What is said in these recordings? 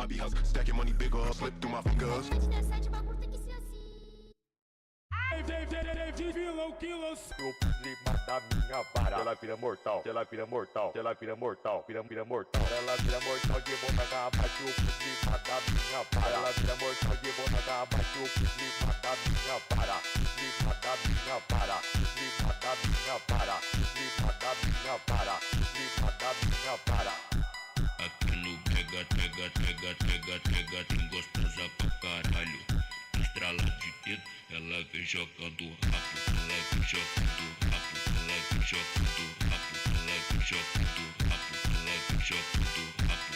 be hustling, stacking money bigger, slip through my fingers. Eu cima da minha vara, ela vira mortal, ela vira mortal, ela vira mortal, vira mortal, ela vira mortal de boca na bate o cima da minha vara, ela vira mortal de boca na bate o cima da minha vara, cima da minha vara, cima da minha vara, cima da minha vara, cima da minha vara. Aqui no pega, tem gostosa pra caralho. Estrala de dedo, ela vem jogando rabo, ela vem jogando rabo, ela vem jogando rabo, ela vem jogando rabo, ela vem jogando rabo.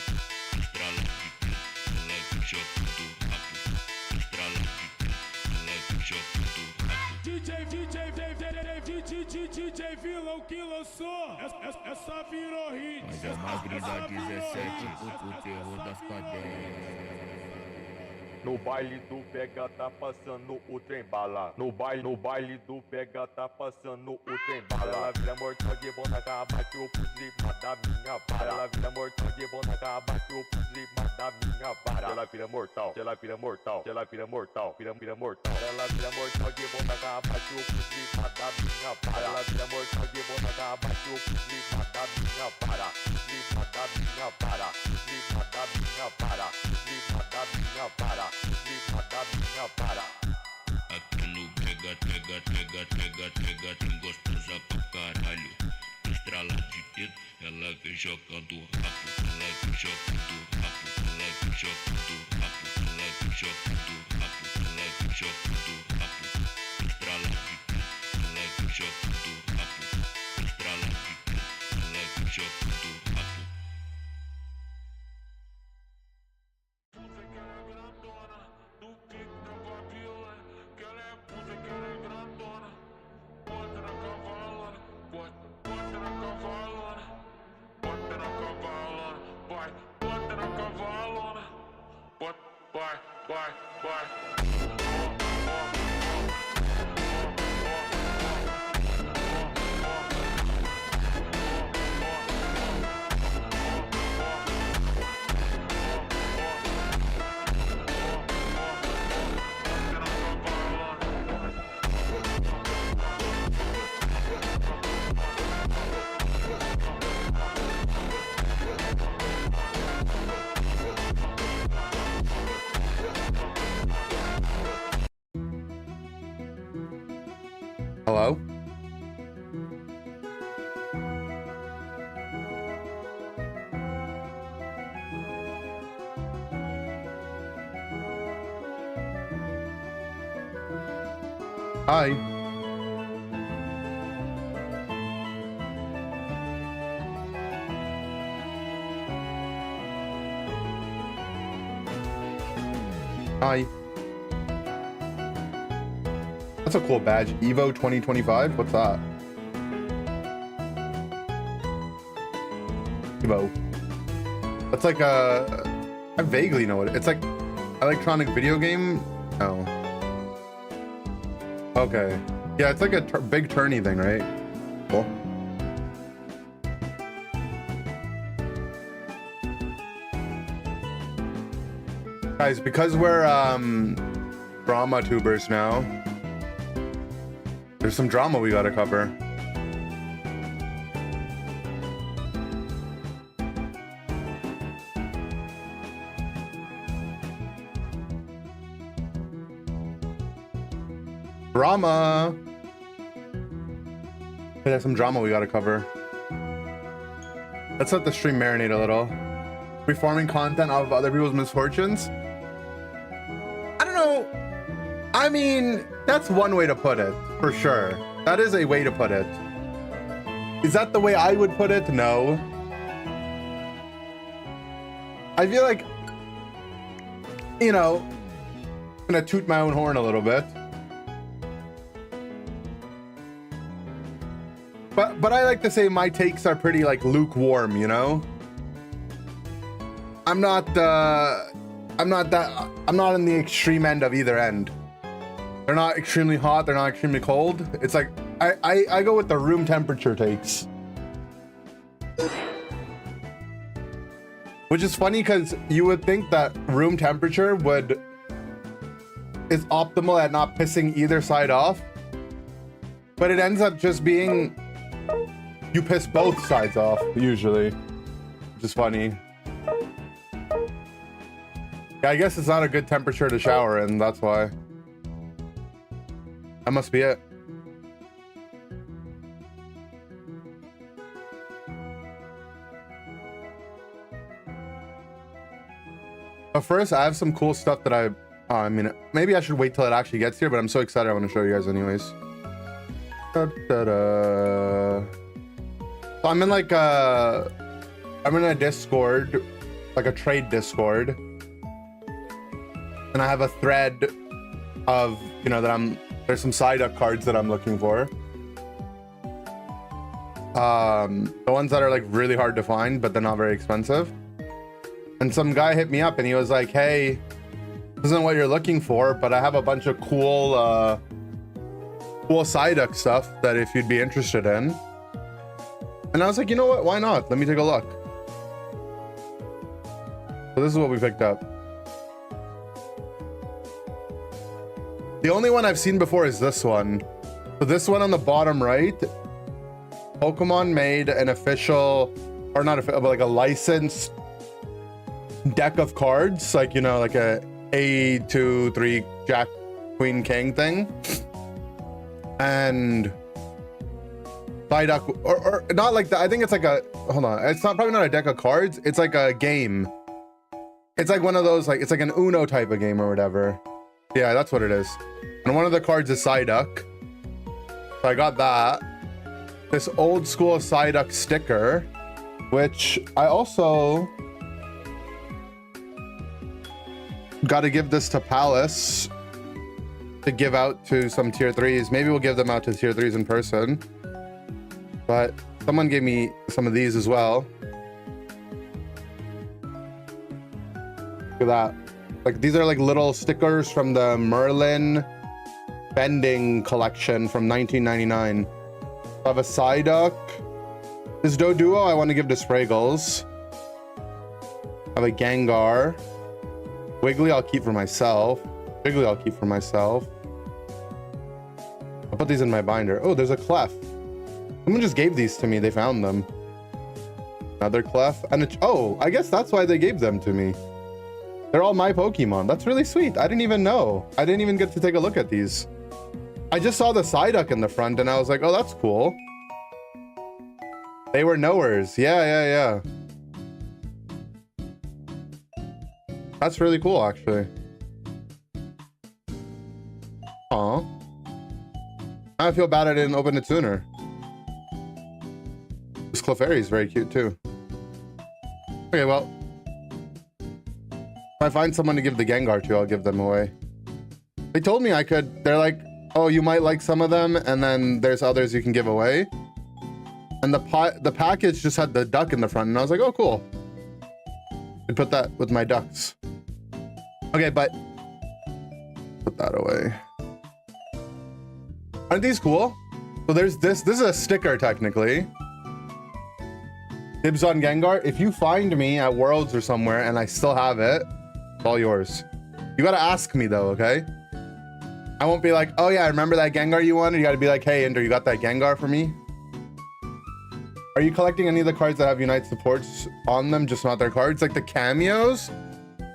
Estrala de dedo, ela vem jogando rabo, estrala de dedo, ela vem jogando rabo. DJ Vilão que lançou, essa virou hit. Mas é magrinho da 17, o terror das cadeias. No baile do pega tá passando o trem bala. No baile do pega tá passando o trem bala. Ela vira mortal de bona cá, bate o cima da minha vara. Ela vira mortal de bona cá, bate o cima da minha vara. Ela vira mortal, ela vira mortal, ela vira mortal, vira mortal. Ela vira mortal de bona cá, bate o cima da minha vara. Ela vira mortal de bona cá, bate o cima da minha vara. Cima da minha vara, cima da minha vara, cima da minha vara. Aqui no pega, tem gostosa pra caralho. Estrala de dedo, ela vem jogando rabo, ela vem jogando rabo, ela vem jogando rabo, ela vem jogando rabo, ela vem jogando rabo. Estrala de dedo, ela vem jogando rabo, estrala de dedo, ela vem jogando rabo. Hello? Hi. Hi. That's a cool badge. Evo 2025? What's that? Evo. That's like a... I vaguely know it. It's like electronic video game? Oh. Okay. Yeah, it's like a big tourney thing, right? Cool. Guys, because we're drama tubers now, there's some drama we gotta cover. Drama! There's some drama we gotta cover. Let's let the stream marinate a little. Reforming content off of other people's misfortunes? I don't know. I mean, that's one way to put it, for sure. That is a way to put it. Is that the way I would put it? No. I feel like, you know, I'm gonna toot my own horn a little bit. But I like to say my takes are pretty like lukewarm, you know? I'm not in the extreme end of either end. They're not extremely hot, they're not extremely cold. It's like I go with the room temperature takes. Which is funny because you would think that room temperature is optimal at not pissing either side off, but it ends up just being you piss both sides off usually, which is funny. Yeah, I guess it's not a good temperature to shower in, that's why. That must be it. But first, I have some cool stuff that I mean, maybe I should wait till it actually gets here, but I'm so excited I want to show you guys anyways. So I'm in like I'm in a Discord, like a trade Discord. And I have a thread of, you know, that there's some side up cards that I'm looking for. The ones that are like really hard to find, but they're not very expensive. And some guy hit me up and he was like, hey, this isn't what you're looking for, but I have a bunch of cool Psyduck stuff that if you'd be interested in. And I was like, you know what? Why not? Let me take a look. So this is what we picked up. The only one I've seen before is this one. So this one on the bottom right, Pokemon made an official, or not official, but like a licensed deck of cards, like, you know, like a 2, 3 Jack, Queen, King thing. And Psyduck, or not like that. I think it's like a, hold on, it's not probably not a deck of cards. It's like a game. It's like one of those, like, it's like an Uno type of game or whatever. Yeah, that's what it is. And one of the cards is Psyduck. So I got that. This old school Psyduck sticker, which I also got to give this to Palace to give out to some tier 3s. Maybe we'll give them out to tier 3s in person. But someone gave me some of these as well. Look at that. Like, these are like little stickers from the Merlin Bending collection from 1999. I have a Psyduck. This Doduo I want to give to Spraggles. I have a Gengar. Wiggly I'll keep for myself. Wiggly I'll keep for myself. I'll put these in my binder. Oh, there's a Clef. Someone just gave these to me. They found them. Another Clef. And oh, I guess that's why they gave them to me. They're all my Pokemon. That's really sweet. I didn't even know. I didn't even get to take a look at these. I just saw the Psyduck in the front and I was like, oh, that's cool. They were knowers. Yeah. That's really cool, actually. Aw. I feel bad I didn't open it sooner. This Clefairy is very cute, too. Okay, well. If I find someone to give the Gengar to, I'll give them away. They told me I could. They're like, oh, you might like some of them, and then there's others you can give away. And the package just had the duck in the front, and I was like, oh, cool. I put that with my ducks. Okay, but put that away. Aren't these cool? So there's this. This is a sticker, technically. Dibs on Gengar. If you find me at Worlds or somewhere and I still have it, it's all yours. You gotta ask me though, okay? I won't be like, oh yeah, I remember that Gengar you wanted. You gotta be like, hey, Inder, you got that Gengar for me? Are you collecting any of the cards that have Unite supports on them, just not their cards? Like the cameos?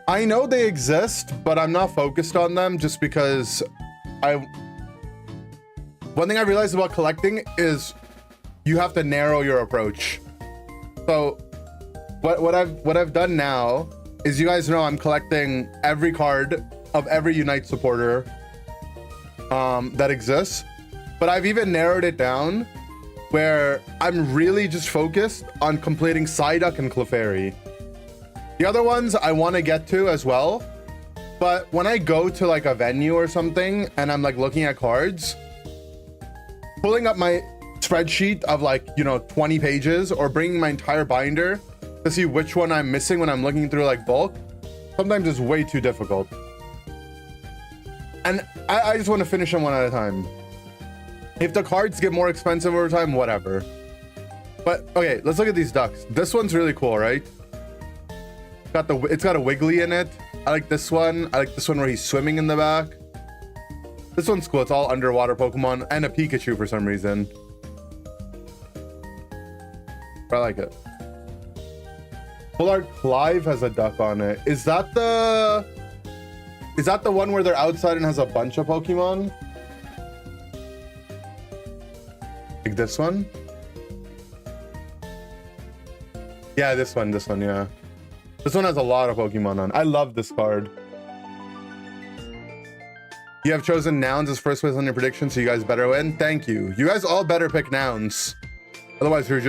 I know they exist, but I'm not focused on them just because one thing I realized about collecting is you have to narrow your approach. So what I've done now is, you guys know I'm collecting every card of every Unite supporter that exists, but I've even narrowed it down where I'm really just focused on completing Psyduck and Clefairy. The other ones I want to get to as well, but when I go to like a venue or something and I'm like looking at cards, pulling up my spreadsheet of like, you know, 20 pages or bringing my entire binder to see which one I'm missing when I'm looking through like bulk, sometimes it's way too difficult. And I just want to finish them one at a time. If the cards get more expensive over time, whatever. But okay, let's look at these ducks. This one's really cool, right? It's got a wiggly in it. I like this one. I like this one where he's swimming in the back. This one's cool. It's all underwater Pokemon and a Pikachu for some reason. I like it. Full Art Clive has a duck on it. Is that the one where they're outside and has a bunch of Pokemon? Like this one? Yeah, this one, yeah. This one has a lot of Pokemon on. I love this card. You have chosen nouns as first place on your prediction, so you guys better win. Thank you. You guys all better pick nouns. Otherwise, you're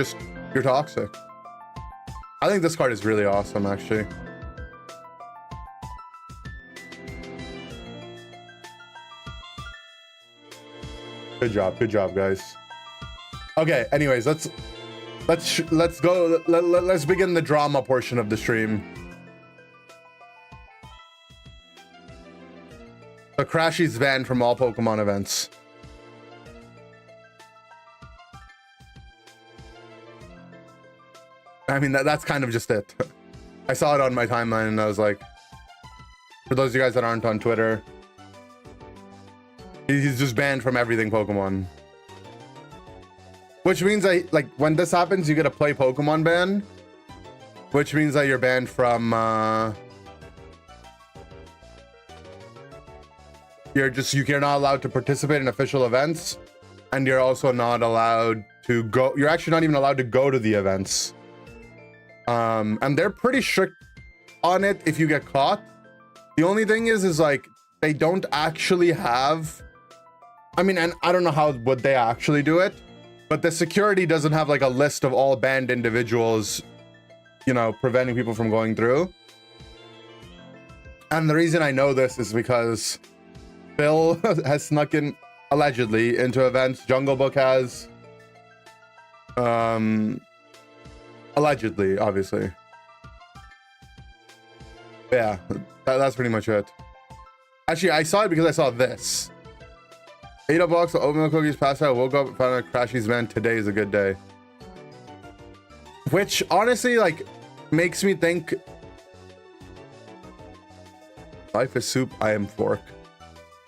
toxic. I think this card is really awesome, actually. Good job, guys. Okay, anyways, let's go. Let's begin the drama portion of the stream. The Crashy's banned from all Pokemon events. I mean, that's kind of just it. I saw it on my timeline and I was like, for those of you guys that aren't on Twitter, he's just banned from everything Pokemon. Which means like when this happens, you get a play Pokemon ban, which means that you're banned from you're not allowed to participate in official events, and you're also not allowed to go. You're actually not even allowed to go to the events. And they're pretty strict on it if you get caught. The only thing is like they don't actually have. I mean, and I don't know how would they actually do it, but the security doesn't have like a list of all banned individuals, you know, preventing people from going through. And the reason I know this is because Phil has snuck in allegedly into events. Jungle Book has. Allegedly, obviously. Yeah, that's pretty much it. Actually, I saw it because I saw this. Ate a box of oatmeal cookies, passed out, woke up, found out Crashy's man. Today is a good day. Which honestly, like, makes me think life is soup, I am fork.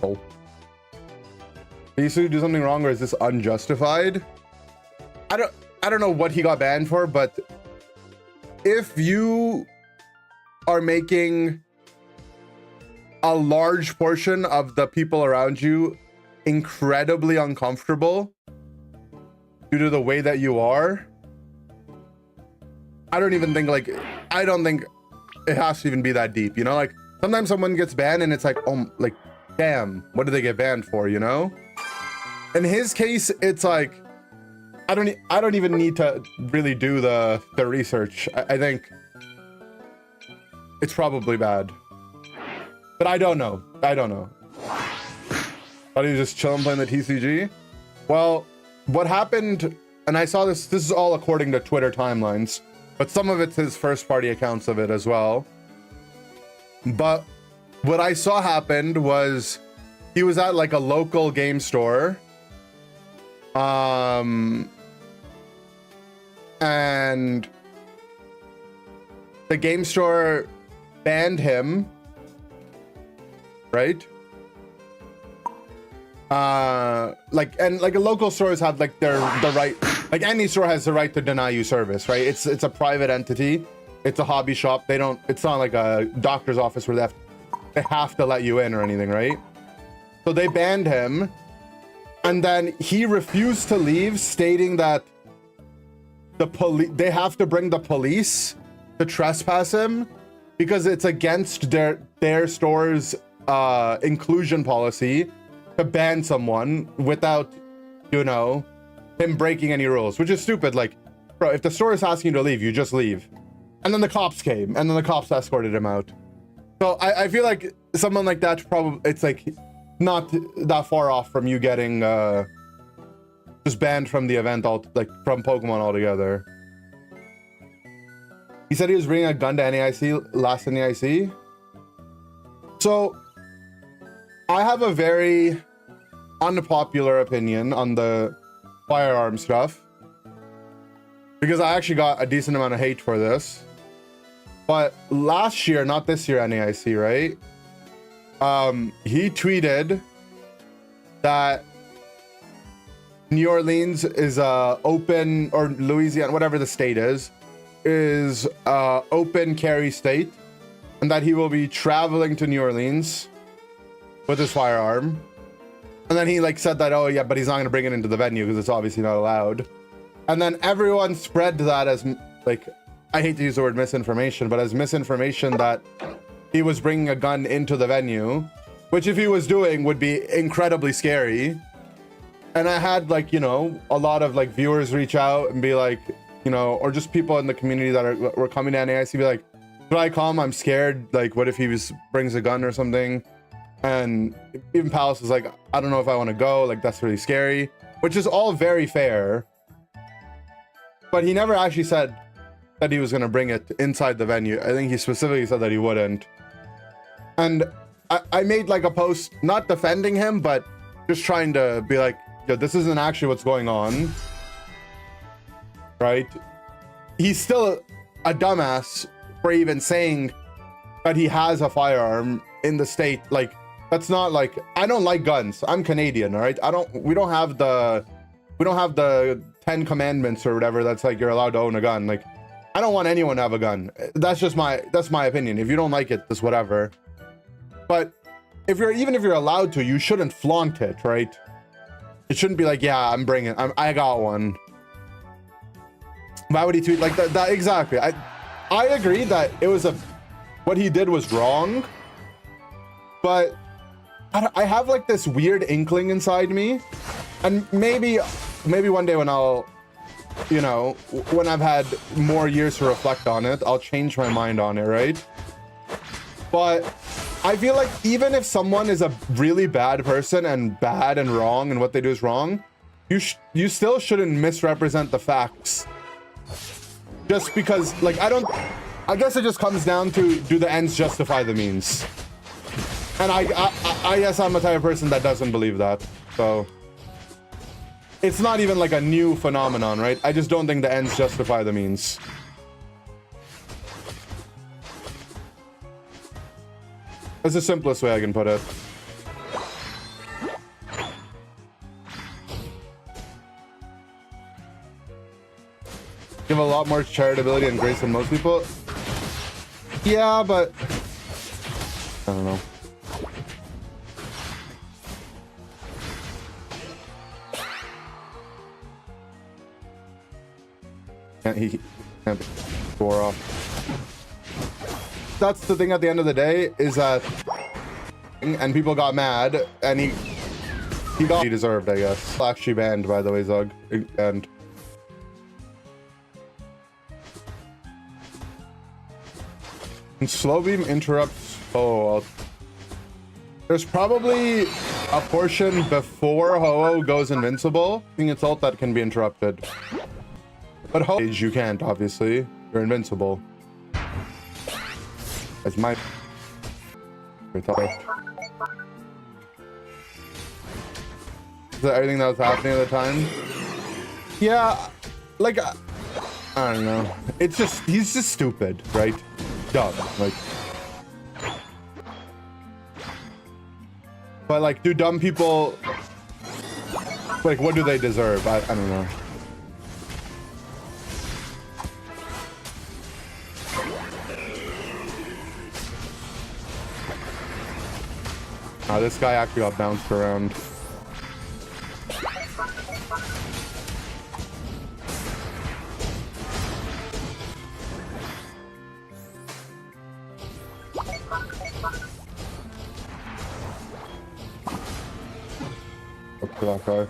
Oh. Did you do something wrong, or is this unjustified? I don't know what he got banned for, but if you are making a large portion of the people around you incredibly uncomfortable due to the way that you are, I don't think it has to even be that deep, you know? Like sometimes someone gets banned and it's like, oh, like, damn, what did they get banned for, you know? In his case, it's like, I don't even need to really do the research. I think it's probably bad, but I don't know. But he was just chilling playing the TCG. Well, what happened, and I saw this is all according to Twitter timelines, but some of it's his first party accounts of it as well. But what I saw happened was he was at like a local game store. And the game store banned him, right? Like local stores have like the right, like any store has the right to deny you service, right? It's a private entity. It's a hobby shop. It's not like a doctor's office where they have to let you in or anything, right? So they banned him, and then he refused to leave, stating that they have to bring the police to trespass him because it's against their store's inclusion policy to ban someone without, you know, him breaking any rules, which is stupid. Like, bro, if the store is asking you to leave, you just leave. And then the cops came, and then the cops escorted him out. So I feel like someone like that probably, it's like not that far off from you getting just banned from the event, like from Pokemon altogether. He said he was bringing a gun to NAIC last NAIC. So I have a very unpopular opinion on the firearm stuff because I actually got a decent amount of hate for this. But last year, not this year, NAIC, right? He tweeted that New Orleans is open, or Louisiana, whatever the state is open carry state, and that he will be traveling to New Orleans with his firearm. And then he like said that, oh yeah, but he's not going to bring it into the venue because it's obviously not allowed. And then everyone spread that as like, I hate to use the word misinformation, but as misinformation that he was bringing a gun into the venue, which if he was doing would be incredibly scary. And I had like, you know, a lot of like viewers reach out and be like, you know, or just people in the community that were coming to NAIC be like, should I call him? I'm scared. Like, what if he brings a gun or something? And even Palace was like, I don't know if I want to go. Like, that's really scary, which is all very fair. But he never actually said that he was going to bring it inside the venue. I think he specifically said that he wouldn't. And I made like a post, not defending him, but just trying to be like, yo, this isn't actually what's going on. Right? He's still a dumbass for even saying that he has a firearm in the state. Like, that's not like, I don't like guns. I'm Canadian, all right? We don't have the 10 commandments or whatever that's like you're allowed to own a gun. Like, I don't want anyone to have a gun. That's my opinion. If you don't like it, just whatever. But even if you're allowed to, you shouldn't flaunt it, right? It shouldn't be like, yeah, I got one. Why would he tweet like that? Exactly. I agree that it was what he did was wrong, but I have like this weird inkling inside me, and maybe one day when I'll, you know, when I've had more years to reflect on it, I'll change my mind on it, right? But I feel like even if someone is a really bad person and bad and wrong and what they do is wrong, you still shouldn't misrepresent the facts. Just because, like, I guess it just comes down to, do the ends justify the means? And I guess I'm the type of person that doesn't believe that. So it's not even like a new phenomenon, right? I just don't think the ends justify the means. That's the simplest way I can put it. You have a lot more charitability and grace than most people. Yeah, but I don't know. He can't score off. That's the thing at the end of the day, is that, and people got mad, and he deserved, I guess. Actually banned, by the way, Zug. And slow beam interrupts. There's probably a portion before Ho-Oh goes invincible. I think it's ult that can be interrupted. But Ho-Oh, you can't, obviously. You're invincible. That's my... Is that everything that was happening at the time? Yeah, like, I don't know. It's just, he's just stupid, right? Dumb, like. But like, do dumb people, like, what do they deserve? I don't know. This guy actually got bounced around. Up to that guy.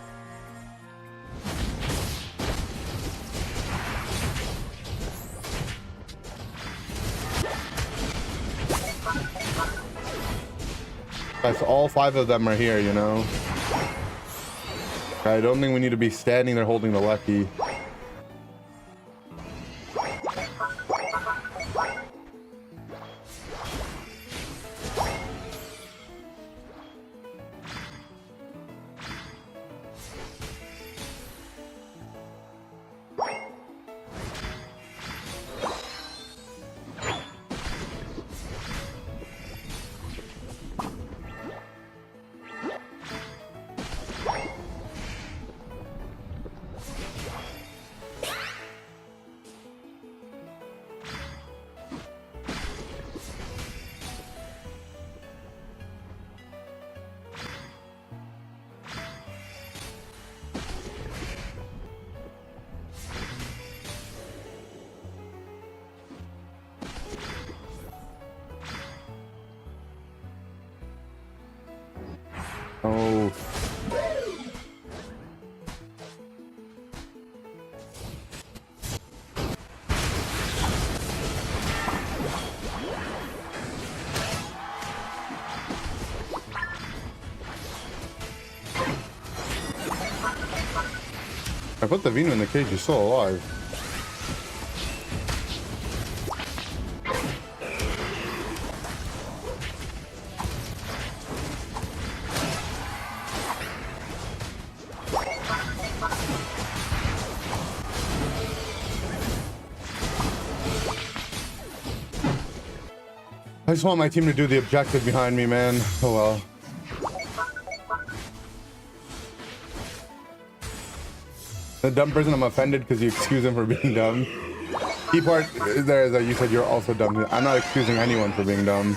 Guys, all 5 of them are here, you know? I don't think we need to be standing there holding the lucky. Oh. I put the Vino in the cage, he's still alive. I just want my team to do the objective behind me, man. Oh well. The dumb person, I'm offended because you excuse him for being dumb. Key part there is that you said you're also dumb. I'm not excusing anyone for being dumb.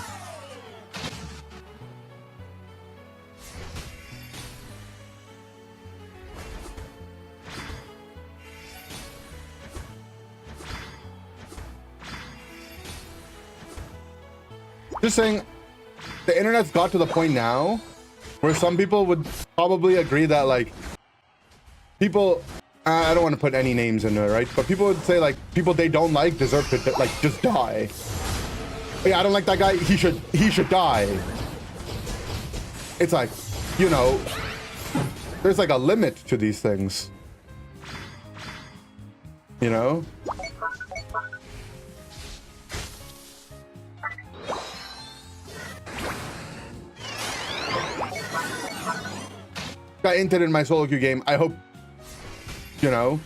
Just saying, the internet's got to the point now where some people would probably agree that, like, people, I don't want to put any names into it, right? But people would say, like, people they don't like deserve to, like, just die. Yeah, I don't like that guy. He should die. It's like, you know, there's like a limit to these things. You know? Got entered in my solo queue game. I hope, you know,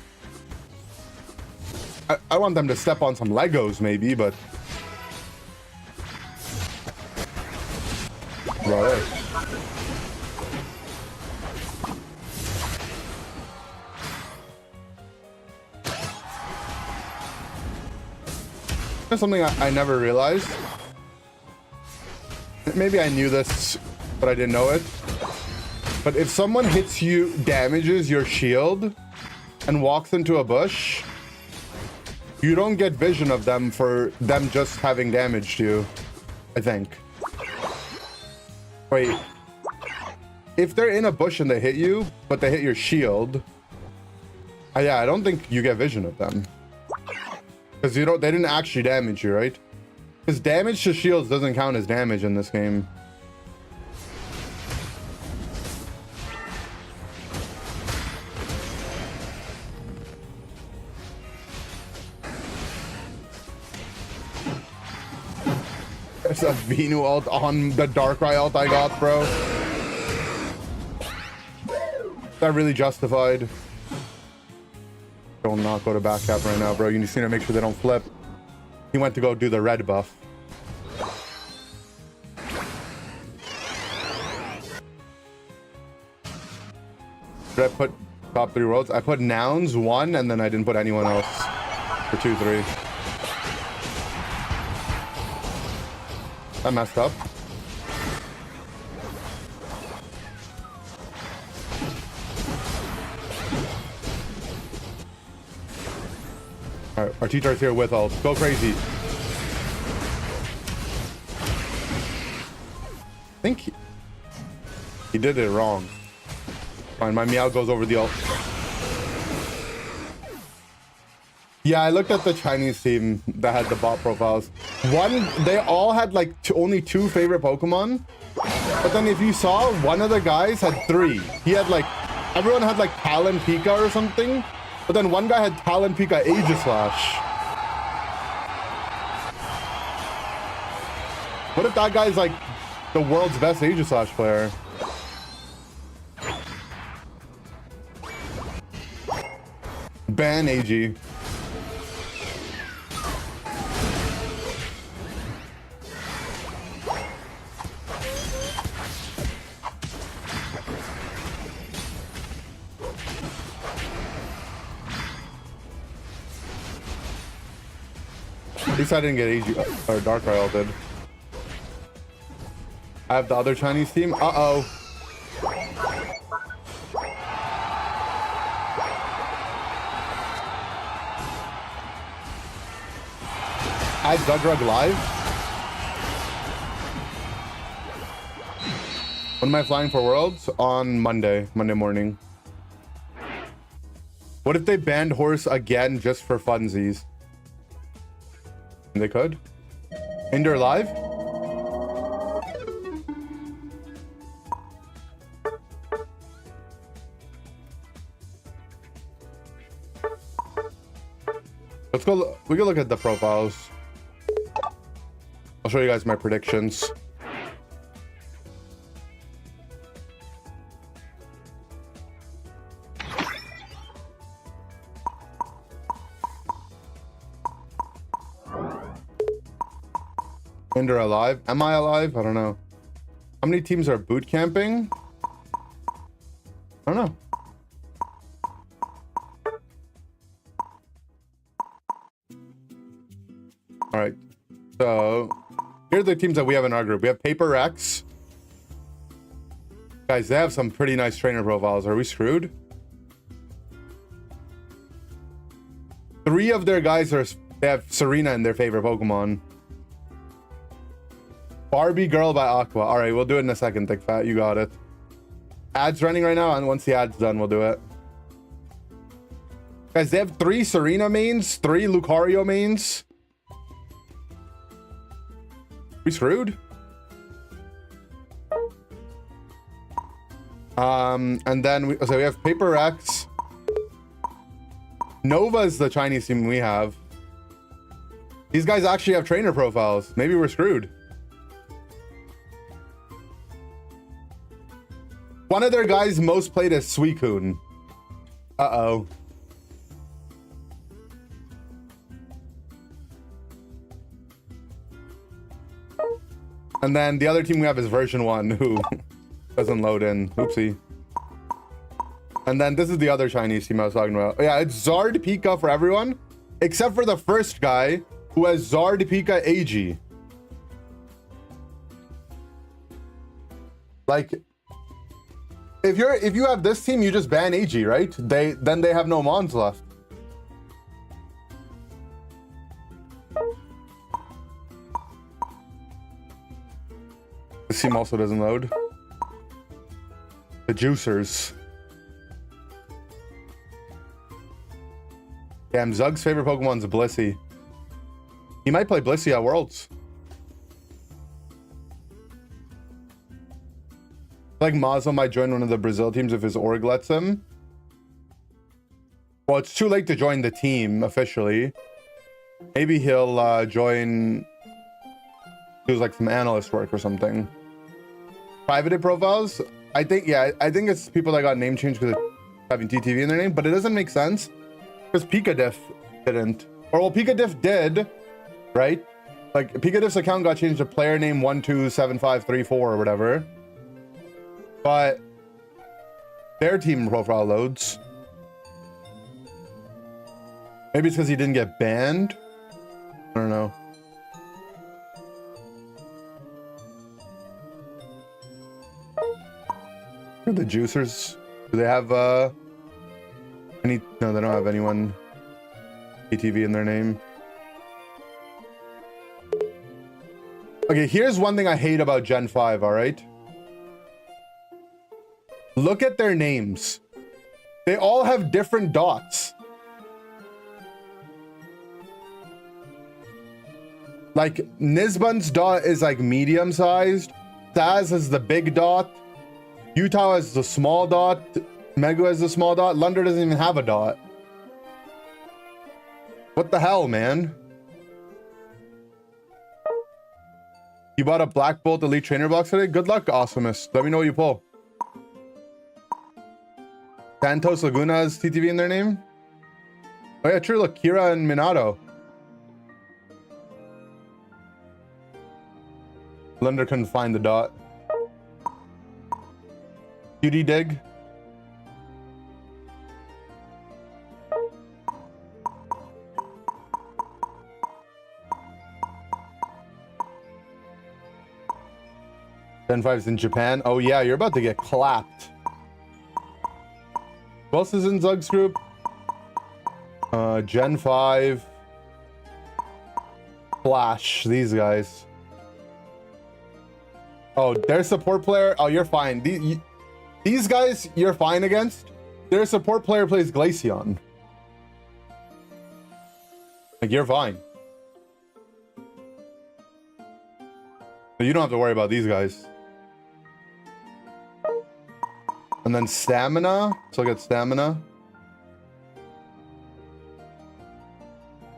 I want them to step on some Legos maybe, but right. That's something I never realized. Maybe I knew this, but I didn't know it. But if someone hits you, damages your shield, and walks into a bush, you don't get vision of them for them just having damaged you, I think. Wait. If they're in a bush and they hit you, but they hit your shield, yeah, I don't think you get vision of them. Because they didn't actually damage you, right? Because damage to shields doesn't count as damage in this game. There's a Venu ult on the Darkrai ult I got, bro. That really justified. Don't not go to back cap right now, bro. You just need to make sure they don't flip. He went to go do the red buff. Did I put top 3 worlds? I put Nouns 1 and then I didn't put anyone else for 2, 3. I messed up. Alright, our teacher's here with ult. Go crazy. I think he did it wrong. Fine, my Meow goes over the ult. Yeah, I looked at the Chinese team that had the bot profiles. They all had like only 2 favorite Pokemon. But then if you saw, one of the guys had 3. He had like, everyone had like Talon Pika or something. But then one guy had Talon Pika Aegislash. What if that guy's like the world's best Aegislash player? Ban AG. At least I didn't get AG or Darkrai ulted. I have the other Chinese team. Uh-oh. Add Zugrug live? When am I flying for Worlds? On Monday morning. What if they banned horse again just for funsies? They could. Indoor live? Let's go. We can look at the profiles. I'll show you guys my predictions. Indoor alive? Am I alive? I don't know. How many teams are boot camping? I don't know. All right. So here are the teams that we have in our group. We have Paper X. Guys, they have some pretty nice trainer profiles. Are we screwed? 3 of their guys they have Serena in their favorite Pokemon. Barbie Girl by Aqua. All right, we'll do it in a second, Thick Fat. You got it. Ads running right now, and once the ad's done, we'll do it. Guys, they have 3 Serena mains, 3 Lucario mains. We screwed? And then we have Paper X. Nova is the Chinese team we have. These guys actually have trainer profiles. Maybe we're screwed. One of their guys most played is Suicune. Uh-oh. And then the other team we have is version 1, who doesn't load in. Oopsie. And then this is the other Chinese team I was talking about. Yeah, it's Zard Pika for everyone, except for the first guy who has Zard Pika AG. Like, if you have this team, you just ban AG, right? Then they have no Mons left. This team also doesn't load. The Juicers. Damn, Zug's favorite Pokemon's Blissey. He might play Blissey at Worlds. Like Mazo might join one of the Brazil teams if his org lets him. Well, it's too late to join the team officially. Maybe he'll join, do like some analyst work or something. Privated profiles? I think it's people that got name changed because of having TTV in their name, but it doesn't make sense because Pikadiff didn't. Or well, Pikadiff did, right? Like Pikadiff's account got changed to player name 127534 or whatever. But their team profile loads. Maybe it's because he didn't get banned. I don't know. Who are the Juicers? Do they have any? No, they don't have anyone ATV in their name. Okay, here's one thing I hate about Gen 5, all right? Look at their names. They all have different dots. Like, Nizban's dot is like medium sized. Saz has the big dot. Utah has the small dot. Megu has the small dot. Lunder doesn't even have a dot. What the hell, man? You bought a Black Bolt Elite Trainer box today? Good luck, Awesomeness. Let me know what you pull. Santos Laguna has TTV in their name? Oh yeah, true. Look, Kira and Minato. Lunder couldn't find the dot. Cutie dig. Gen 5's in Japan. Oh yeah, you're about to get clapped. Who else is in Zug's group? Gen 5. Flash, these guys. Oh, their support player. Oh, you're fine. These guys, you're fine against. Their support player plays Glaceon. Like, you're fine. So you don't have to worry about these guys. And then stamina. Let's look at stamina.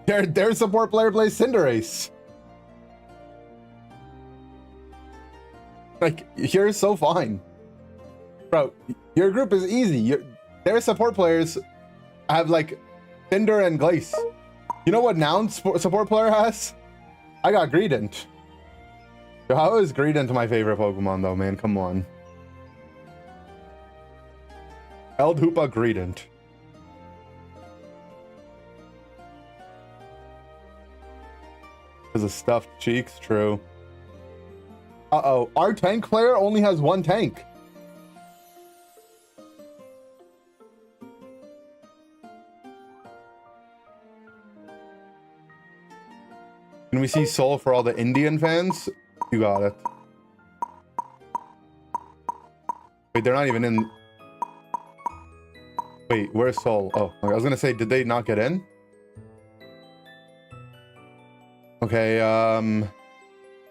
Their support player plays Cinderace. Like, you're so fine. Bro, your group is easy. Their support players have, like, Cinder and Glace. You know what Noun's support player has? I got Greedent. How is Greedent my favorite Pokemon, though, man? Come on. Eldhoopa Greedent. Because of stuffed cheeks, true. Uh-oh, our tank player only has one tank. Can we see Soul for all the Indian fans? You got it. Wait, they're not even in. Wait, where's Soul? Oh, I was gonna say, did they not get in? Okay,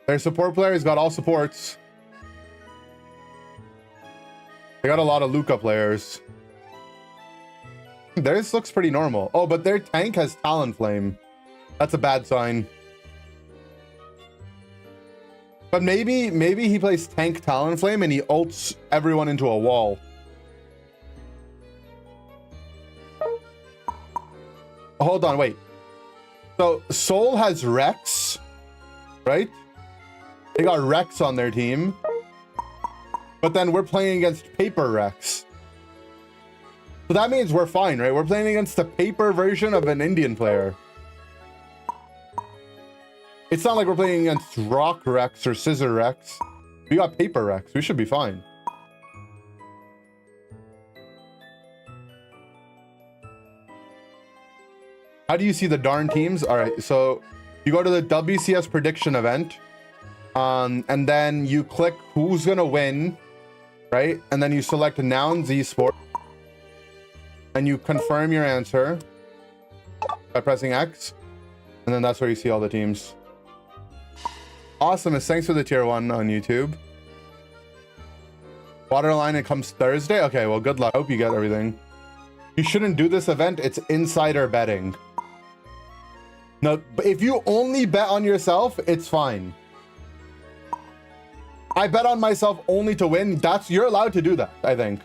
their support players got all supports. They got a lot of Luca players. Theirs looks pretty normal. Oh, but their tank has Talonflame. That's a bad sign. But maybe he plays tank Talonflame and he ults everyone into a wall. Hold on, wait. So Soul has Rex, right? They got Rex on their team. But then we're playing against Paper Rex. So that means we're fine, right? We're playing against the paper version of an Indian player. It's not like we're playing against Rock Rex or Scissor Rex. We got Paper Rex. We should be fine. How do you see the darn teams? All right, so you go to the WCS prediction event, and then you click who's gonna win, right? And then you select Nouns Esport, and you confirm your answer by pressing X, and then that's where you see all the teams. Awesome, thanks for the tier 1 on YouTube. Waterline, it comes Thursday? Okay, well, good luck. Hope you get everything. You shouldn't do this event. It's insider betting. No, but if you only bet on yourself, it's fine. I bet on myself only to win. You're allowed to do that, I think.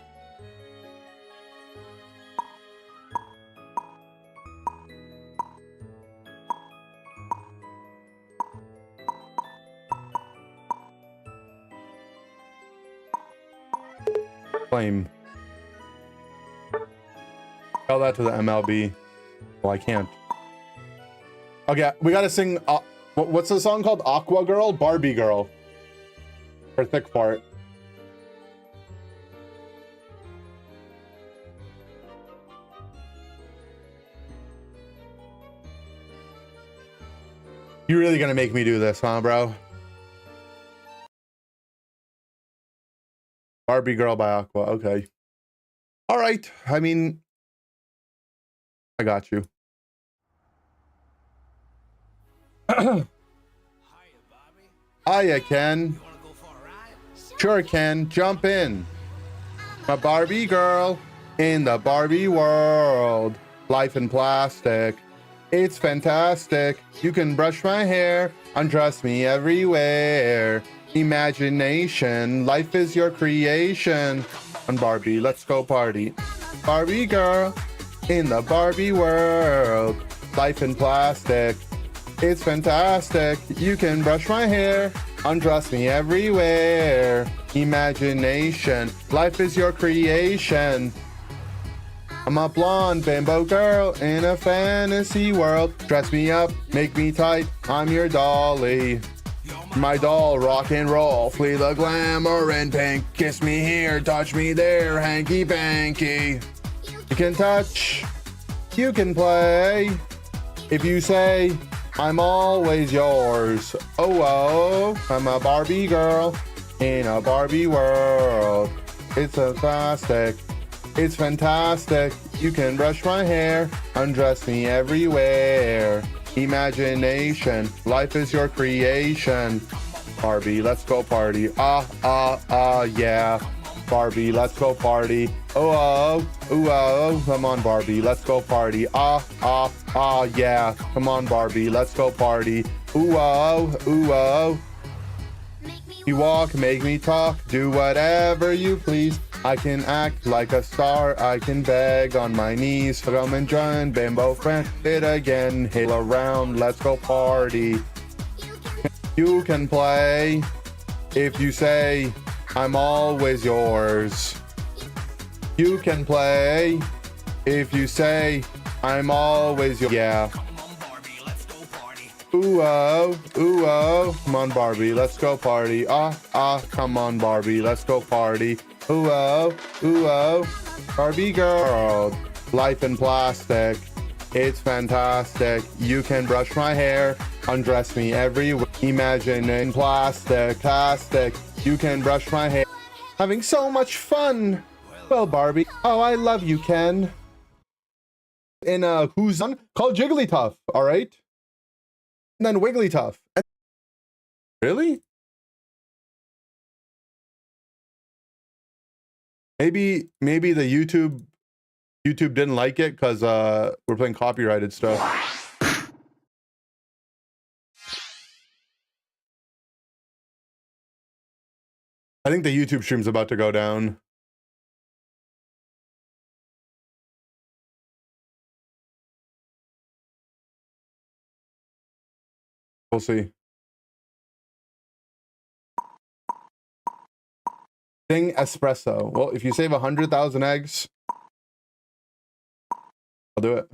Flame. Tell that to the MLB. Well, I can't. Okay, we gotta sing. What's the song called? Aqua Girl? Barbie Girl. Her thick part. You're really gonna make me do this, huh, bro? Barbie Girl by Aqua. Okay. All right. I mean, I got you. Hiya, Ken. Sure, Ken. Jump in. A Barbie girl in the Barbie world. Life in plastic. It's fantastic. You can brush my hair, undress me everywhere. Imagination, life is your creation. And Barbie, let's go party. Barbie girl in the Barbie world. Life in plastic. It's fantastic. You can brush my hair, undress me everywhere. Imagination, life is your creation. I'm a blonde bimbo girl in a fantasy world. Dress me up, make me tight, I'm your dolly. My doll, rock and roll, flee the glamour and pink. Kiss me here, touch me there, hanky panky. You can touch, you can play. If you say, I'm always yours. Oh, I'm a Barbie girl In a Barbie world, it's fantastic. It's fantastic. You can brush my hair, undress me everywhere. Imagination, life is your creation. Barbie, let's go party. Yeah. Barbie, let's go party. Come on, Barbie, let's go party. Yeah. Come on, Barbie, let's go party. You walk, make me talk, do whatever you please. I can act like a star, I can beg on my knees. Come and join bimbo friend, hit again, hit around, let's go party. You can play if you say I'm always yours. You can play if you say I'm always yours. Yeah. Come on, Barbie, let's go party. Come on, Barbie, let's go party. Barbie girl, life in plastic, it's fantastic. You can brush my hair, undress me everywhere. Imagine in plastic, you can brush my hair. Having so much fun. Well, Barbie, oh, I love you, Ken. In a Who's On called Jigglytuff, all right? And then Wigglytuff. Really? Maybe the YouTube didn't like it because we're playing copyrighted stuff. I think the YouTube stream's about to go down. We'll see. Sing espresso. Well, if you save 100,000 eggs, I'll do it.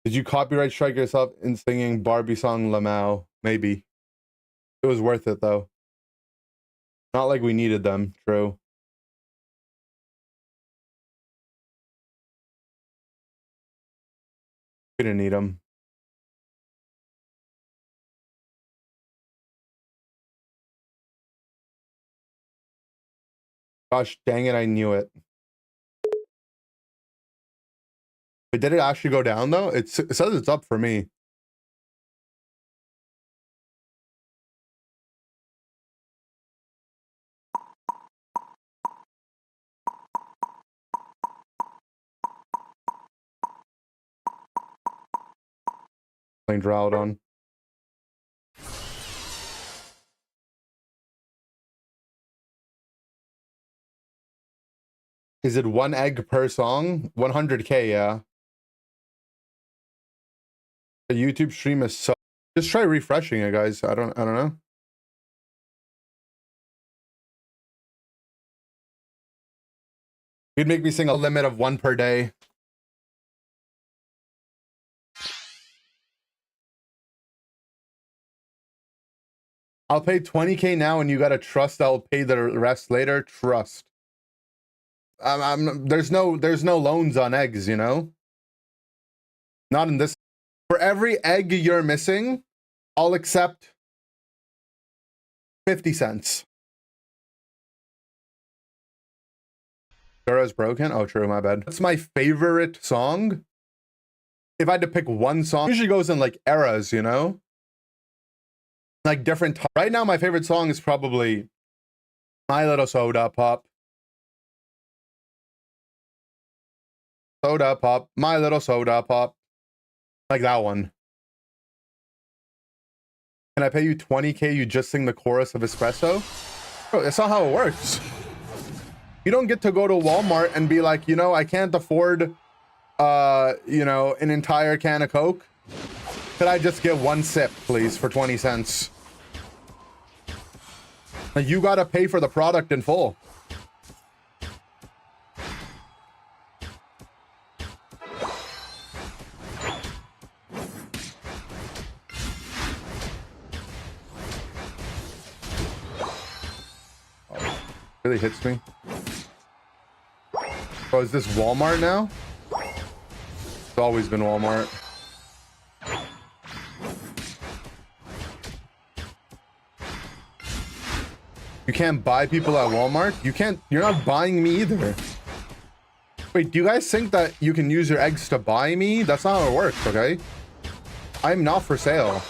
Did you copyright strike yourself in singing Barbie song Lamau? Maybe. It was worth it though. Not like we needed them. True. We didn't need them. Gosh dang it, I knew it. But did it actually go down though? It says it's up for me. Playing drought on. Is it 1 egg per song? 100K, yeah. The YouTube stream is so... Just try refreshing it, guys. I don't know. You'd make me sing a limit of 1 per day. I'll pay 20K now and you gotta trust I'll pay the rest later. Trust. There's no loans on eggs, you know? Not in this. For every egg you're missing, I'll accept 50 cents. Dura's broken? Oh, true, my bad. That's my favorite song. If I had to pick one song, it usually goes in like eras, you know? Like different. Right now, my favorite song is probably My Little Soda Pop. Soda Pop, My Little Soda Pop. Like that one. Can I pay you 20K? You just sing the chorus of Espresso? Bro, that's not how it works. You don't get to go to Walmart and be like, you know, I can't afford, you know, an entire can of Coke. Could I just get 1 sip, please, for 20 cents? Like, you gotta pay for the product in full. Really hits me. Oh, is this Walmart now? It's always been Walmart. You can't buy people at Walmart? You can't, you're not buying me either. Wait, do you guys think that you can use your eggs to buy me? That's not how it works, okay? I'm not for sale.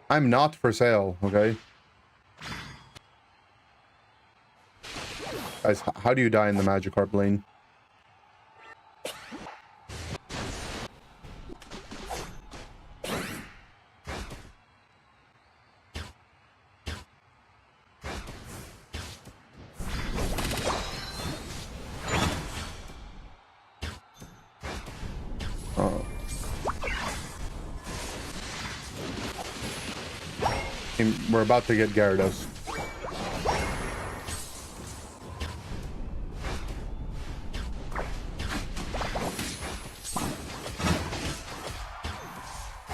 I'm not for sale, okay? Guys, how do you die in the Magikarp lane? Oh. We're about to get Gyarados.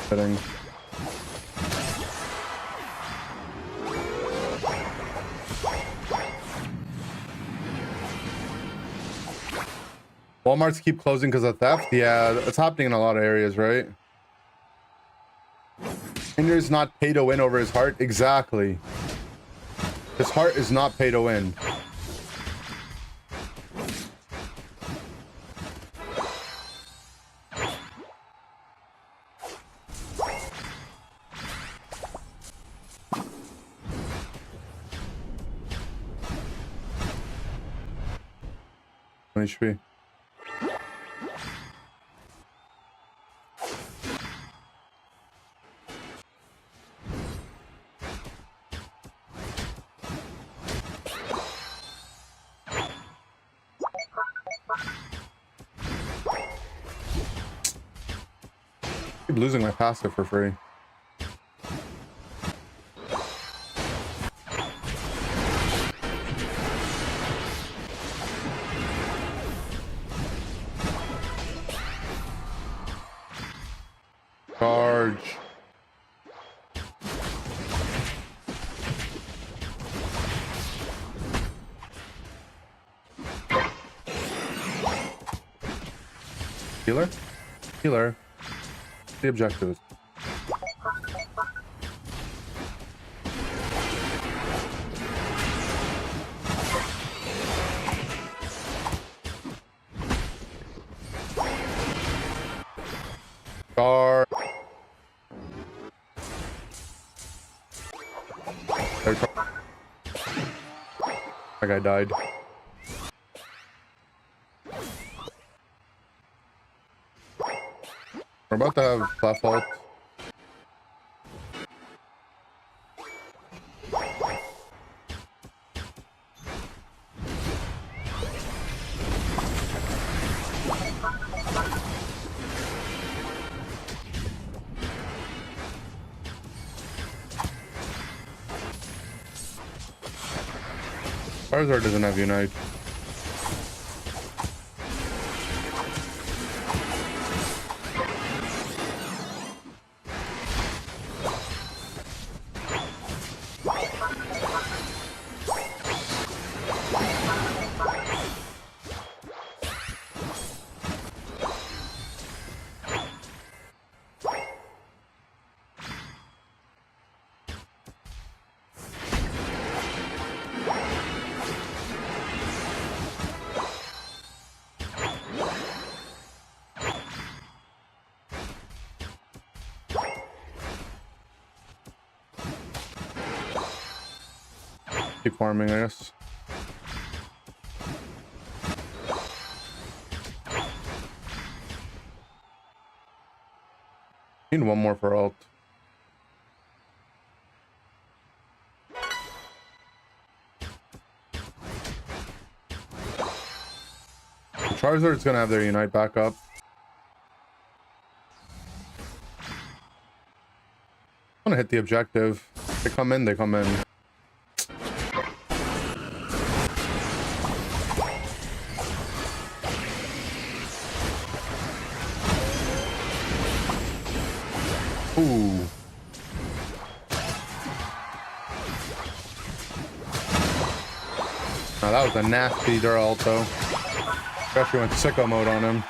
Fitting. Walmarts keep closing because of theft? Yeah, it's happening in a lot of areas, right? Hinder's not pay to win over his heart? Exactly. His heart is not pay to win. HP. Keep losing my passive for free. Charge. Healer? Healer. The objectives. Guard. That guy died. We're about to have flat fault. Charizard doesn't have Unite. Keep farming, I guess. Need one more for ult. The Charizard's gonna have their Unite back up. I'm gonna hit the objective. They come in, they come in. Ooh. Now that was a nasty ult though. Crashy went sicko mode on him.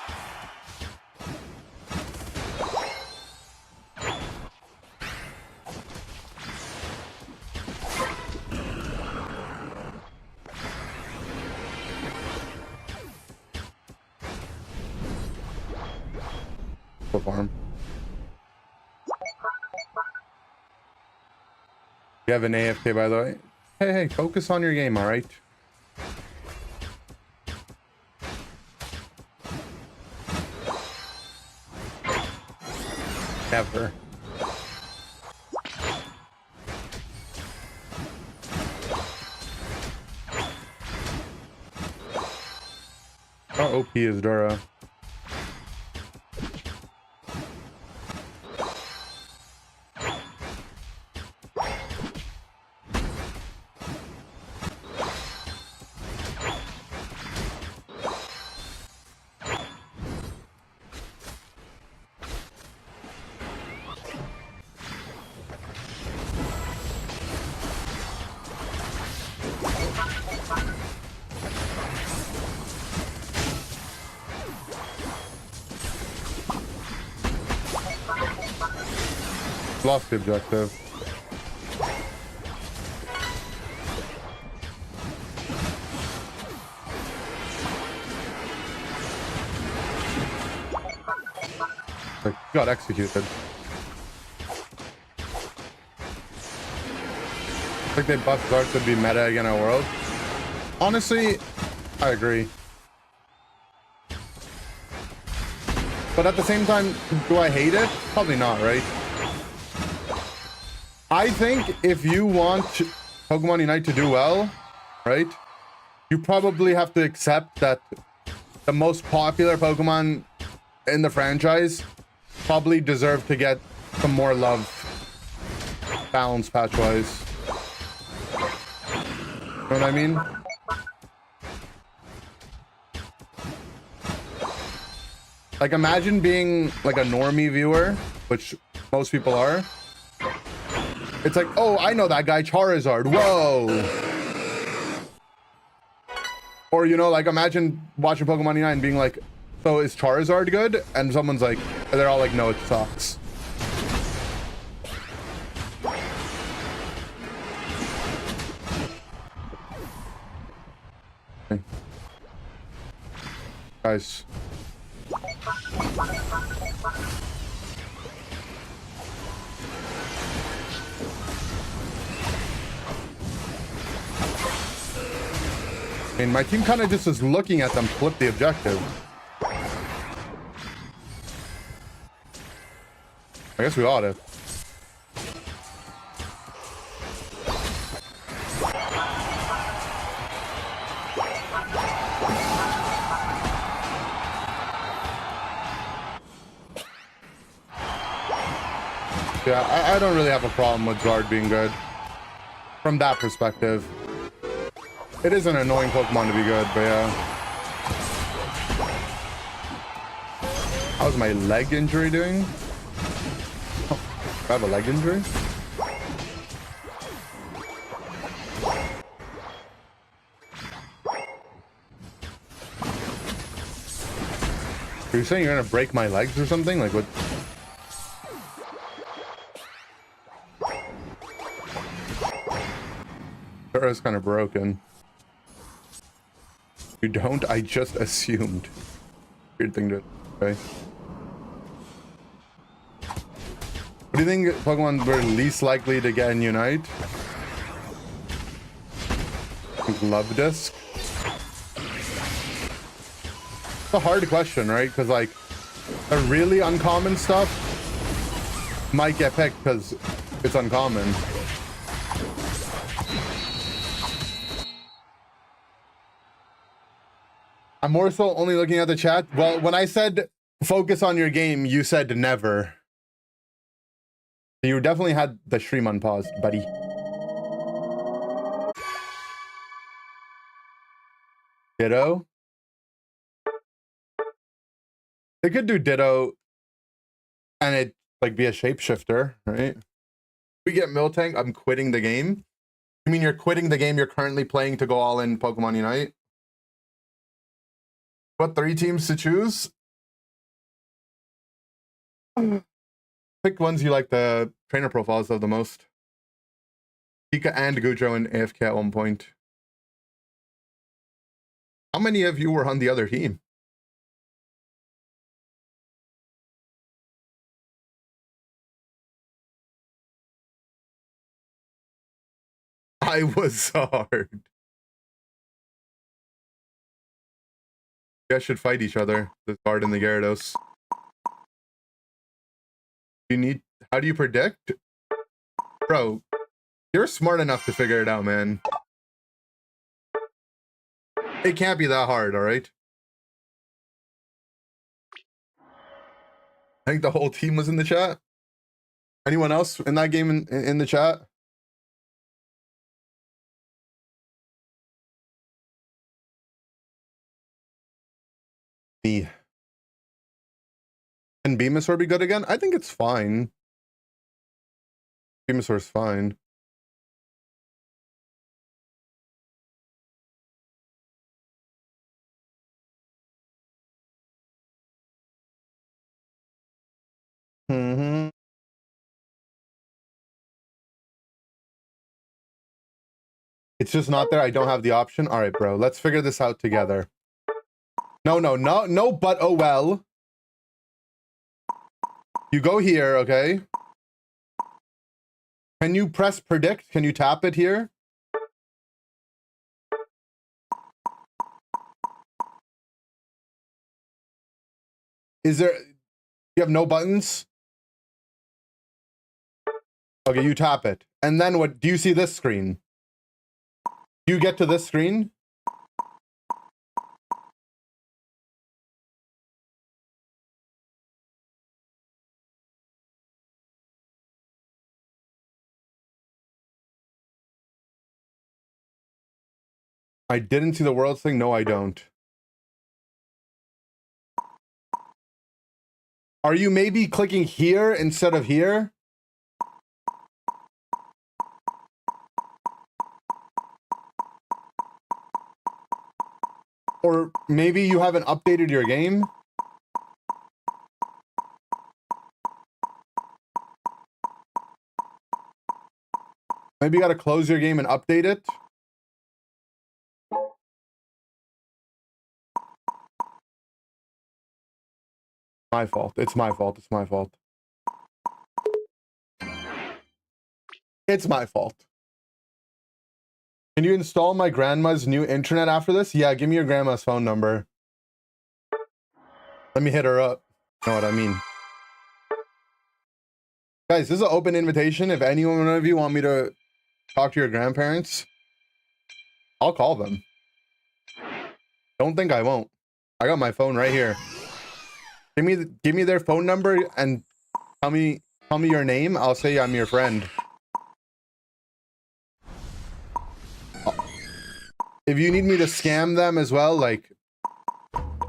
farm. You have an AFK, by the way. Hey, focus on your game, all right? Ever. How OP is Dora? Lost the objective. Like, got executed. Like they buffed Zard to be meta again at World. Honestly, I agree. But at the same time, do I hate it? Probably not, right? I think if you want Pokemon Unite to do well, right, you probably have to accept that the most popular Pokemon in the franchise probably deserve to get some more love, balance patch-wise. You know what I mean? Like, imagine being like a normie viewer, which most people are. It's like, oh, I know that guy Charizard. Whoa. Or, you know, like, imagine watching Pokemon Unite and being like, so is Charizard good? And someone's like, they're all like, no, it sucks. Okay. Guys. I mean, my team kind of just is looking at them flip the objective. I guess we ought to. Yeah, I don't really have a problem with Zard being good. From that perspective. It is an annoying Pokemon to be good, but yeah. How's my leg injury doing? Oh, I have a leg injury? Are you saying you're gonna break my legs or something? Like what? Is kind of broken. You don't? I just assumed. Weird thing to say. What do you think Pokemon were least likely to get in Unite? Love Disc? It's a hard question, right? Because like the really uncommon stuff might get picked because it's uncommon. I'm more so only looking at the chat. Well, when I said focus on your game, you said never. You definitely had the stream unpaused, buddy. Ditto. They could do Ditto and it like be a shapeshifter, right? We get Miltank, I'm quitting the game. You mean you're quitting the game you're currently playing to go all in Pokemon Unite? What 3 teams to choose? Pick ones you like the trainer profiles of the most. Pika and Goudreau and AFK at one point. How many of you were on the other team? I was hard. You guys should fight each other. The Guard and the Gyarados. How do you predict? Bro, you're smart enough to figure it out, man. It can't be that hard, alright? I think the whole team was in the chat. Anyone else in that game in the chat? Me. Can Venusaur be good again? I think it's fine. Venusaur's fine. Mm-hmm. It's just not there. I don't have the option. All right, bro. Let's figure this out together. No, but oh well. You go here, okay? Can you press predict? Can you tap it here? Is there... You have no buttons? Okay, you tap it. And then what? Do you see this screen? Do you get to this screen? I didn't see the world thing. No, I don't. Are you maybe clicking here instead of here? Or maybe you haven't updated your game? Maybe you gotta close your game and update it? My fault. It's my fault. It's my fault. It's my fault. Can you install my grandma's new internet after this? Yeah, give me your grandma's phone number. Let me hit her up. You know what I mean? Guys, this is an open invitation. If any one of you want me to talk to your grandparents, I'll call them. Don't think I won't. I got my phone right here. Give me their phone number and tell me your name. I'll say I'm your friend. If you need me to scam them as well, like,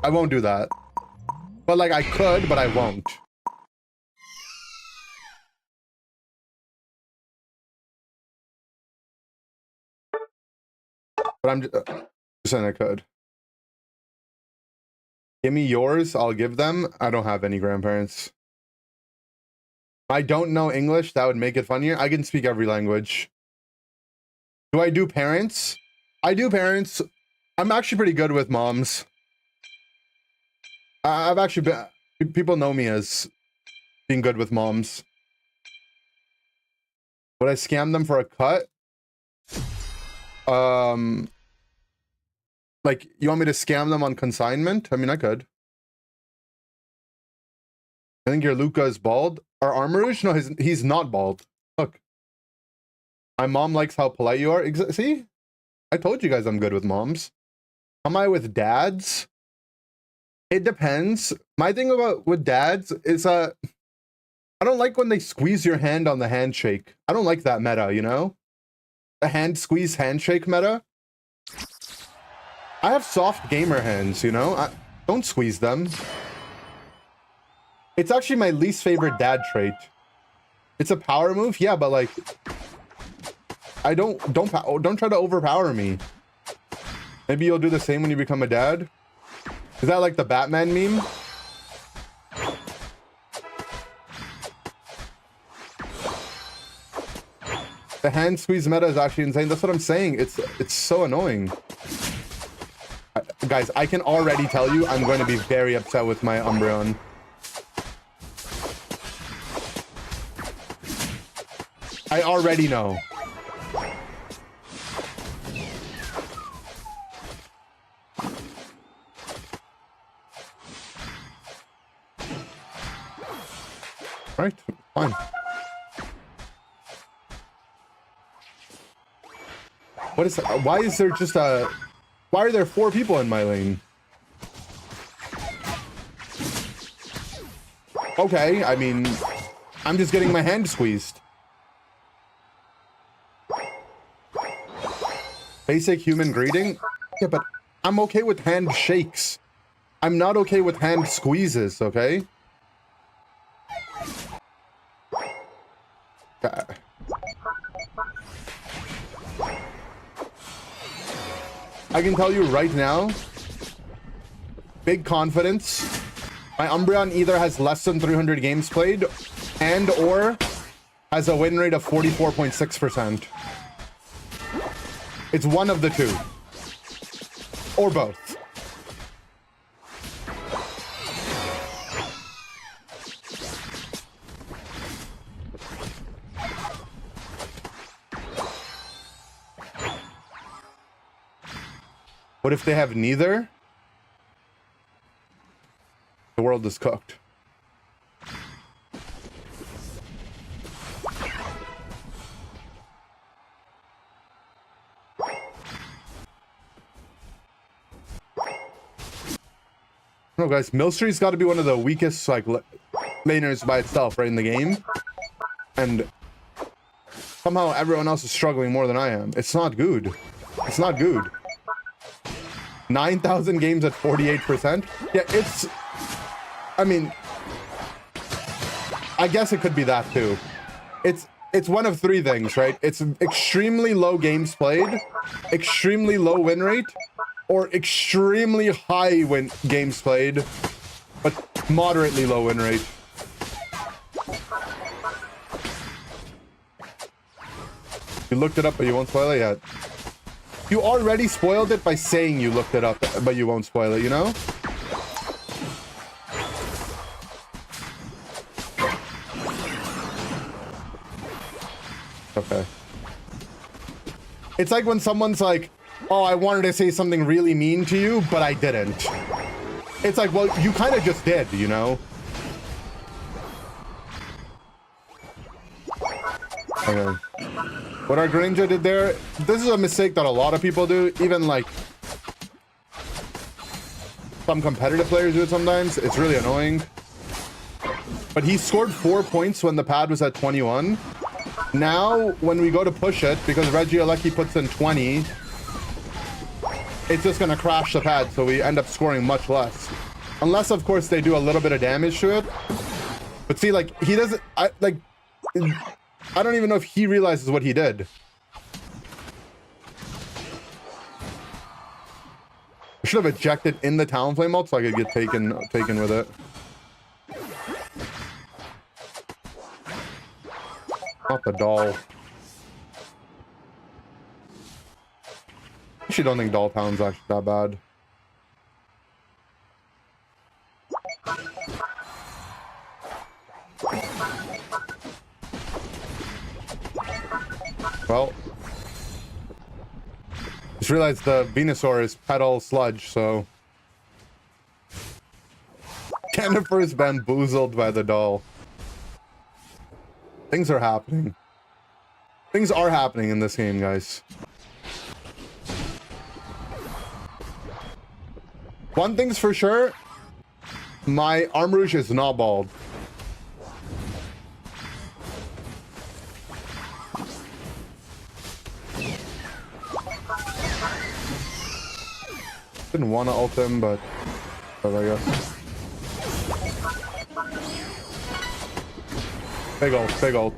I won't do that. But like, I could, but I won't. But I'm just saying I could. Give me yours, I'll give them. I don't have any grandparents. I don't know English, that would make it funnier. I can speak every language. Do I do parents? I do parents. I'm actually pretty good with moms. I've actually been... People know me as being good with moms. Would I scam them for a cut? Like, you want me to scam them on consignment? I mean, I could. I think your Luca is bald. Our Armorouge? No, he's not bald. Look. My mom likes how polite you are. See? I told you guys I'm good with moms. Am I with dads? It depends. My thing with dads is I don't like when they squeeze your hand on the handshake. I don't like that meta, you know? The hand squeeze handshake meta. I have soft gamer hands, you know? Don't squeeze them. It's actually my least favorite dad trait. It's a power move, yeah, but like, I don't try to overpower me. Maybe you'll do the same when you become a dad. Is that like the Batman meme? The hand squeeze meta is actually insane. That's what I'm saying. It's so annoying. Guys, I can already tell you I'm going to be very upset with my Umbreon. I already know. Right, fine. What is that? Why is there just a... Why are there 4 people in my lane? Okay, I mean, I'm just getting my hand squeezed. Basic human greeting? Yeah, but I'm okay with hand shakes. I'm not okay with hand squeezes, okay? I can tell you right now, big confidence. My Umbreon either has less than 300 games played and or has a win rate of 44.6%. It's one of the two. Or both. What if they have neither? The world is cooked. No, guys, Millstreet's got to be one of the weakest like laners by itself, right, in the game, and somehow everyone else is struggling more than I am. It's not good. It's not good. 9,000 games at 48%. Yeah, it's. I mean, I guess it could be that too. It's one of 3 things, right? It's extremely low games played, extremely low win rate, or extremely high games played, but moderately low win rate. You looked it up, but you won't spoil it yet. You already spoiled it by saying you looked it up, but you won't spoil it, you know? Okay. It's like when someone's like, oh, I wanted to say something really mean to you, but I didn't. It's like, well, you kind of just did, you know? Okay. What our Greninja did there, this is a mistake that a lot of people do, even like some competitive players do it sometimes. It's really annoying. But he scored 4 points when the pad was at 21. Now, when we go to push it, because Regieleki puts in 20, it's just going to crash the pad, so we end up scoring much less. Unless, of course, they do a little bit of damage to it. But see, like, he doesn't... I don't even know if he realizes what he did. I should have ejected in the Talonflame ult so I could get taken with it. Not the doll. I actually don't think Doll Town's actually that bad. Well, just realized the Venusaur is Petal Sludge, so Jennifer is bamboozled by the doll. Things are happening. Things are happening in this game, guys. One thing's for sure, my Armrouge is not bald. Didn't want to ult him, but I guess. Big ult, big ult.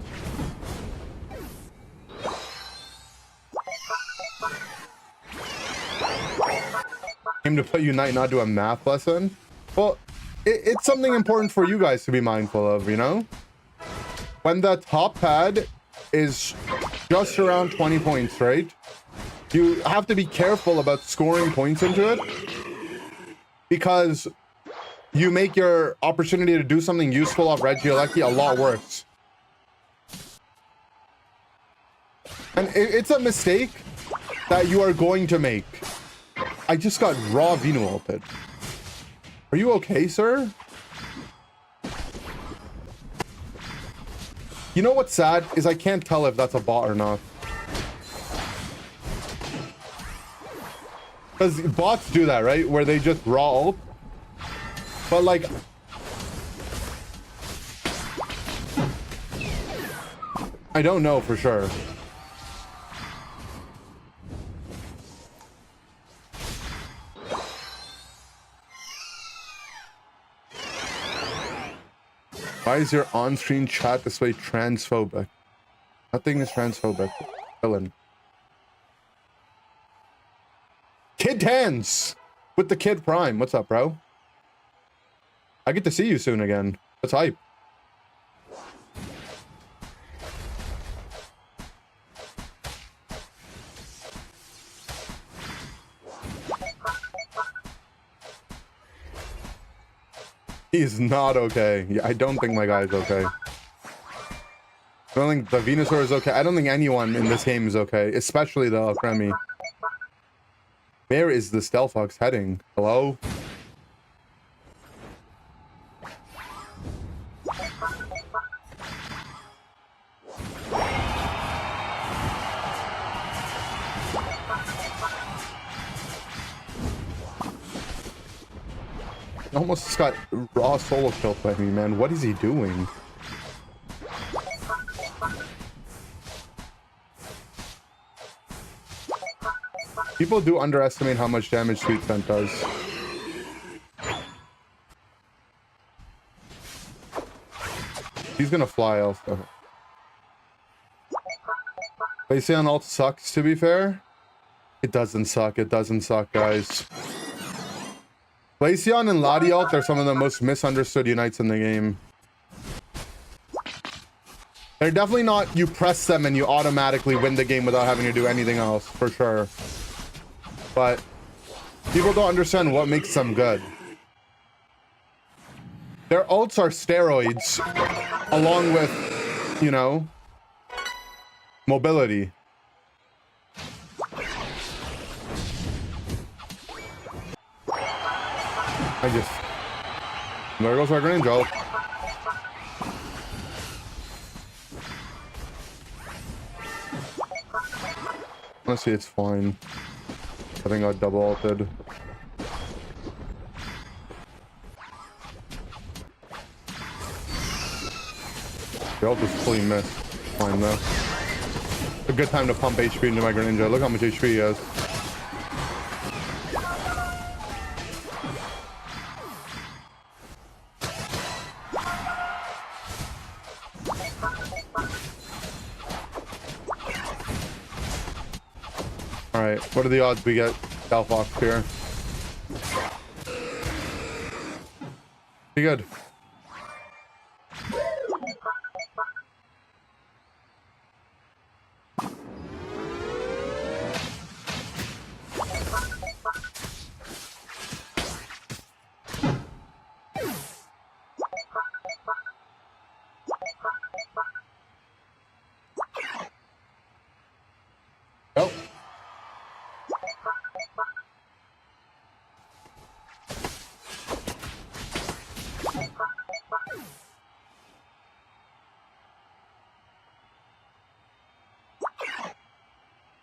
Came to play Unite, not do a math lesson. Well, it's something important for you guys to be mindful of, you know? When the top pad is just around 20 points, right? You have to be careful about scoring points into it, because you make your opportunity to do something useful off Regieleki a lot worse. And it's a mistake that you are going to make. I just got raw Venu ulted. Are you okay, sir? You know what's sad is I can't tell if that's a bot or not. Because bots do that, right? Where they just raw ult. But like... I don't know for sure. Why is your on-screen chat display transphobic? Nothing is transphobic. Villain. Kid Tans with the Kid Prime. What's up, bro? I get to see you soon again. That's hype. He's not okay. Yeah, I don't think my guy's okay. I don't think the Venusaur is okay. I don't think anyone in this game is okay, especially the Cremy. Where is the Stealthfox heading? Hello? Almost just got raw solo killed by me, man. What is he doing? People do underestimate how much damage Sweet Scent does. He's gonna fly also. Glaceon ult sucks, to be fair. It doesn't suck. It doesn't suck, guys. Glaceon and Latialt are some of the most misunderstood unites in the game. They're definitely not you press them and you automatically win the game without having to do anything else, for sure. But people don't understand what makes them good. Their ults are steroids, along with, you know, mobility. There goes our Greninja. Honestly, it's fine. I think I double ulted. The ult is fully missed. Fine though. A good time to pump HP into my Greninja. Look how much HP he has. Alright, what are the odds we get Stealthfox here? Pretty good. Oh.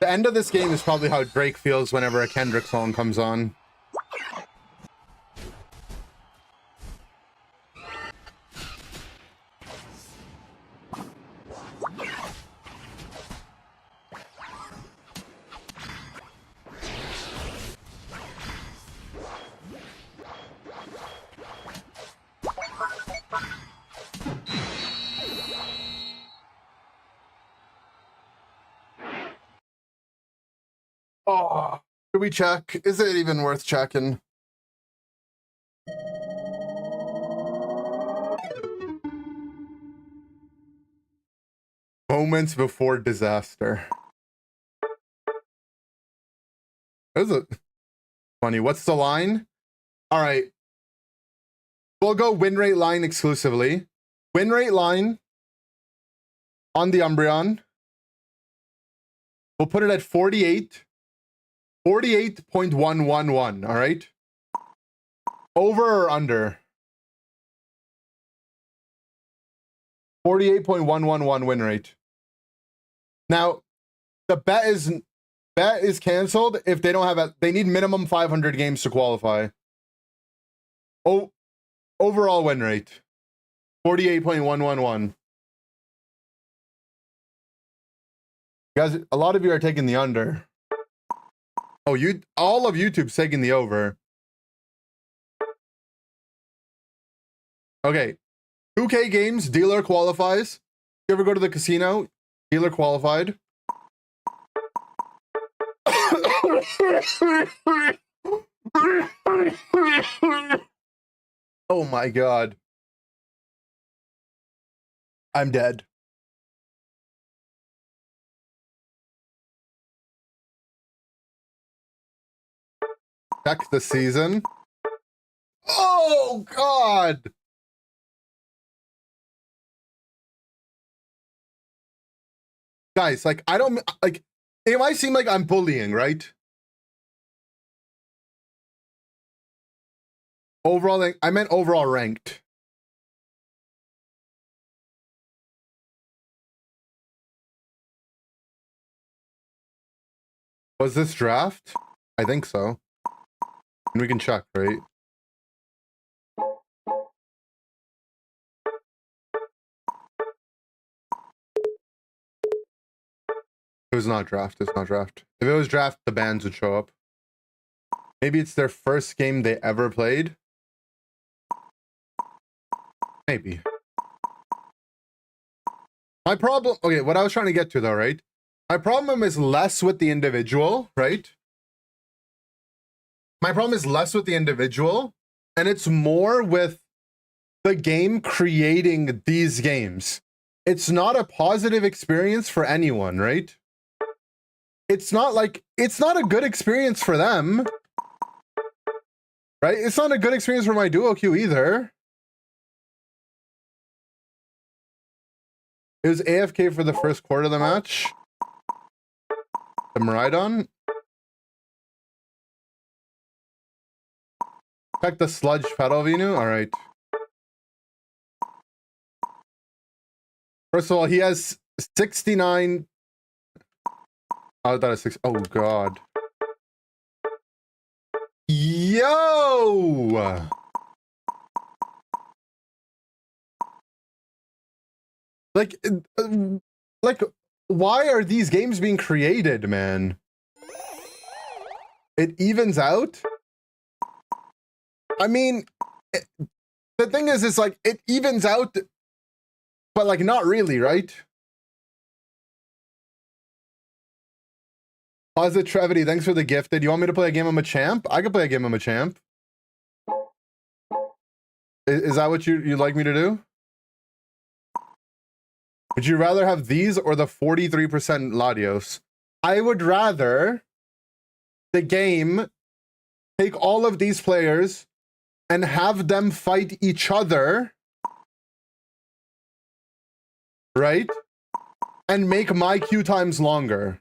The end of this game is probably how Drake feels whenever a Kendrick song comes on. Oh, should we check? Is it even worth checking? Moments before disaster. Is it funny? What's the line? All right. We'll go win rate line exclusively. Win rate line on the Umbreon. We'll put it at 48. 48.111, all right? Over or under? 48.111 win rate. Now, the bet is canceled if they don't have a, they need minimum 500 games to qualify. Oh, overall win rate 48.111. Guys, a lot of you are taking the under. Oh, all of YouTube's taking the over. Okay. 2K games, dealer qualifies. You ever go to the casino? Dealer qualified. Oh my god. I'm dead. Check the season. Oh god. Guys, like, I don't, like, it might seem like I'm bullying, right? Overall, I meant overall ranked. Was this draft? I think so. And we can check, right? It was not draft. It's not draft. If it was draft, the bands would show up. Maybe it's their first game they ever played. Maybe. My problem... Okay, what I was trying to get to, though, right? My problem is less with the individual, right? My problem is less with the individual, and it's more with the game creating these games. It's not a positive experience for anyone, right? It's not like, it's not a good experience for them, right? It's not a good experience for my duo queue either. It was AFK for the first quarter of the match. The Maridon. Check the sludge pedal Venu. All right. First of all, he has 69. Oh, that is 6. Oh, God. Yo! Like, why are these games being created, man? It evens out? I mean, the thing is, it's like, it evens out, but like, not really, right? Posit Trevity, thanks for the gifted. You want me to play a game of Machamp? I could play a game of Machamp. Is that what you'd like me to do? Would you rather have these or the 43% Latios? I would rather the game take all of these players and have them fight each other, right? And make my queue times longer.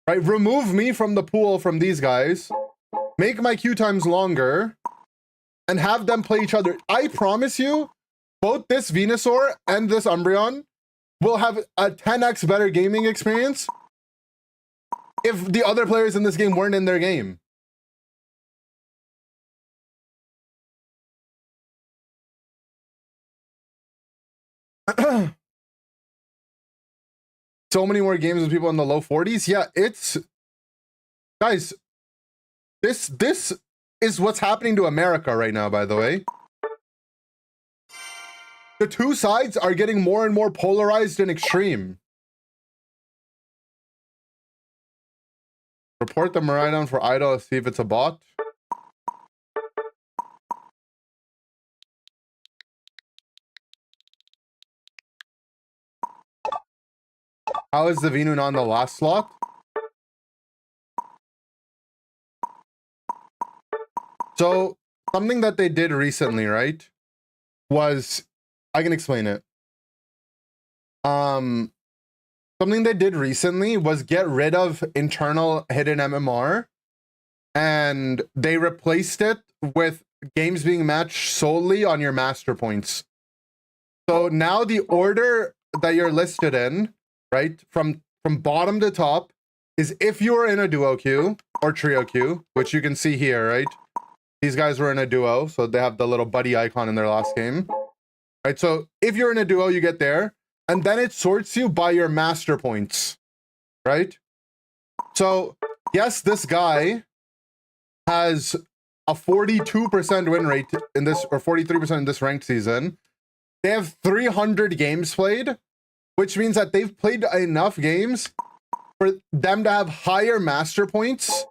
Right? Remove me from the pool from these guys, make my queue times longer, and have them play each other. I promise you, both this Venusaur and this Umbreon will have a 10x better gaming experience if the other players in this game weren't in their game. So many more games with people in the low 40s. Yeah, it's... Guys, this is what's happening to America right now, by the way. The two sides are getting more and more polarized and extreme. Report the Maridon for idle to see if it's a bot. How is the Venus on the last slot? So, something that they did recently, right, was, I can explain it. Something they did recently was get rid of internal hidden MMR, and they replaced it with games being matched solely on your master points. So now the order that you're listed in, right, from bottom to top, is if you were in a duo queue or trio queue, which you can see here, right? These guys were in a duo, so they have the little buddy icon in their last game. Right, so if you're in a duo, you get there, and then it sorts you by your master points, right? So, yes, this guy has a 42% win rate in this, or 43% in this ranked season. They have 300 games played, which means that they've played enough games for them to have higher master points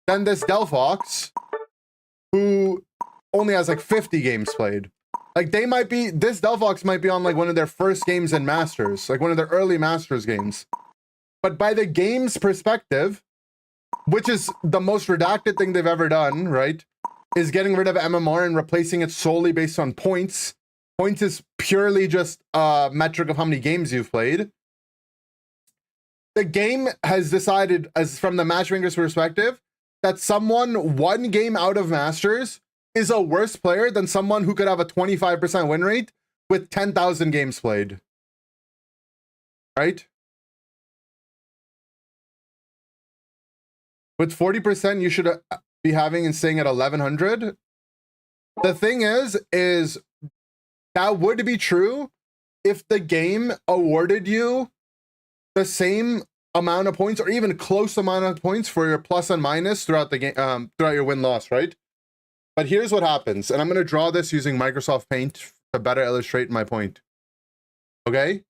than this Delphox, who only has like 50 games played. Like they might be, this Delphox might be on like one of their first games in Masters, like one of their early Masters games. But by the game's perspective, which is the most redacted thing they've ever done, right, is getting rid of MMR and replacing it solely based on points. Points is purely just a metric of how many games you've played. The game has decided, as from the matchmaker's perspective, that someone one game out of Masters is a worse player than someone who could have a 25% win rate with 10,000 games played. Right? With 40%, you should be having and staying at 1,100. The thing is that would be true if the game awarded you the same amount of points or even close amount of points for your plus and minus throughout the game, throughout your win-loss, right? But here's what happens, and I'm going to draw this using Microsoft Paint to better illustrate my point. Okay?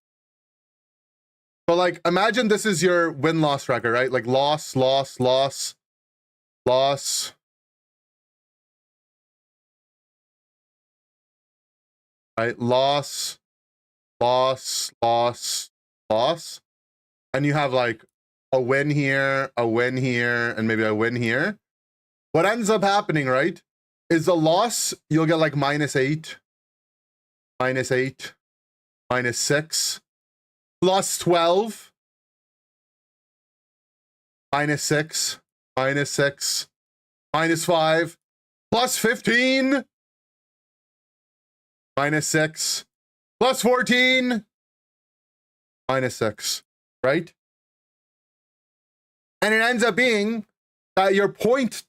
So, like, imagine this is your win-loss record, right? Like, loss, loss, loss, loss. Right? Loss, loss, loss, loss. And you have, like, a win here, and maybe a win here. What ends up happening, right, is the loss, you'll get, like, -8, -8, -6. Plus 12, -6, -6, -5, plus 15, -6, plus 14, -6, right? And it ends up being that your point,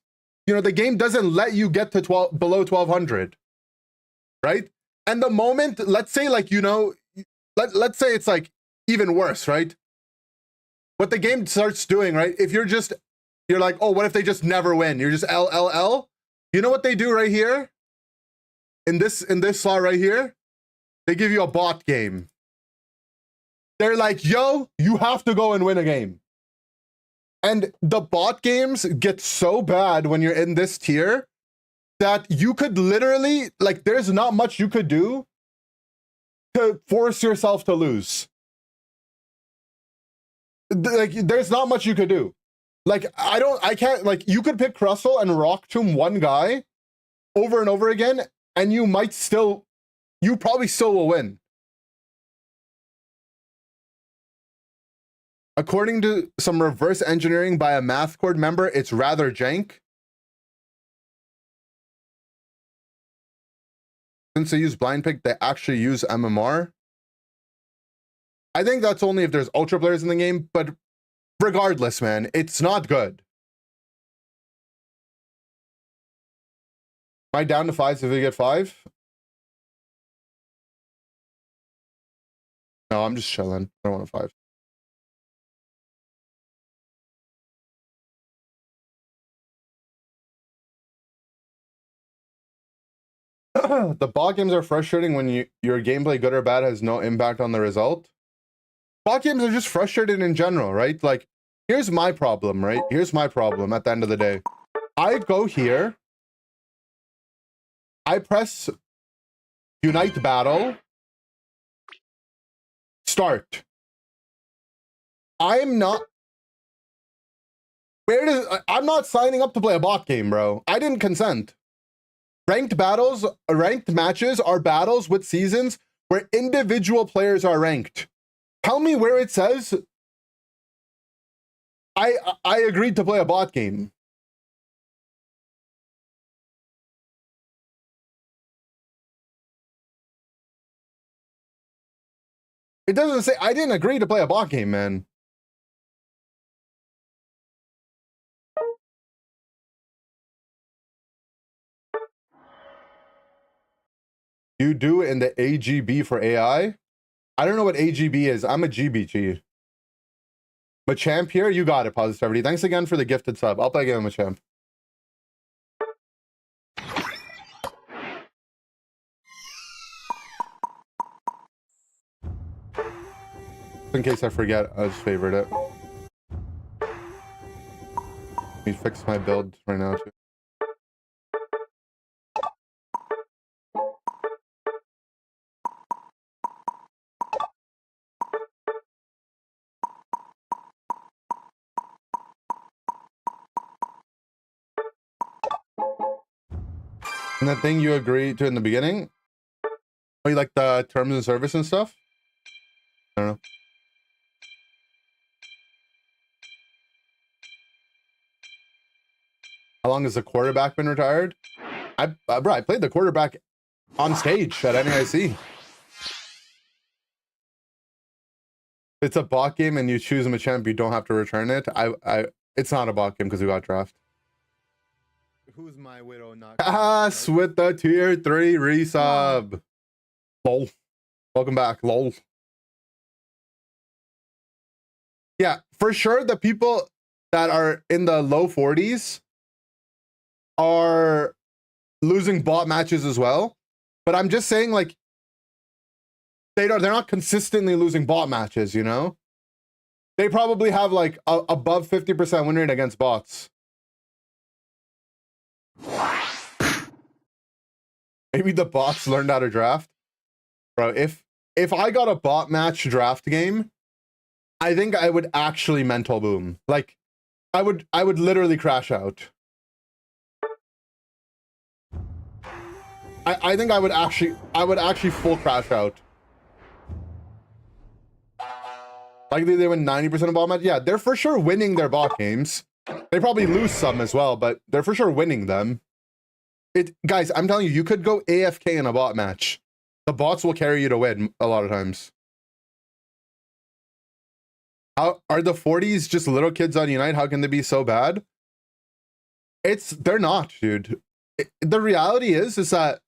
the game doesn't let you get to below 1,200, right? And the moment, let's say, like, let's say it's like even worse, right? What the game starts doing, right? If you're like, oh, what if they just never win? You're just LLL. You know what they do right here? In this slot right here, they give you a bot game. They're like, yo, you have to go and win a game. And the bot games get so bad when you're in this tier that you could literally, like, there's not much you could do to force yourself to lose. Like, there's not much you could do. Like, I can't, like, you could pick Crustle and Rock Tomb one guy over and over again, and you probably still will win. According to some reverse engineering by a math cord member, it's rather jank. Since they use blind pick, they actually use MMR. I think that's only if there's ultra players in the game, but regardless, man, it's not good. Am I down to 5 if we get 5? No, I'm just chilling. I don't want a 5. The bot games are frustrating when your gameplay, good or bad, has no impact on the result. Bot games are just frustrating in general, right? Like, here's my problem, right? Here's my problem at the end of the day. I go here. I press Unite Battle. Start. I'm not signing up to play a bot game, bro. I didn't consent. Ranked matches are battles with seasons where individual players are ranked. Tell me where it says I agreed to play a bot game. It doesn't say, I didn't agree to play a bot game, man. You do in the AGB for AI? I don't know what AGB is. I'm a GBG. Machamp here, you got it, Positivity. Thanks again for the gifted sub. I'll play again, Machamp. In case I forget, I just favored it. Let me fix my build right now, too. And that thing you agreed to in the beginning? Oh, you like the terms and service and stuff? I don't know. How long has the quarterback been retired? Bro, I played the quarterback on stage at NAIC. It's a bot game and you choose a Machamp, you don't have to return it. It's not a bot game because we got draft. Who's my widow not? Ass with the tier 3 resub. Lol. Welcome back, lol. Yeah, for sure the people that are in the low 40s are losing bot matches as well. But I'm just saying, like, they're not consistently losing bot matches, you know? They probably have like above 50% win rate against bots. Maybe the bots learned how to draft. Bro, if I got a bot match draft game, I think I would actually mental boom. Like, I would literally crash out. I think I would actually full crash out. Like they win 90% of bot matches. Yeah, they're for sure winning their bot games. They probably lose some as well, but they're for sure winning them. Guys, I'm telling you, you could go AFK in a bot match. The bots will carry you to win a lot of times. How are the 40s just little kids on Unite? How can they be so bad? They're not, dude. The reality is that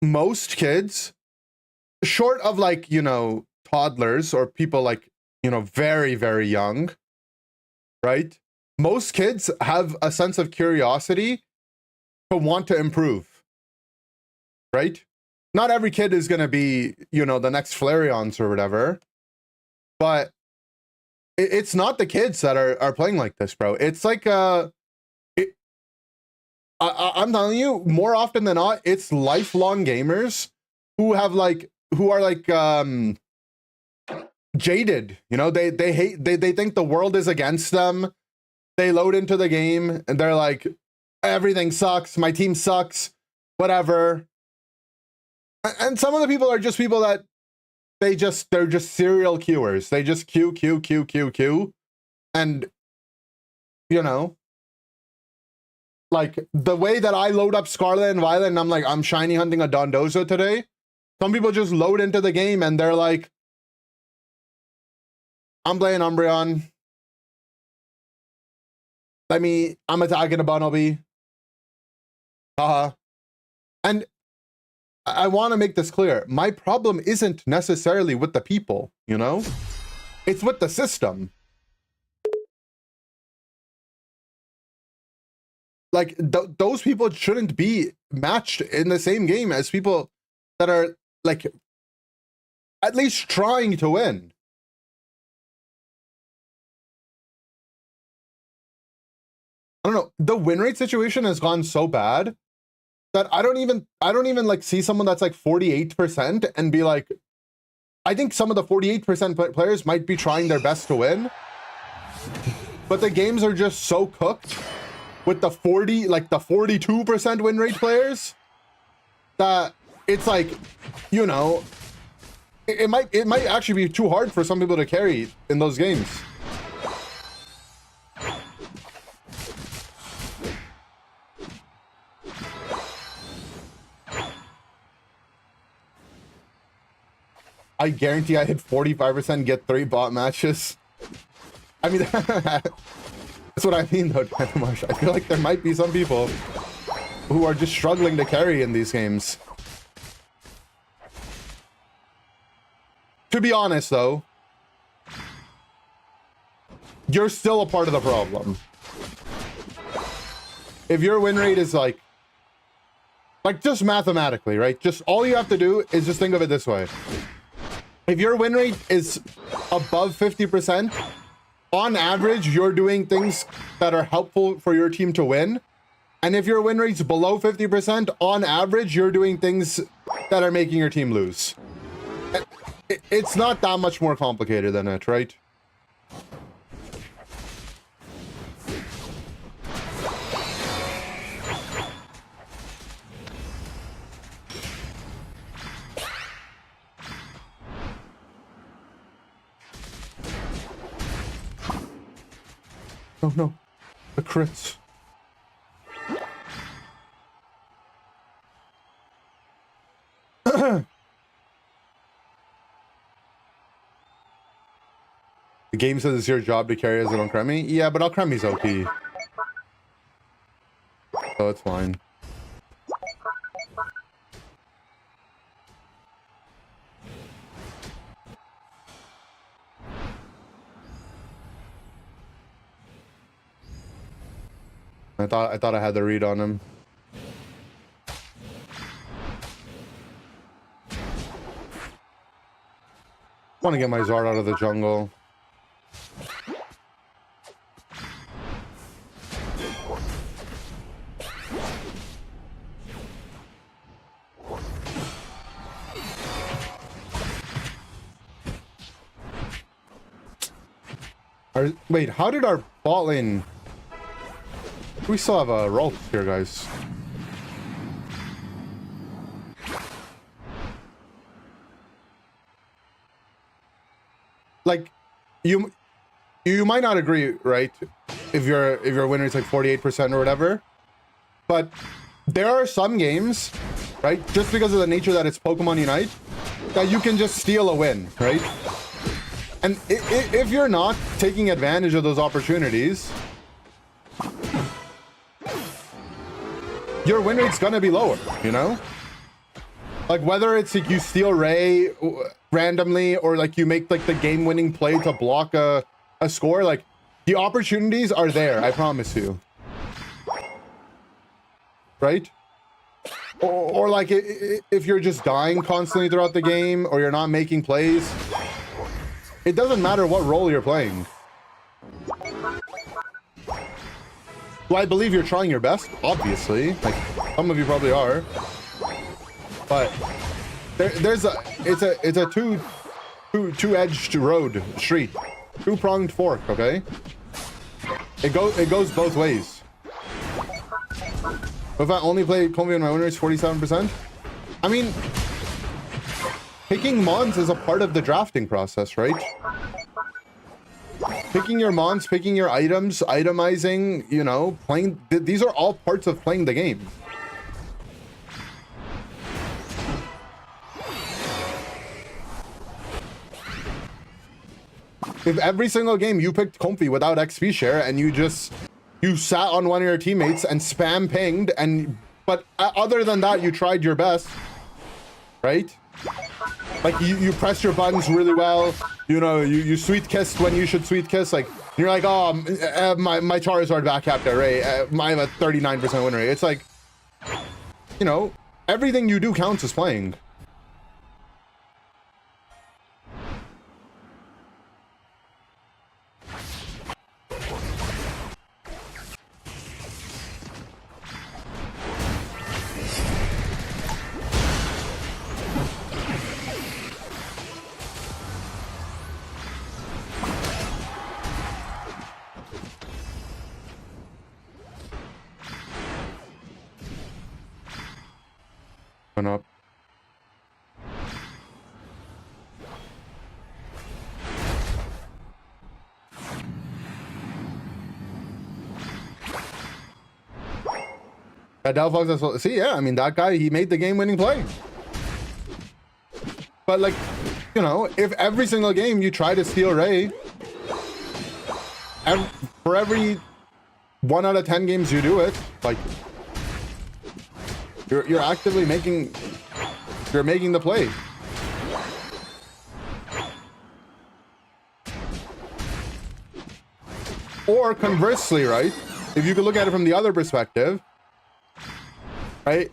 most kids, short of like, you know, toddlers or people like, you know, very, very young, right? Most kids have a sense of curiosity to want to improve, right? Not every kid is going to be, you know, the next Flareons or whatever, but it's not the kids that are playing like this, bro. It's like, I'm telling you, more often than not, it's lifelong gamers who are like, jaded, you know, they think the world is against them. They load into the game and they're like, everything sucks, my team sucks, whatever. And some of the people are just people that they're just serial queuers. They just queue. And, you know, like the way that I load up Scarlet and Violet and I'm like, I'm shiny hunting a Dondozo today. Some people just load into the game and they're like, I'm playing Umbreon. I'm attacking a Bunnelby. And I want to make this clear. My problem isn't necessarily with the people, you know? It's with the system. Like, those people shouldn't be matched in the same game as people that are, like, at least trying to win. I don't know. The win rate situation has gone so bad that I don't even like see someone that's like 48% and be like, I think some of the 48% players might be trying their best to win, but the games are just so cooked with the 42% win rate players that it's like, you know, it might actually be too hard for some people to carry in those games. I guarantee I hit 45%, get 3 bot matches. I mean, that's what I mean though, Dynamash. I feel like there might be some people who are just struggling to carry in these games. To be honest though, you're still a part of the problem. If your win rate is like just mathematically, right? Just all you have to do is just think of it this way. If your win rate is above 50%, on average, you're doing things that are helpful for your team to win. And if your win rate's below 50%, on average, you're doing things that are making your team lose. It's not that much more complicated than it, right? Oh no, the crits. The game says it's your job to carry as an Alcremie. Yeah, but Alcremie's OP. So it's fine. I thought I had the read on him. Want to get my Zard out of the jungle. Wait, how did our bot lane... We still have a Rolf here, guys. Like, you might not agree, right? If your win rate's like 48% or whatever. But there are some games, right? Just because of the nature that it's Pokemon Unite, that you can just steal a win, right? And if you're not taking advantage of those opportunities, your win rate's gonna be lower, you know? Like whether it's like you steal Ray randomly or like you make like the game-winning play to block a score, like the opportunities are there, I promise you. Right? Or like if you're just dying constantly throughout the game or you're not making plays, it doesn't matter what role you're playing. Do I believe you're trying your best? Obviously. Like, some of you probably are. But it's a two-edged road, street. Two-pronged fork, okay? It goes both ways. If I only play Combi and my owner is 47%, I mean, picking mons is a part of the drafting process, right? Picking your mons, picking your items, itemizing, you know, playing... These are all parts of playing the game. If every single game you picked Comfy without XP share and you sat on one of your teammates and spam pinged but other than that you tried your best, right? Like you press your buttons really well, you know, you sweet kissed when you should sweet kiss, like you're like, oh, my Charizard back capped at Ray, I have a 39% win rate. It's like, you know, everything you do counts as playing. Up. See, yeah, I mean, that guy, he made the game-winning play. But, like, you know, if every single game you try to steal Ray, for every 1 out of 10 games you do it, like you're actively making the play. Or conversely, right? If you could look at it from the other perspective, right?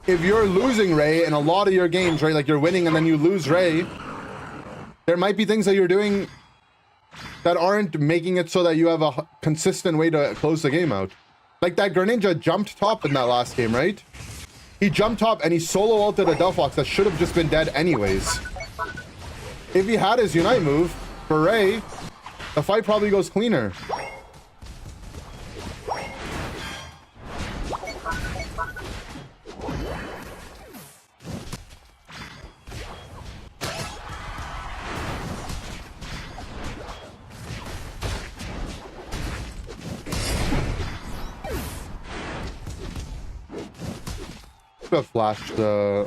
If you're losing Ray in a lot of your games, right? Like you're winning and then you lose Ray, there might be things that you're doing that aren't making it so that you have a consistent way to close the game out. Like that Greninja jumped top in that last game, right? He jumped top and he solo ulted a Delphox that should have just been dead anyways. If he had his Unite move for Ray, the fight probably goes cleaner. Have flashed the...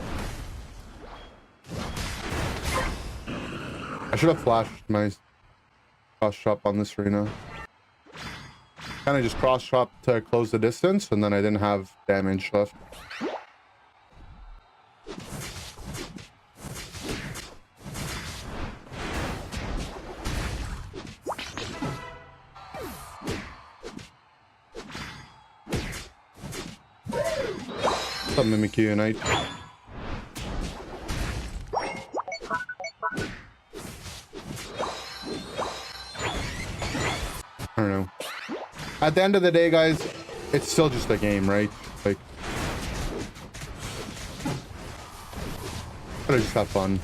I should have flashed my cross chop on this arena. Kind of just cross chop to close the distance, and then I didn't have damage left. What's up, Mimikyu Unite? I don't know. At the end of the day, guys, it's still just a game, right? Like, gotta just have fun.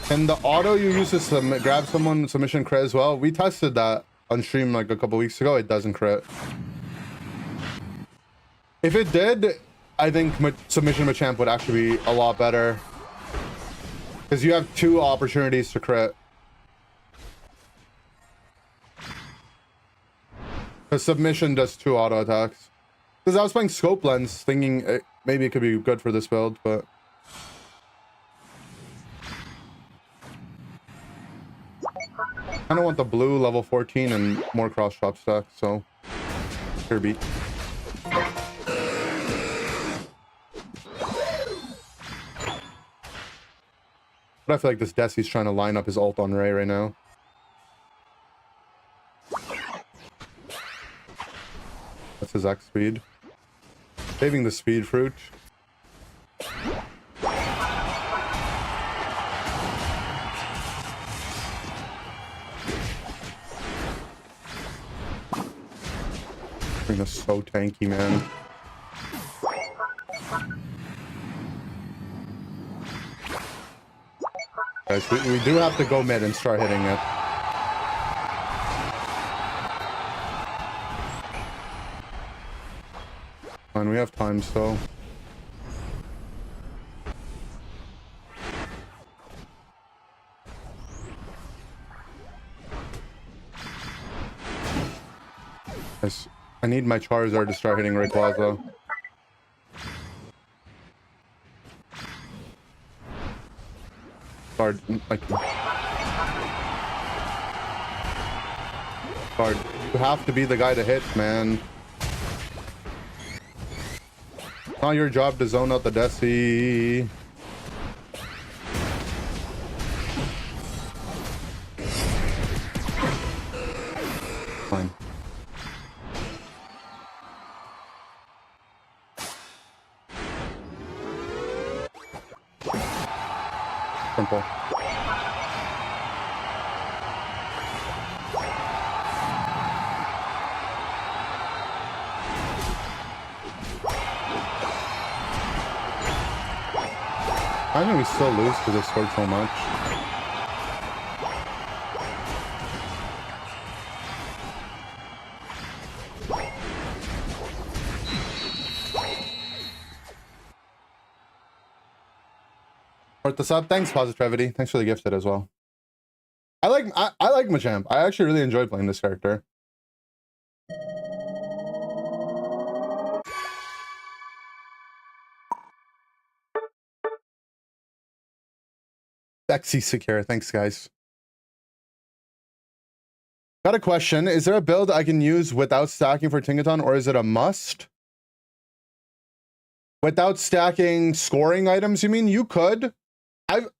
And the auto you use to grab someone submission crit as well, we tested that on stream like a couple weeks ago. It doesn't crit. If it did, I think submission Machamp would actually be a lot better. Because you have 2 opportunities to crit. The submission does 2 auto attacks. Because I was playing Scope Lens thinking maybe it could be good for this build, but... I don't want the blue level 14 and more cross chop stack, so... Kirby. But I feel like this Desi's trying to line up his ult on Ray right now. That's his X speed. Saving the speed fruit. Bring us so tanky, man. Guys, we do have to go mid and start hitting it. And we have time still. Guys, I need my Charizard to start hitting Rayquaza. Guard, like... Guard, you have to be the guy to hit, man. It's not your job to zone out the Desi. Fine. Simple. I think we still lose because it scored so much. Worth the sub. Thanks, Positivity. Thanks for the gifted as well. I like Machamp. I actually really enjoy playing this character. Sexy secure. Thanks, guys. Got a question. Is there a build I can use without stacking for Tinkaton, or is it a must? Without stacking scoring items, you mean? You could.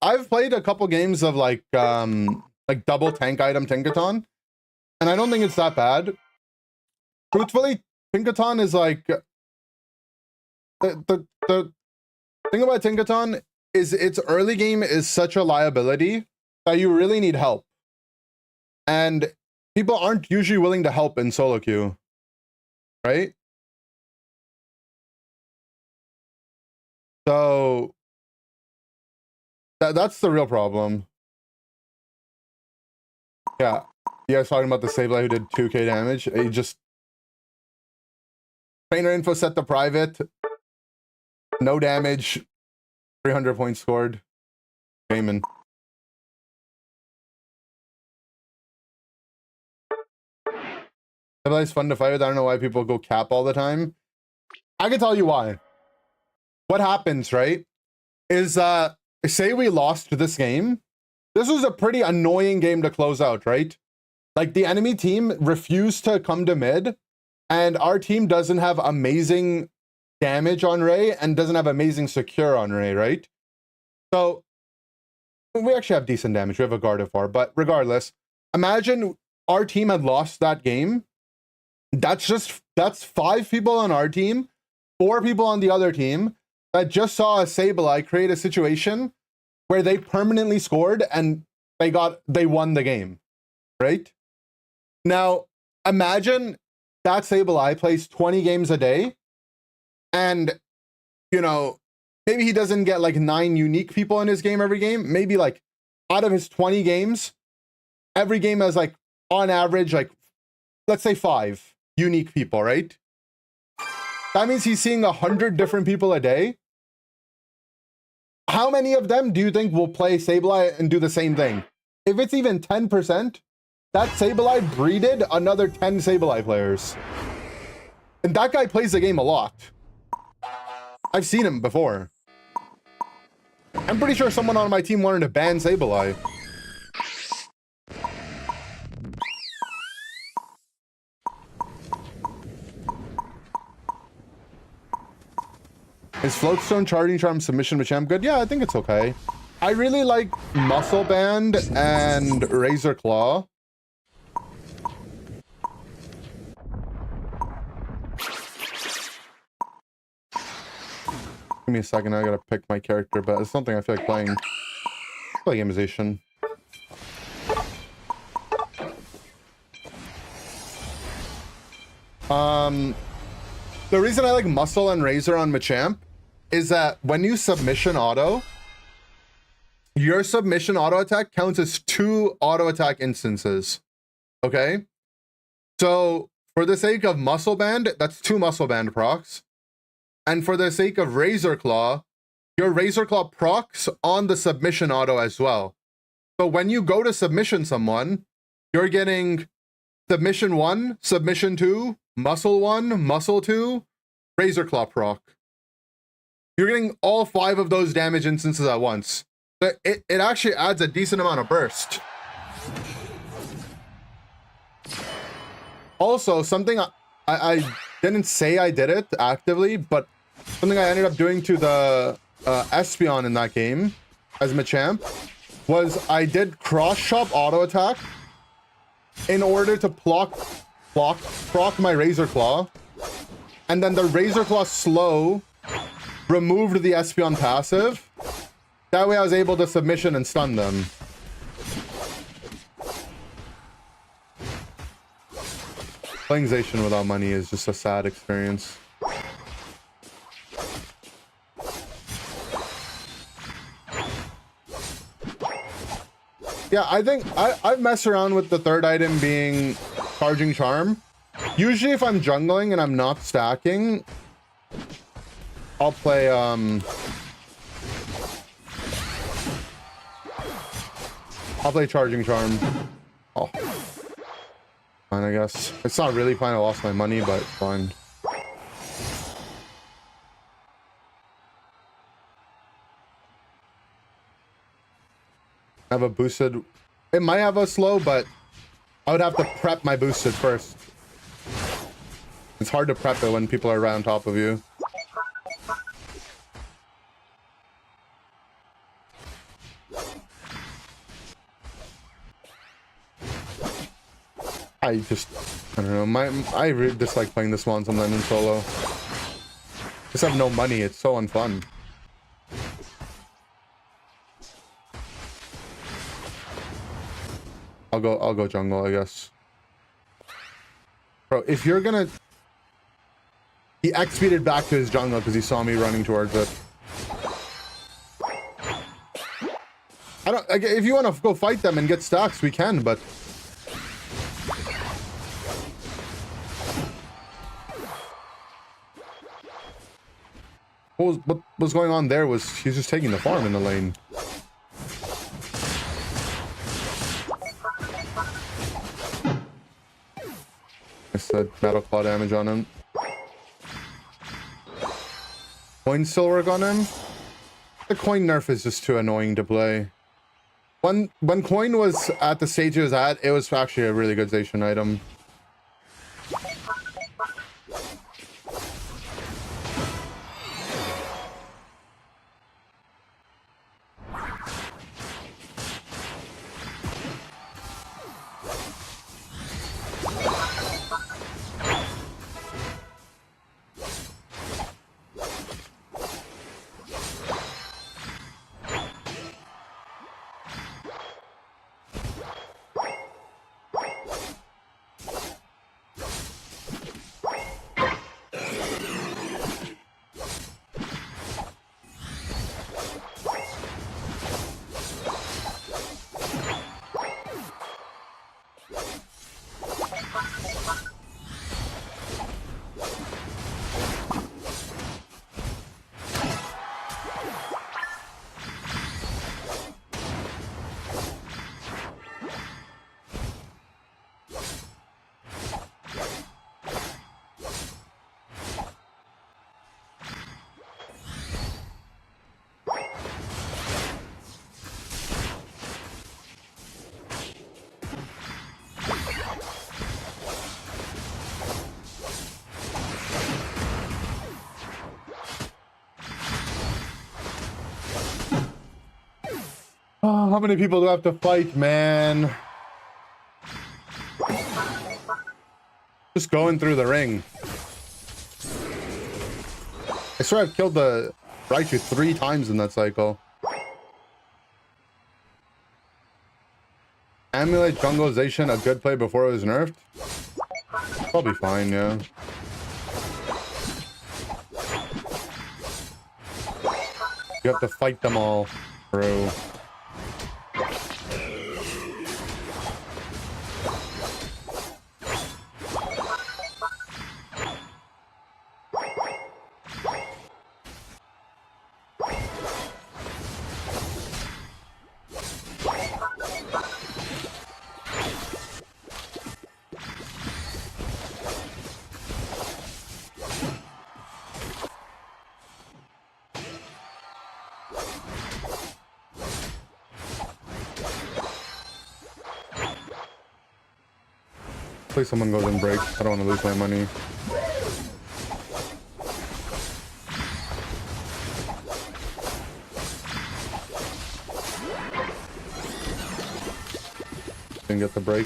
I've played a couple games of like double tank item Tinkaton, and I don't think it's that bad. Truthfully, Tinkaton is like the thing about Tinkaton is its early game is such a liability that you really need help. And people aren't usually willing to help in solo queue, right? So that's the real problem. Yeah. You guys talking about the Sableye who did 2k damage? He just trainer info set to private. No damage. 300 points scored. Gaming. Sableye's fun to fight with. I don't know why people go cap all the time. I can tell you why. What happens, right? Is say we lost this game. This was a pretty annoying game to close out, right? Like the enemy team refused to come to mid, and our team doesn't have amazing damage on Ray and doesn't have amazing secure on Ray, right? So we actually have decent damage. We have a Gardevoir, but regardless, imagine our team had lost that game. That's 5 people on our team, 4 people on the other team that just saw a Sableye create a situation where they permanently scored and they won the game, right? Now, imagine that Sableye plays 20 games a day, and, you know, maybe he doesn't get like 9 unique people in his game every game. Maybe like out of his 20 games, every game has like, on average, like, let's say 5 unique people, right? That means he's seeing 100 different people a day. How many of them do you think will play Sableye and do the same thing? If it's even 10%, that Sableye breeded another 10 Sableye players. And that guy plays the game a lot. I've seen him before. I'm pretty sure someone on my team wanted to ban Sableye. Is Floatstone, Charging Charm, Submission Machamp good? Yeah, I think it's okay. I really like Muscle Band and Razor Claw. Give me a second, I gotta pick my character, but it's something I feel like playing. Play Gamization. The reason I like Muscle and Razor on Machamp is that when you submission auto, your submission auto attack counts as 2 auto attack instances. Okay? So for the sake of Muscle Band, that's 2 Muscle Band procs. And for the sake of Razor Claw, your Razor Claw procs on the submission auto as well. So when you go to submission someone, you're getting Submission 1, Submission 2, Muscle 1, Muscle 2, Razor Claw proc. You're getting all 5 of those damage instances at once. But it actually adds a decent amount of burst. Also, something I didn't say I did it actively, but something I ended up doing to the Espeon in that game as Machamp was I did cross chop auto attack in order to proc my Razor Claw, and then the Razor Claw slow removed the Espeon passive. That way I was able to submission and stun them. Playing Zacian without money is just a sad experience. Yeah, I think I've messed around with the third item being Charging Charm. Usually if I'm jungling and I'm not stacking, I'll play Charging Charm. Oh. Fine, I guess. It's not really fine, I lost my money, but fine. have a boosted. It might have a slow, but I would have to prep my boosted first. It's hard to prep it when people are right on top of you. I don't know. I really dislike playing this one sometimes in solo. Just have no money. It's so unfun. I'll go jungle, I guess. Bro, if you're gonna... He X-speeded back to his jungle because he saw me running towards it. If you want to go fight them and get stacks, we can, but... What was going on there was he's just taking the farm in the lane. I said metal claw damage on him. Coin still work on him? The coin nerf is just too annoying to play. When coin was at the stage it was at, it was actually a really good station item. Oh, how many people do I have to fight, man? Just going through the ring. I swear I've killed the Raichu 3 times in that cycle. Amulet Jungleization, a good play before it was nerfed? Probably fine, yeah. You have to fight them all through. Please someone goes and breaks. I don't want to lose my money. Didn't get the break.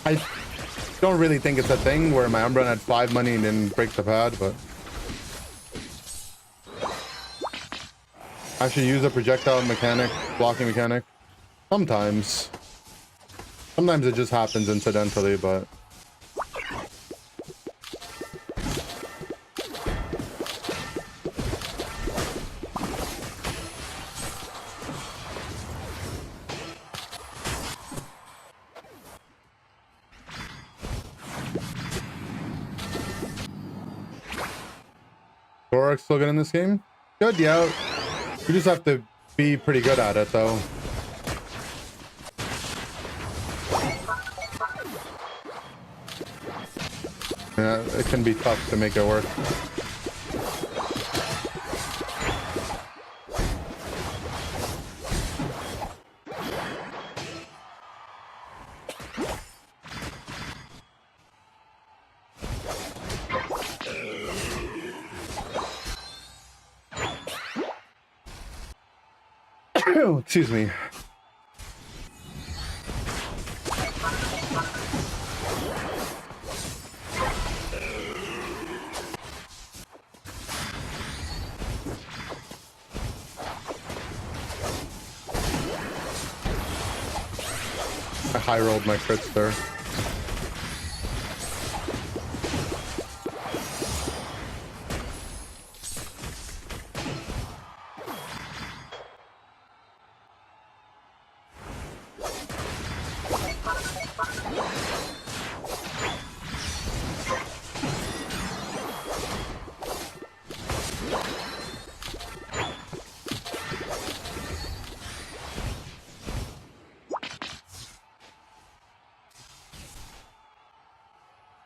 I don't really think it's a thing where my Umbreon had 5 money and didn't break the pad, but... I should use a projectile mechanic, blocking mechanic. Sometimes. Sometimes it just happens incidentally, but... Dorix still good in this game? Good, yeah. You just have to be pretty good at it, though. Yeah, it can be tough to make it work. Excuse me. I high rolled my crits there.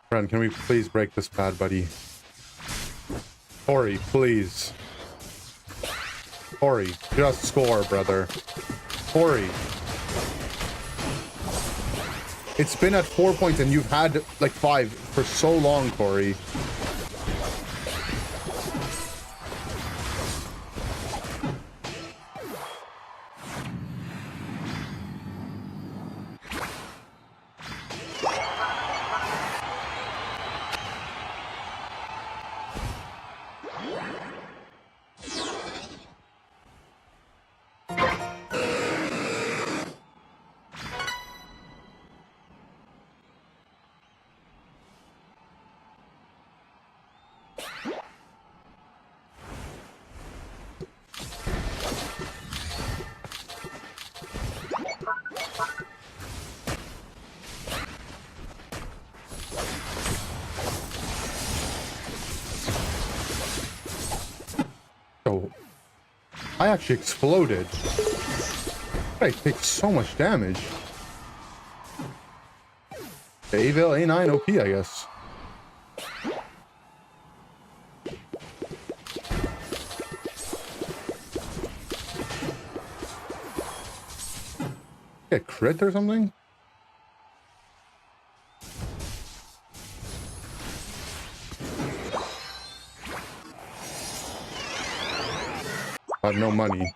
Friend, can we please break this pad, buddy? Tori, please. Tori, just score, brother. Tori. It's been at 4 points and you've had like 5 for so long, Tori. Oh, I actually exploded. I take so much damage. The Avil A9 OP, I guess. Get crit or something? I have no money.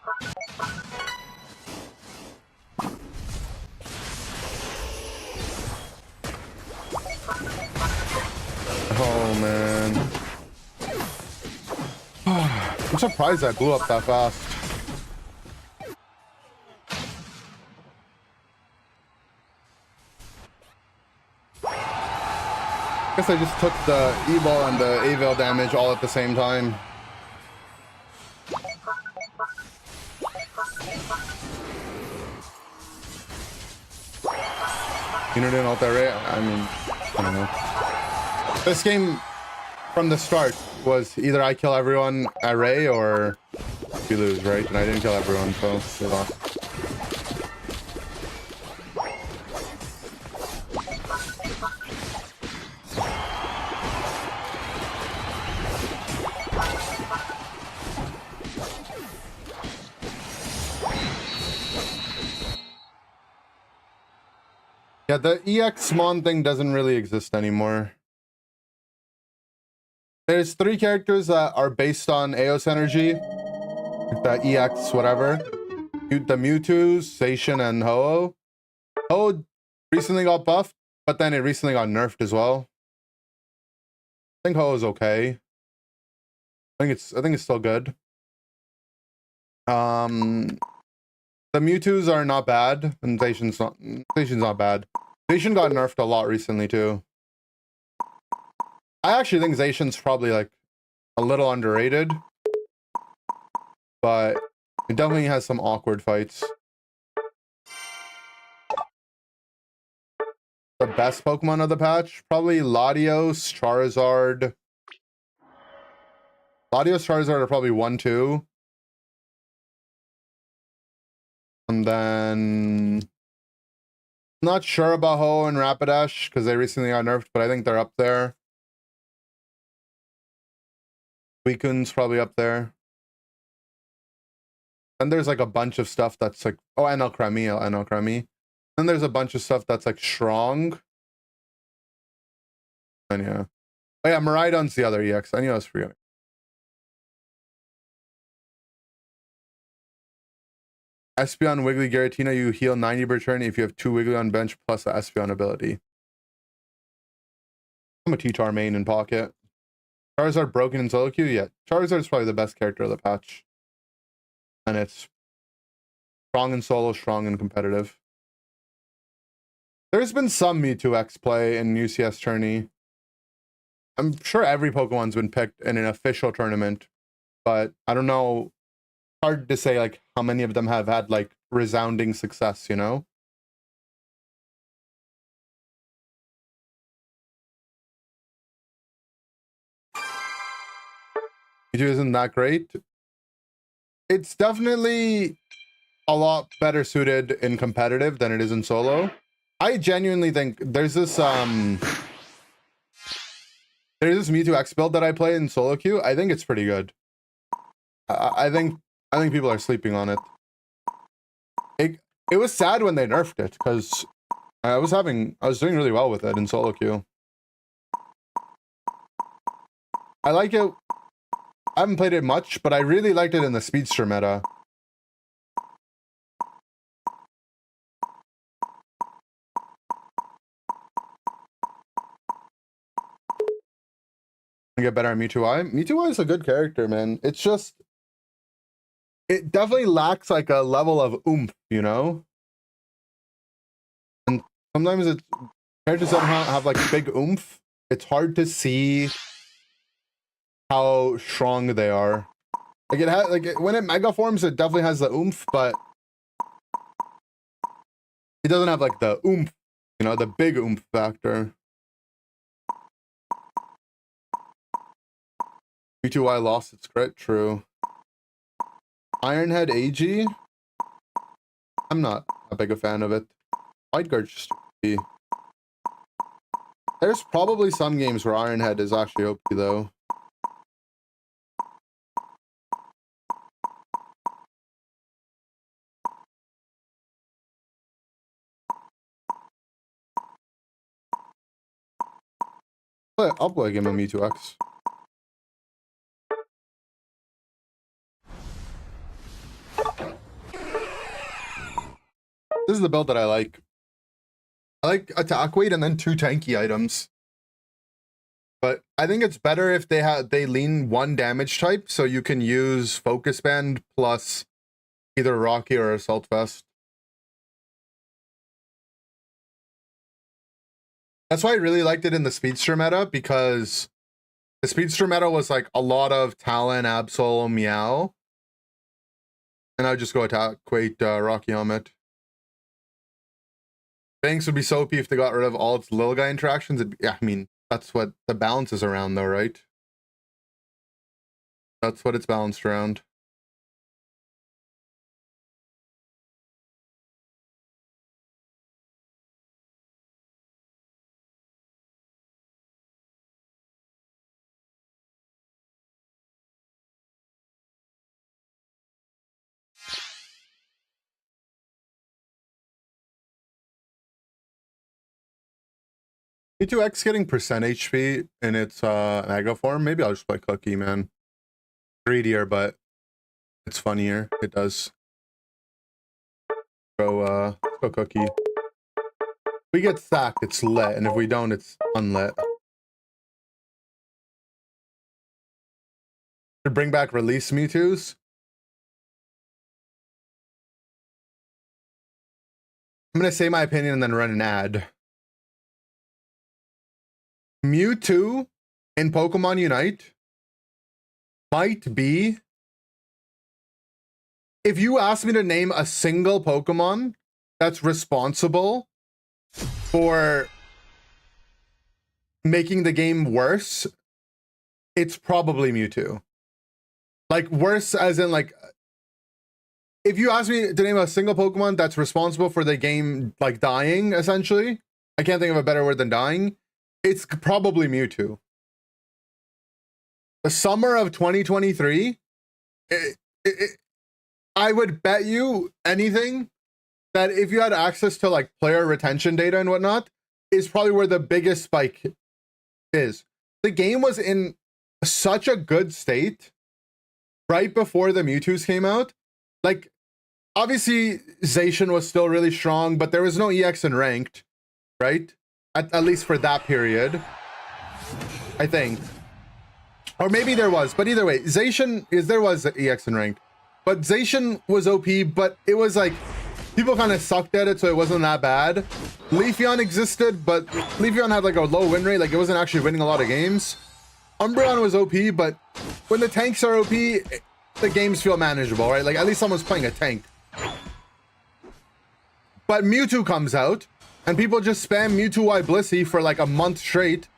Oh, man. I'm surprised I blew up that fast. Guess I just took the E-ball and the Avil damage all at the same time. You know, didn't alt that right? I mean, I don't know. This game, from the start, was either I kill everyone at Ray or we lose, right? And I didn't kill everyone, so we lost. Yeah, the EX Mon thing doesn't really exist anymore. There's 3 characters that are based on Eos energy. The EX whatever. The Mewtwo, Zacian, and Ho-Oh. Ho-Oh recently got buffed, but then it recently got nerfed as well. I think Ho-Oh's okay. I think it's still good. The Mewtwo's are not bad, and Zacian's not bad. Zacian got nerfed a lot recently too. I actually think Zacian's probably like a little underrated, but it definitely has some awkward fights. The best Pokemon of the patch? Probably Latios, Charizard. Latios, Charizard are probably 1, 2. And then... Not sure about Ho and Rapidash, because they recently got nerfed, but I think they're up there. Suicune's probably up there. And there's like a bunch of stuff that's like, oh, NL Cremy. Then there's a bunch of stuff that's like strong. And yeah. Oh yeah, Miraidon's the other EX. I knew I was forgetting. Espeon, Wiggly, Giratina, you heal 90 per turn if you have 2 Wiggly on bench plus the Espeon ability. I'm a T-Tar main in pocket. Charizard broken in solo queue? Yeah. Charizard's probably the best character of the patch. And it's strong in solo, strong in competitive. There's been some Mewtwo X play in UCS tourney. I'm sure every Pokemon's been picked in an official tournament, but I don't know. Hard to say like how many of them have had like resounding success, you know? Mewtwo isn't that great. It's definitely a lot better suited in competitive than it is in solo. I genuinely think there's this Mewtwo X build that I play in solo queue. I think it's pretty good. I think people are sleeping on it. It was sad when they nerfed it because I was doing really well with it in solo queue. I like it. I haven't played it much, but I really liked it in the speedster meta. Get better at Mewtwo-I. Mewtwo-I is a good character, man. It's just, it definitely lacks like a level of oomph, you know? And sometimes characters don't have like big oomph. It's hard to see how strong they are. Like it has, like when it mega forms, it definitely has the oomph, but it doesn't have like the oomph, you know, the big oomph factor. Mewtwo-I lost its crit, true. Ironhead AG? I'm not a big a fan of it. White Guard just OP. There's probably some games where Ironhead is actually OP though. I'll play a game of Mewtwo-X. This is the build that I like. I like attack weight and then 2 tanky items. But I think it's better if they lean 1 damage type, so you can use Focus Band plus either Rocky or Assault Vest. That's why I really liked it in the Speedster meta, because the Speedster meta was like a lot of Talon, Absol, Meow. And I would just go attack weight Rocky Helmet. Banks would be so OP if they got rid of all its little guy interactions. Yeah, I mean, that's what the balance is around though, right? That's what it's balanced around. Mewtwo-X getting percent HP in its Mega form. Maybe I'll just play Cookie, man. Greedier, but it's funnier. It does. Let's go Cookie. If we get sacked, it's lit, and if we don't, it's unlit. To bring back release Mewtwo's. I'm gonna say my opinion and then run an ad. Mewtwo in Pokemon Unite might be, if you ask me to name a single Pokemon that's responsible for making the game worse, it's probably Mewtwo. Like worse as in like, if you ask me to name a single Pokemon that's responsible for the game like dying, essentially, I can't think of a better word than dying. It's probably Mewtwo. the summer of 2023, I would bet you anything that if you had access to like player retention data and whatnot, is probably where the biggest spike is. The game was in such a good state right before the Mewtwo's came out. Like, obviously, Zacian was still really strong, but there was no EX in ranked, right? At least for that period, I think. Or maybe there was, but either way, there was EX in ranked. But Zacian was OP, but it was like, people kind of sucked at it, so it wasn't that bad. Leafeon existed, but Leafeon had like a low win rate, like it wasn't actually winning a lot of games. Umbreon was OP, but when the tanks are OP, the games feel manageable, right? Like at least someone's playing a tank. But Mewtwo comes out, and people just spam Mewtwo Y Blissey for like a month straight.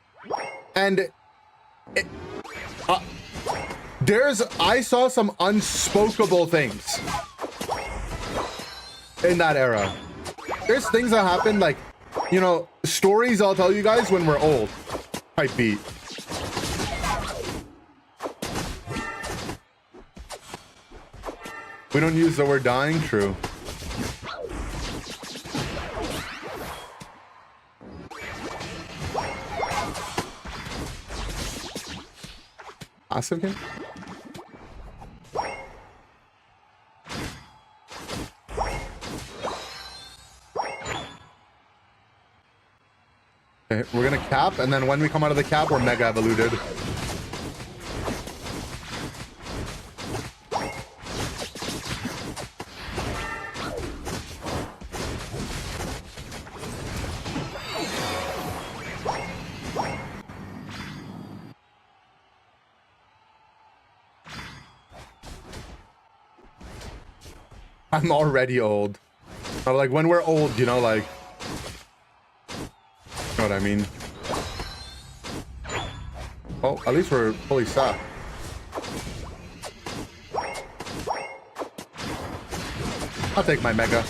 And I saw some unspeakable things in that era. There's things that happen, like, you know, stories I'll tell you guys when we're old. Type beat. We don't use the word dying, true. Passive game? Okay, we're gonna cap, and then when we come out of the cap, we're mega evoluted. I'm already old. But like when we're old, you know, like, you know what I mean? Oh, at least we're fully stocked. I'll take my mega.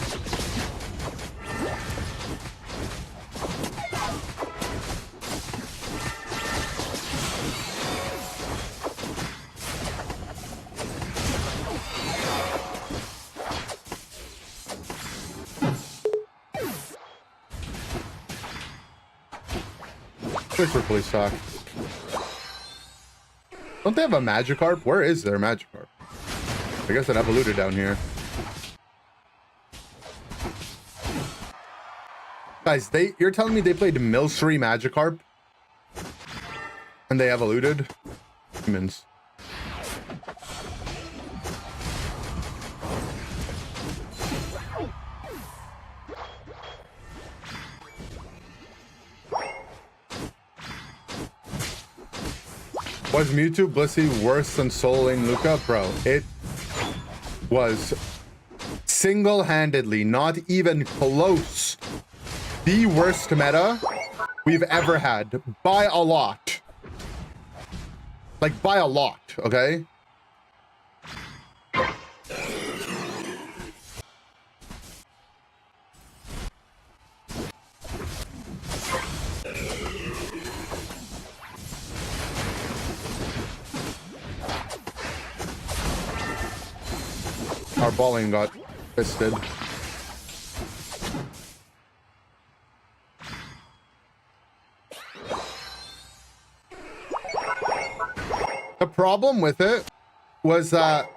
At least we're fully stocked. Don't they have a Magikarp? Where is their Magikarp? I guess it evoluted down here. Guys, you're telling me they played Milcery Magikarp? And they evoluted? Humans. Was Mewtwo Blissey worse than Soul Lane Luca? Bro, it was single-handedly, not even close, the worst meta we've ever had. By a lot. Like, by a lot, okay? Our balling got fisted. The problem with it was that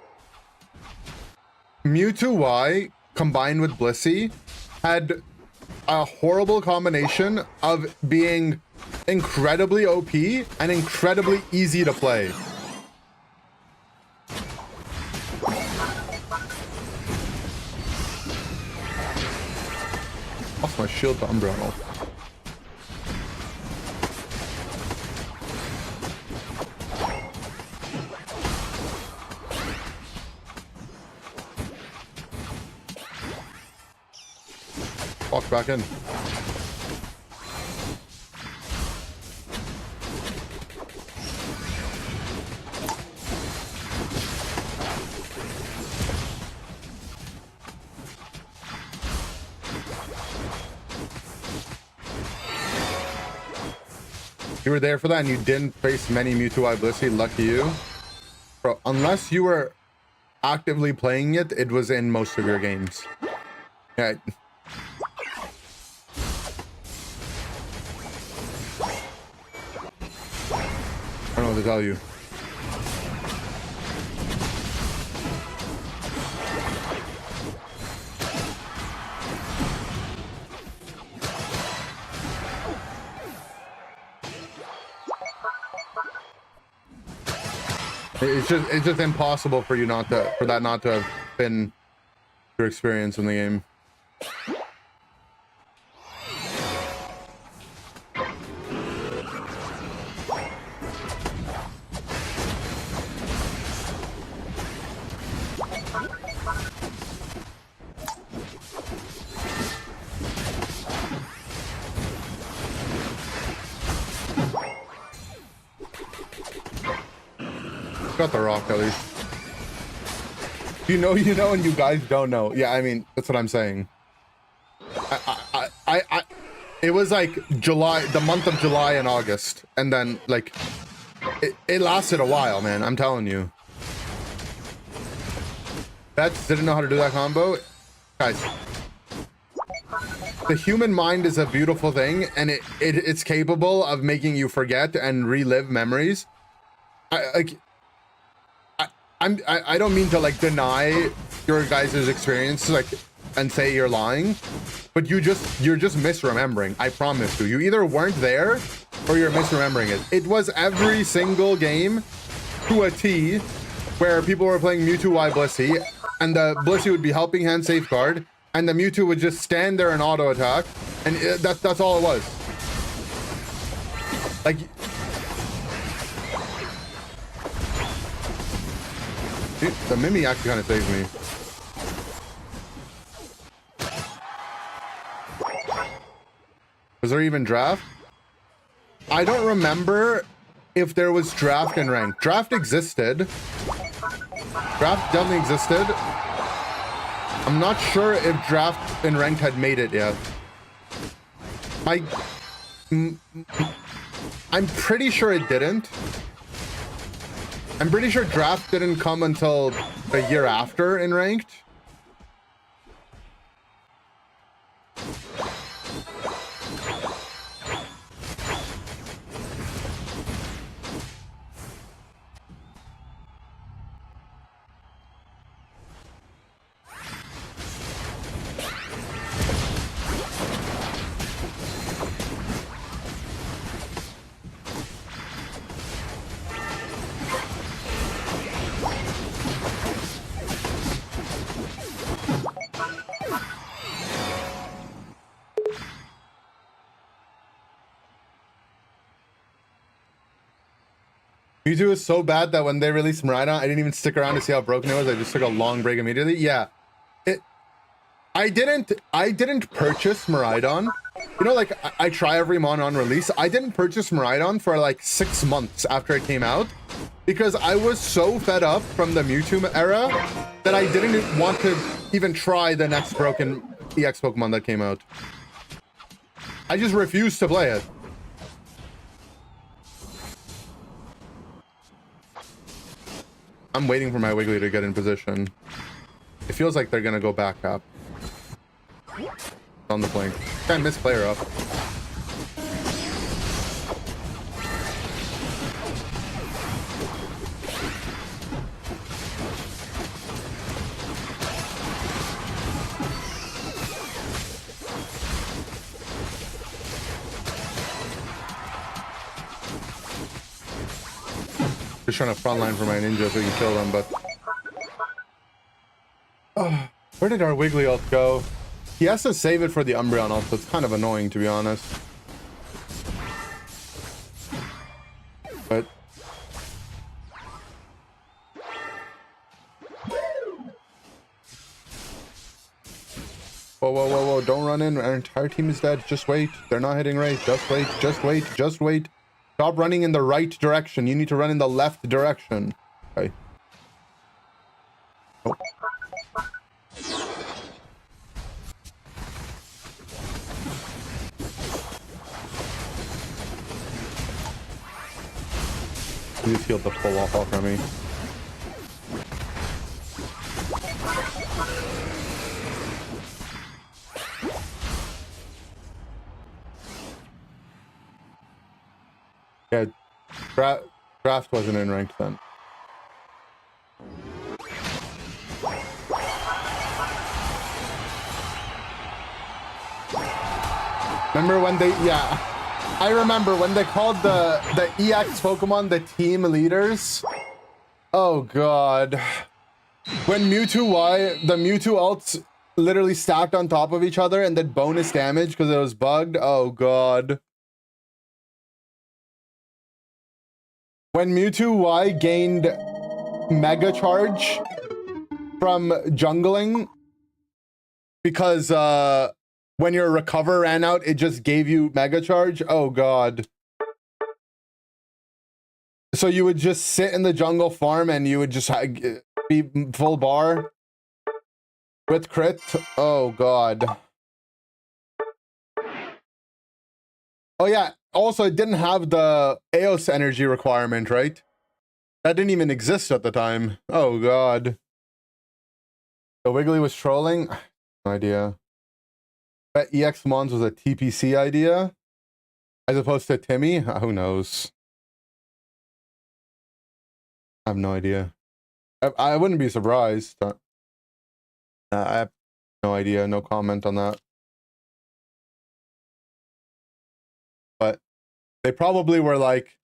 Mewtwo Y combined with Blissey had a horrible combination of being incredibly OP and incredibly easy to play. Lost my shield to Umbreon. Walk back in. were there for that and you didn't face many Mewtwo Blissey, lucky you. Bro, unless you were actively playing it, it was in most of your games. Yeah. I don't know what to tell you. It's just impossible for you not to, for that not to have been your experience in the game. Got the rock at least. You know, and you guys don't know. Yeah, I mean, that's what I'm saying. It was like July, the month of July and August, and then like it lasted a while, man. I'm telling you. Bets didn't know how to do that combo, guys. The human mind is a beautiful thing, and it's capable of making you forget and relive memories. I don't mean to like deny your guys' experience like and say you're lying, but you're just misremembering. I promise you. You either weren't there or you're misremembering it. It was every single game to a T where people were playing Mewtwo Y Blissey and the Blissey would be helping hand safeguard and the Mewtwo would just stand there and auto attack, and that's all it was. Like, dude, the Mimi actually kind of saved me. Was there even draft? I don't remember if there was draft in rank. Draft existed. Draft definitely existed. I'm not sure if draft in ranked had made it yet. I'm pretty sure it didn't. I'm pretty sure draft didn't come until a year after in ranked. Mewtwo is so bad that when they released Miraidon, I didn't even stick around to see how broken it was. I just took a long break immediately. Yeah, I didn't purchase Miraidon. You know, like I try every mon on release. I didn't purchase Miraidon for like 6 months after it came out because I was so fed up from the Mewtwo era that I didn't want to even try the next broken EX Pokemon that came out. I just refused to play it. I'm waiting for my Wiggly to get in position. It feels like they're gonna go back up. On the flank. I missed player up. Just trying to frontline for my ninja so we can kill them, but... where did our Wiggly ult go? He has to save it for the Umbreon ult, so it's kind of annoying, to be honest. But... Whoa, don't run in. Our entire team is dead. Just wait. They're not hitting right. Just wait, just wait. Stop running in the right direction. You need to run in the left direction. Okay. Oh. He just healed the full off from me. Yeah, draft wasn't in ranked then. Remember when they, yeah, I remember when they called the EX Pokemon the team leaders. Oh god. When Mewtwo Y, the Mewtwo ults literally stacked on top of each other and did bonus damage because it was bugged. Oh god. When Mewtwo Y gained Mega Charge from jungling because when your recover ran out, it just gave you Mega Charge. Oh god. So you would just sit in the jungle farm and you would just be full bar with crit. Oh god. Oh yeah. Also, it didn't have the Eos energy requirement, right? That didn't even exist at the time. Oh god. So Wiggly was trolling? No idea. Bet EX Mons was a TPC idea as opposed to Timmy? Who knows? I have no idea. I wouldn't be surprised. I have no idea. No comment on that. But they probably were like,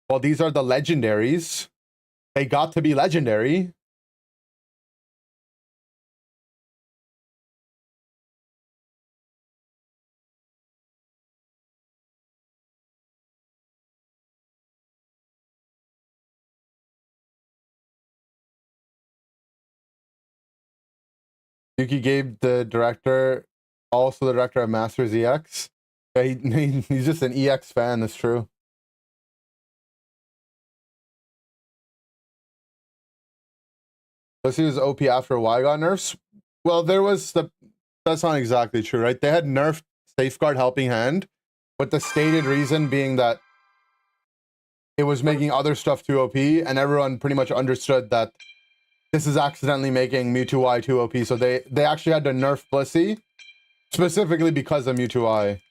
well, these are the legendaries. They got to be legendary. Yuki gave the director, also the director of Masters EX. Yeah, he's just an EX fan, that's true. Let's see, was OP after Y got nerfs. Well, there was the, that's not exactly true, right? They had nerfed Safeguard Helping Hand, with the stated reason being that it was making other stuff too OP, and everyone pretty much understood that this is accidentally making Mewtwo Y too OP, so they actually had to nerf Blissey, specifically because of Mewtwo Y.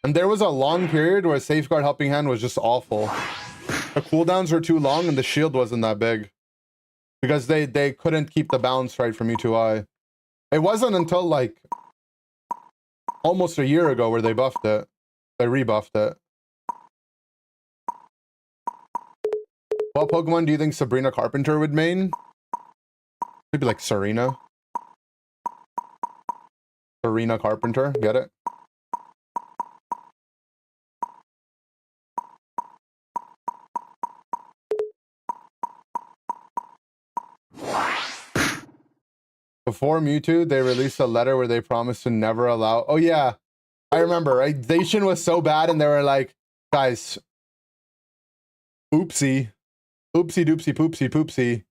And there was a long period where Safeguard Helping Hand was just awful. The cooldowns were too long and the shield wasn't that big. Because they couldn't keep the balance right for Mewtwo Y. It wasn't until like almost a year ago where they buffed it. They rebuffed it. What Pokemon do you think Sabrina Carpenter would main? Maybe like Serena. Serena Carpenter, get it? Before Mewtwo, they released a letter where they promised to never allow... Oh yeah, I remember, right? Zacian was so bad and they were like, guys, oopsie. Oopsie doopsie poopsie poopsie.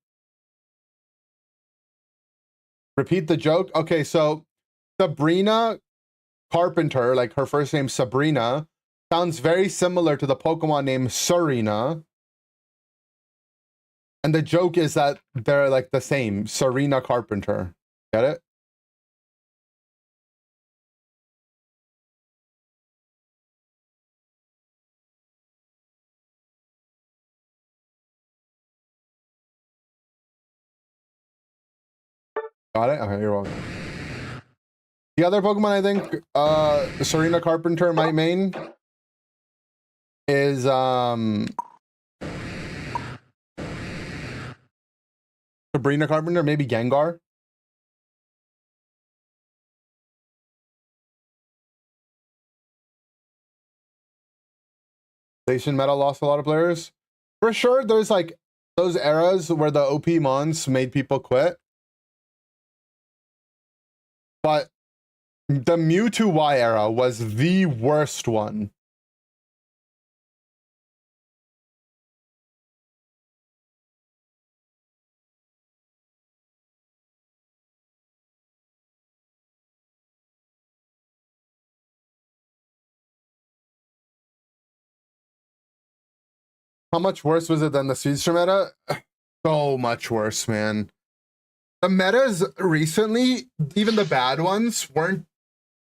Repeat the joke? Okay, so Sabrina Carpenter, like her first name Sabrina, sounds very similar to the Pokemon name Serena. And the joke is that they're like the same. Serena Carpenter. Get it? Got it? Okay, you're welcome. The other Pokemon I think Serena Carpenter might main is Sabrina Carpenter, maybe Gengar. Station Meta lost a lot of players. For sure, there's like those eras where the OP Mons made people quit. But the Mewtwo Y era was the worst one. How much worse was it than the Speedster meta? So much worse, man. The metas recently, even the bad ones, weren't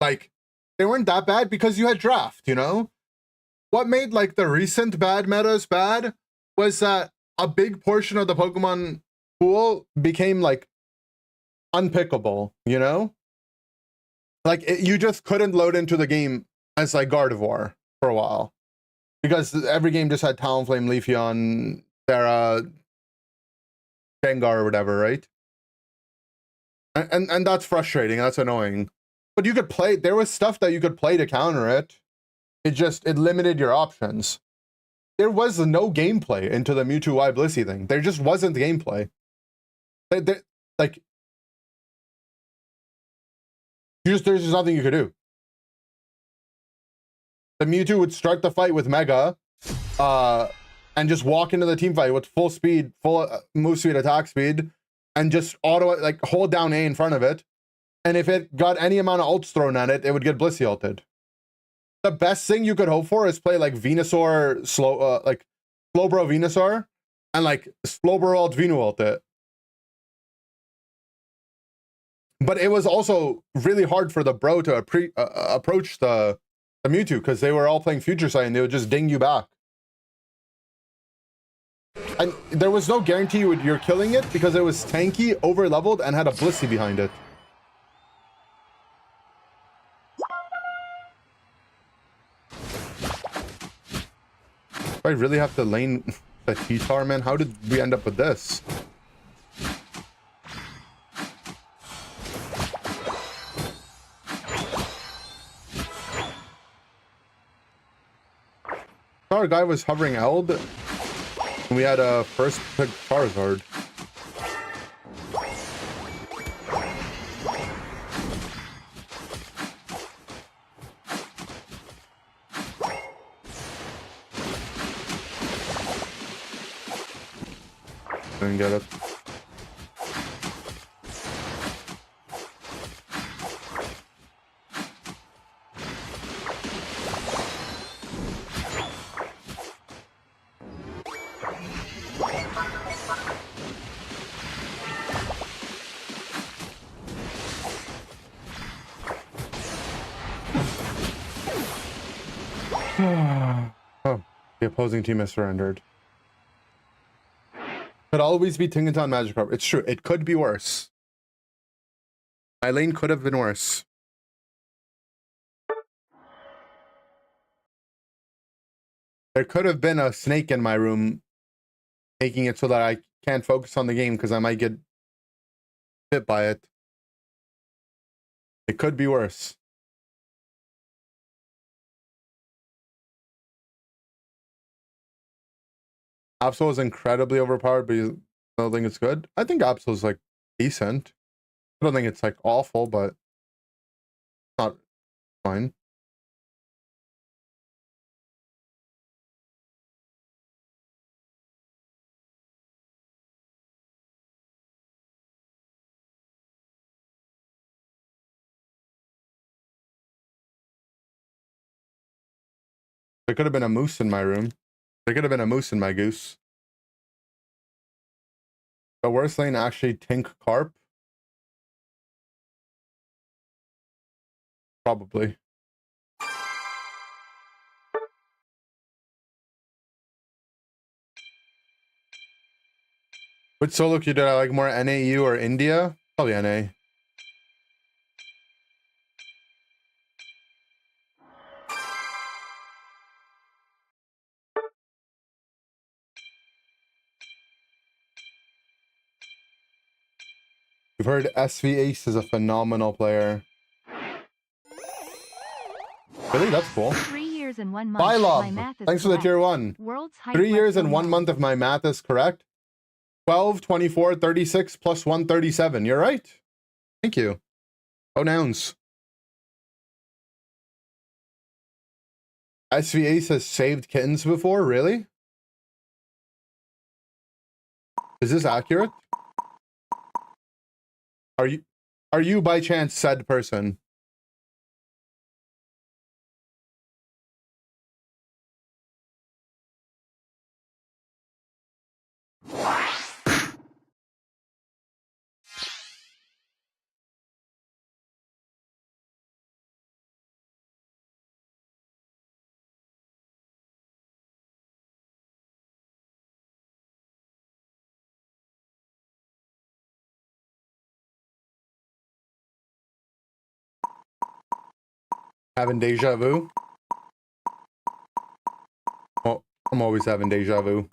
like, they weren't that bad because you had draft, you know? What made like the recent bad metas bad was that a big portion of the Pokemon pool became like unpickable, you know? Like you just couldn't load into the game as like Gardevoir for a while because every game just had Talonflame, Leafeon, Thera, Gengar or whatever, right? And that's frustrating. That's annoying. But you could play. There was stuff that you could play to counter it. It limited your options. There was no gameplay into the Mewtwo Y Blissey thing. There just wasn't gameplay. Like there's just nothing you could do. The Mewtwo would start the fight with Mega, and just walk into the team fight with full speed, full move speed, attack speed, and just auto like hold down A in front of it. And if it got any amount of ults thrown at it, it would get Blissey ulted. The best thing you could hope for is play like Venusaur, like Slowbro Venusaur, and like Slowbro ult Venu ult it. But it was also really hard for the bro to approach the Mewtwo because they were all playing Future Sight and they would just ding you back. And there was no guarantee you're killing it because it was tanky, over leveled, and had a Blissey behind it. I really have to lane the T-Tar, man. How did we end up with this? Our guy was hovering Eld, and we had a first pick Charizard. Didn't get it. Oh, the opposing team has surrendered. Could always be Tinkaton Magikarp. It's true. It could be worse. My lane could have been worse. There could have been a snake in my room, making it so that I can't focus on the game because I might get bit by it. It could be worse. Absol is incredibly overpowered, but you don't think it's good? I think Absol is like decent. I don't think it's like awful, but it's not fine. There could have been a moose in my room. There could have been a moose in my goose. The worst lane actually Tink Carp? Probably. Which solo queue did I like more, NAU or India? Probably NA. You've heard SV Ace is a phenomenal player. Really? That's cool. 3 years and 1 month. Bye, Lob. My math is Thanks for the correct. tier 1. World's 3 years and 1 month if my math is correct. 12, 24, 36 plus 137. You're right. Thank you. Oh, nouns. SV Ace has saved kittens before? Really? Is this accurate? Are you by chance said person? Having deja vu? Oh, I'm always having deja vu.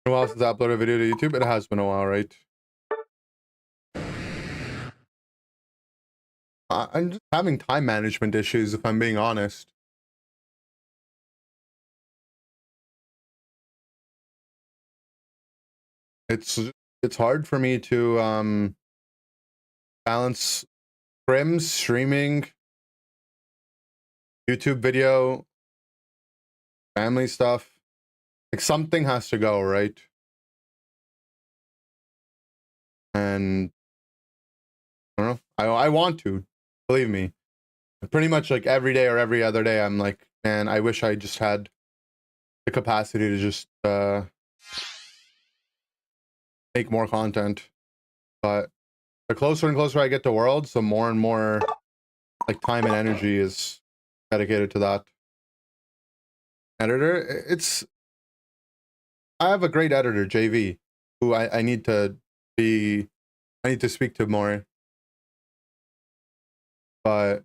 A while since I uploaded a video to YouTube. It has been a while, right? I'm just having time management issues, if I'm being honest. It's hard for me to balance scrims, streaming, YouTube video, family stuff. Like something has to go, right? And I don't know. I want to, believe me. Pretty much like every day or every other day, I'm like, man, I wish I just had the capacity to just make more content. But the closer and closer I get to Worlds, the more and more like time and energy is dedicated to that. Editor, I have a great editor, JV, who I need to speak to more. But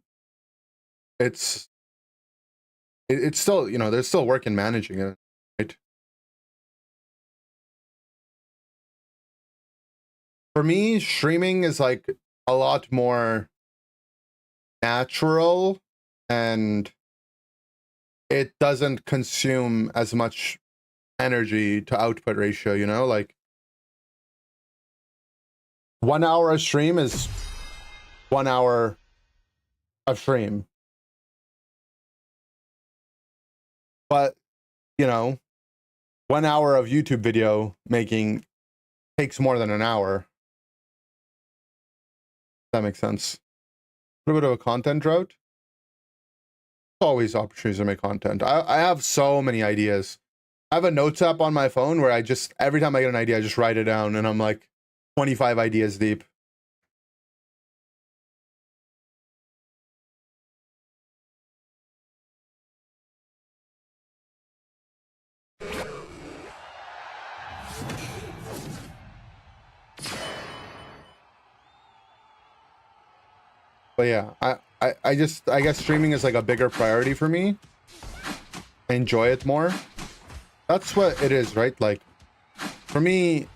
it's still, you know, there's still work in managing it, right? For me, streaming is like a lot more natural and it doesn't consume as much energy to output ratio, you know? Like 1 hour a stream is 1 hour of stream. But, you know, 1 hour of YouTube video making takes more than an hour. That makes sense. A little bit of a content drought. Always opportunities to make content. I have so many ideas. I have a notes app on my phone where I just, every time I get an idea, I just write it down and I'm like 25 ideas deep. But yeah, I guess streaming is like a bigger priority for me. I enjoy it more. That's what it is, right? Like, for me,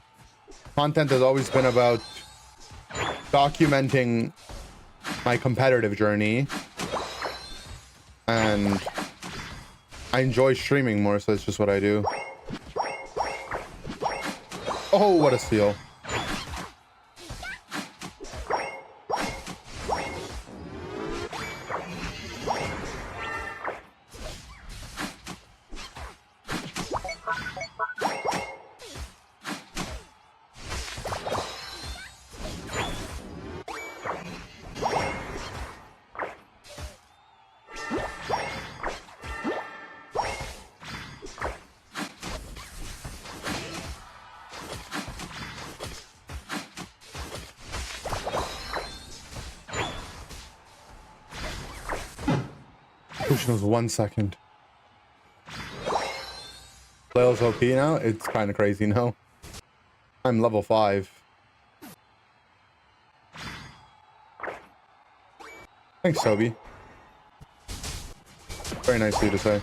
content has always been about documenting my competitive journey. And I enjoy streaming more, so it's just what I do. Oh, what a steal. Pushing was 1 second. Flail's OP now? It's kind of crazy now. I'm level 5. Thanks, Sobi. Very nice of you to say.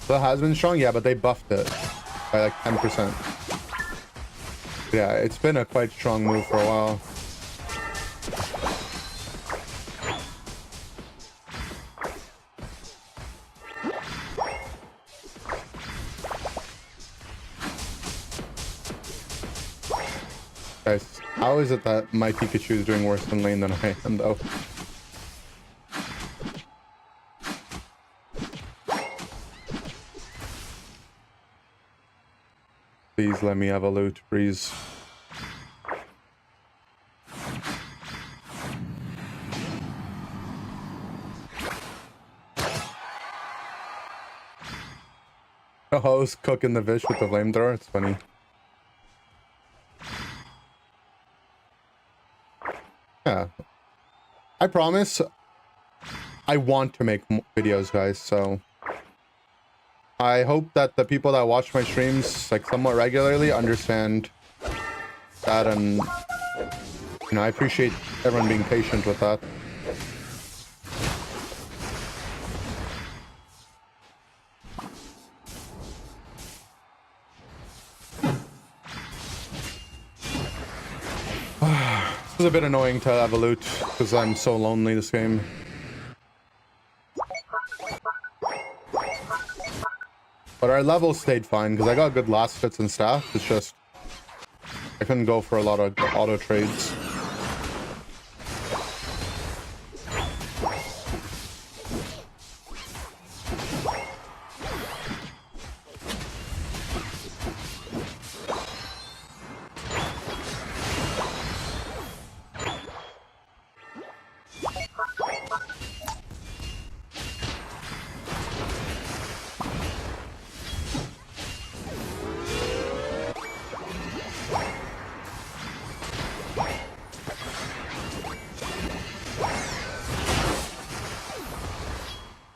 The has been strong? Yeah, but they buffed it by like 10%. Yeah, it's been a quite strong move for a while. Guys, how is it that my Pikachu is doing worse in lane than I am, though? Please let me have a loot, please. The host cooking the fish with the flamethrower, it's funny. I promise I want to make videos, guys, so I hope that the people that watch my streams like somewhat regularly understand that, and you know, I appreciate everyone being patient with that. This is a bit annoying to have a loot because I'm so lonely this game. But our levels stayed fine because I got good last hits and stuff. It's just I couldn't go for a lot of auto trades.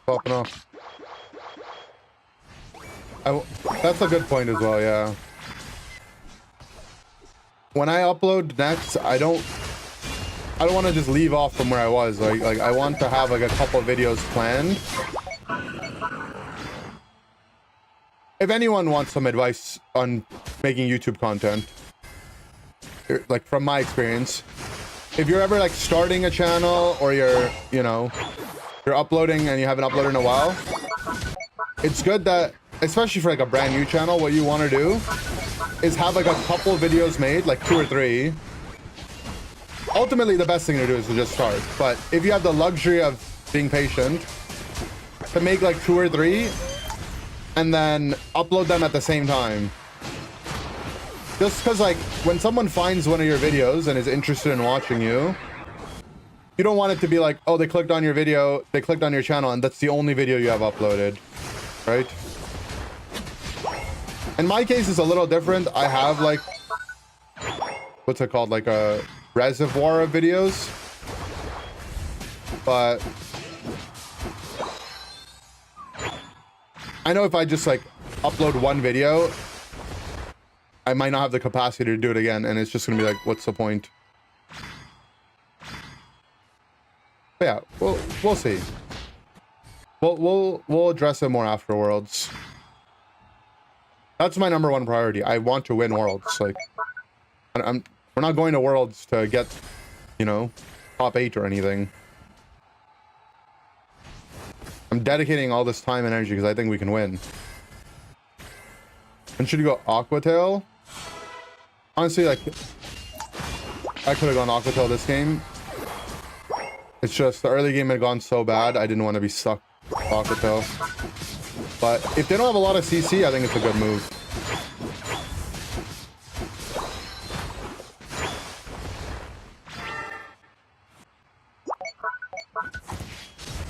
Popping off. That's a good point as well, yeah. When I upload next, I don't want to just leave off from where I was. Like I want to have like a couple of videos planned. If anyone wants some advice on making YouTube content, like from my experience, if you're ever like starting a channel or you're, you know, you're uploading and you haven't uploaded in a while, it's good that, especially for like a brand new channel, what you want to do is have like a couple videos made, like 2 or 3. Ultimately, the best thing to do is to just start. But if you have the luxury of being patient, to make like 2 or 3 and then upload them at the same time. Just because like when someone finds one of your videos and is interested in watching you, you don't want it to be like, oh, they clicked on your video, they clicked on your channel, and that's the only video you have uploaded, right? In my case, it's a little different. I have like, what's it called? Like a reservoir of videos. But I know if I just like upload one video, I might not have the capacity to do it again, and it's just gonna be like, what's the point? But yeah, we'll see. We'll address it more after Worlds. That's my #1 priority. I want to win Worlds. Like, we're not going to Worlds to get, you know, top 8 or anything. I'm dedicating all this time and energy because I think we can win. And should you go Aquatail? Honestly, like, I could have gone Aquatail this game. It's just the early game had gone so bad, I didn't want to be stuck with Aquatail. But if they don't have a lot of CC, I think it's a good move.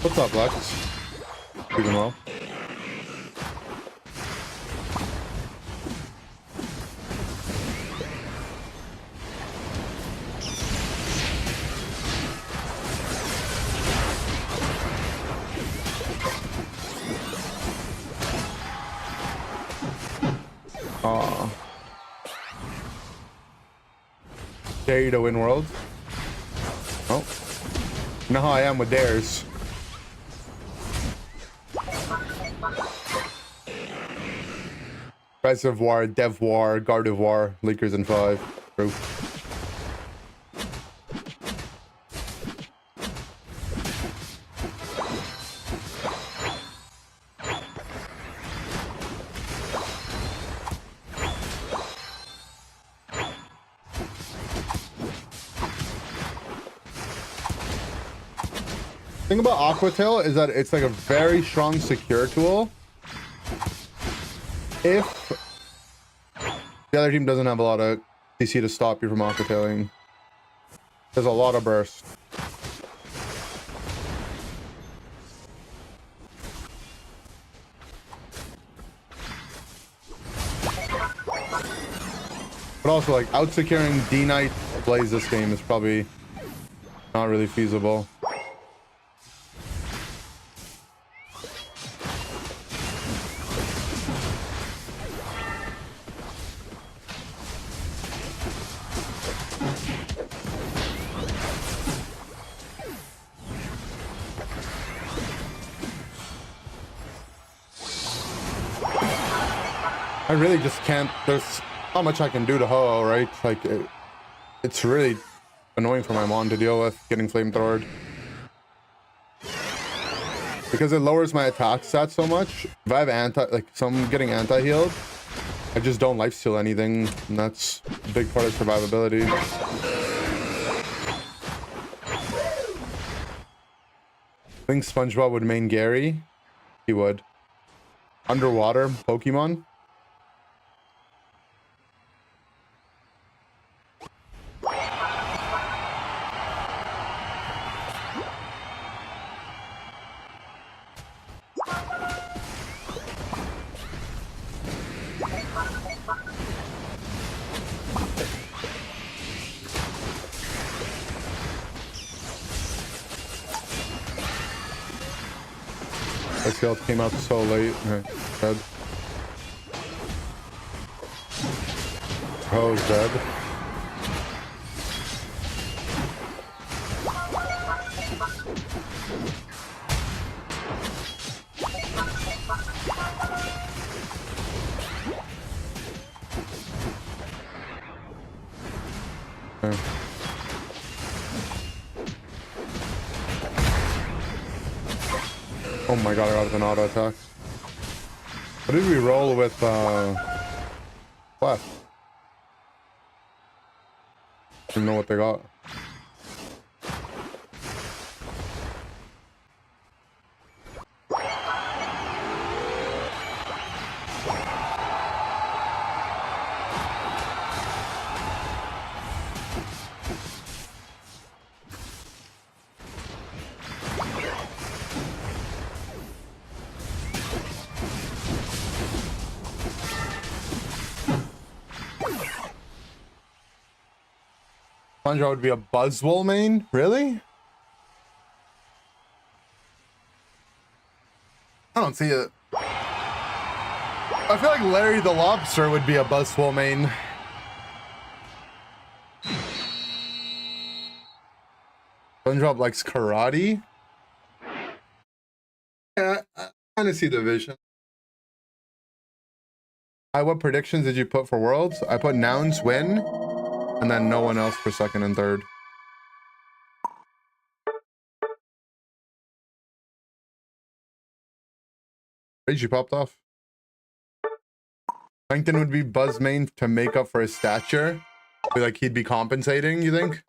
What's up, Lex? Doing well. Aw. Dare you to win Worlds? Oh. You know how I am with dares. Reservoir, Devoir, Gardevoir, Leakers in 5. True. The thing about Aquatail is that it's like a very strong secure tool. If the other team doesn't have a lot of CC to stop you from Aquatailing, there's a lot of burst. But also, like, out securing D-Knight Blaze this game is probably not really feasible. I really just can't. There's not much I can do to Ho-Oh, right? Like, it's really annoying for my Mon to deal with getting flamethrowered. Because it lowers my attack stats so much. If I have I'm getting anti-healed, I just don't lifesteal anything, and that's a big part of survivability. I think SpongeBob would main Gary. He would. Underwater Pokemon. This health came out so late. Dead. Oh, he's dead. Okay. Oh my god, I got an auto attack. What did we roll with left? Didn't know what they got. SpongeBob would be a Buzzwole main? Really? I don't see it. I feel like Larry the Lobster would be a Buzzwole main. SpongeBob likes karate? Yeah, I kind of see the vision. What predictions did you put for Worlds? I put Nouns win, and then no one else for second and third. Rage popped off. Plankton would be Buzz main to make up for his stature. Feel like he'd be compensating, you think?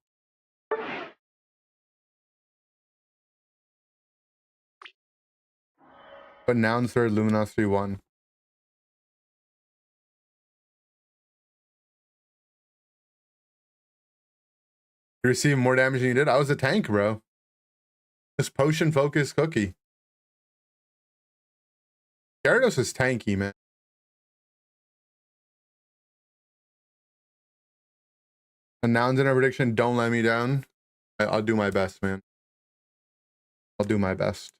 But Nouns third, Luminosity 1. You received more damage than you did? I was a tank, bro. This potion focused cookie. Gyarados is tanky, man. And Nouns in our prediction, don't let me down. I'll do my best, man. I'll do my best.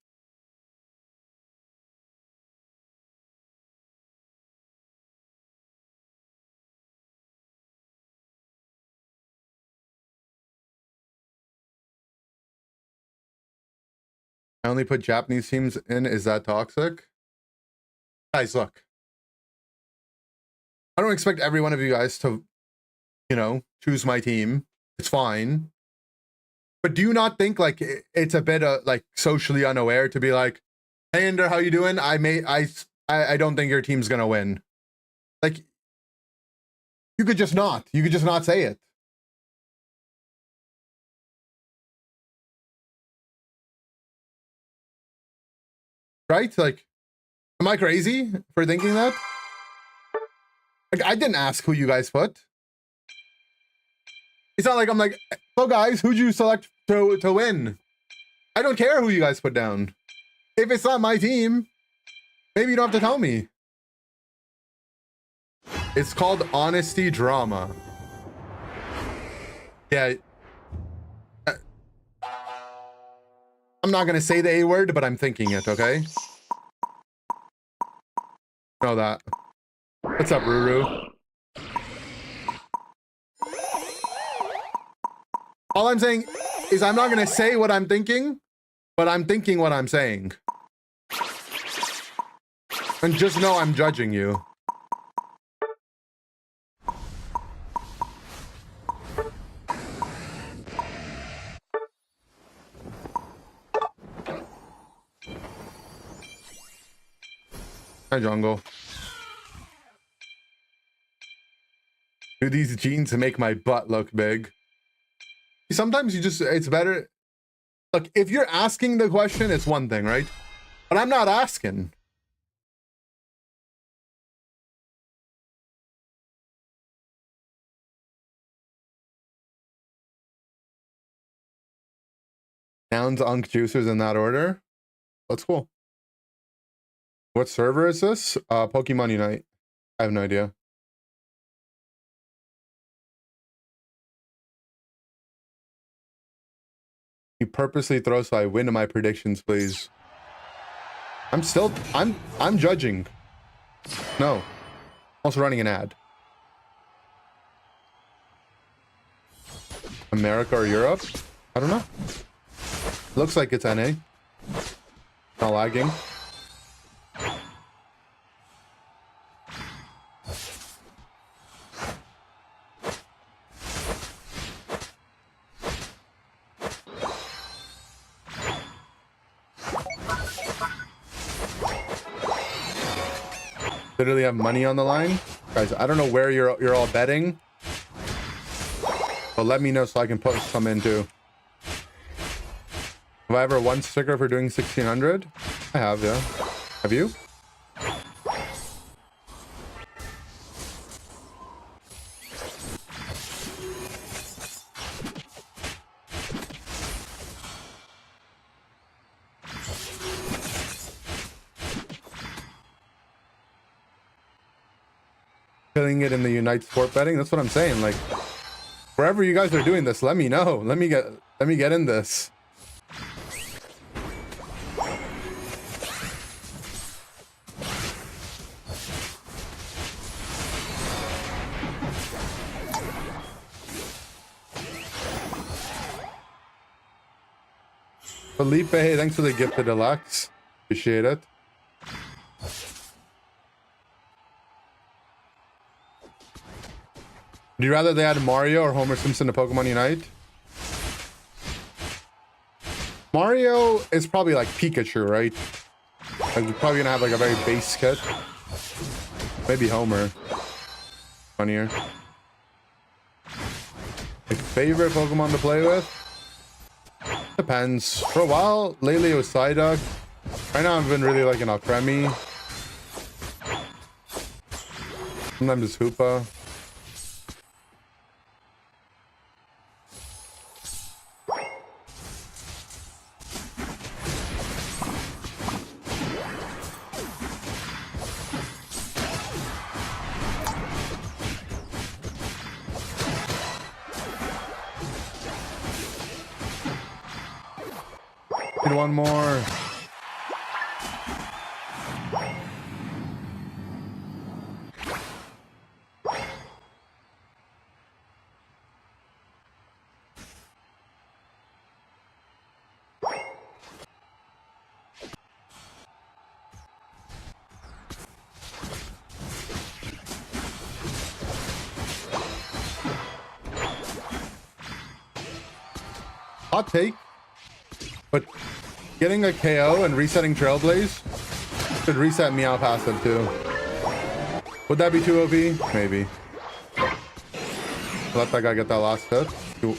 I only put Japanese teams in. Is that toxic? Guys, look. I don't expect every one of you guys to, you know, choose my team. It's fine. But do you not think like it's a bit like socially unaware to be like, hey, Ender, how you doing? I don't think your team's gonna win. Like, you could just not say it. Right? Like, am I crazy for thinking that? Like, I didn't ask who you guys put. It's not like I'm like, so guys, who'd you select to win? I don't care who you guys put down. If it's not my team, maybe you don't have to tell me. It's called honesty drama. Yeah. I'm not gonna say the A word, but I'm thinking it, okay? Know that. What's up, Ruru? All I'm saying is I'm not gonna say what I'm thinking, but I'm thinking what I'm saying. And just know I'm judging you. Hi, jungle. Do these jeans make my butt look big? Sometimes you just, it's better. Look, if you're asking the question, it's one thing, right? But I'm not asking. Nouns, unk, juicers in that order. That's cool. What server is this? Pokemon Unite. I have no idea. You purposely throw so I win my predictions, please. I'm judging. No. Also running an ad. America or Europe? I don't know. Looks like it's NA. Not lagging. Literally have money on the line. Guys, I don't know where you're all betting. But let me know so I can put some in too. Have I ever won sticker for doing 1600? I have, yeah. Have you? Killing it in the Unite sport betting. That's what I'm saying. Like, wherever you guys are doing this, let me know. Let me get in this. Felipe, hey, thanks for the gift to Deluxe. Appreciate it. Would you rather they add Mario or Homer Simpson to Pokemon Unite? Mario is probably like Pikachu, right? Like, you're probably gonna have like a very base kit. Maybe Homer. Funnier. My favorite Pokemon to play with? Depends. For a while, lately it was Psyduck. Right now I've been really liking Alcremie. Sometimes it's Hoopa. One more. Hot take, but getting a KO and resetting Trailblaze should reset Meow passive too. Would that be too OP? Maybe. Let that guy get that last hit. Ooh.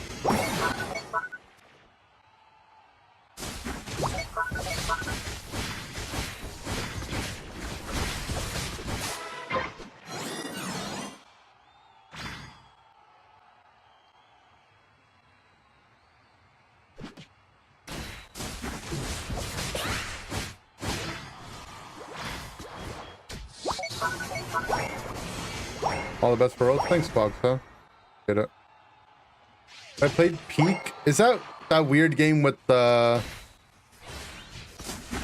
All the best for Worlds. Thanks, Box, huh? Get it. I played Peak. Is that weird game with the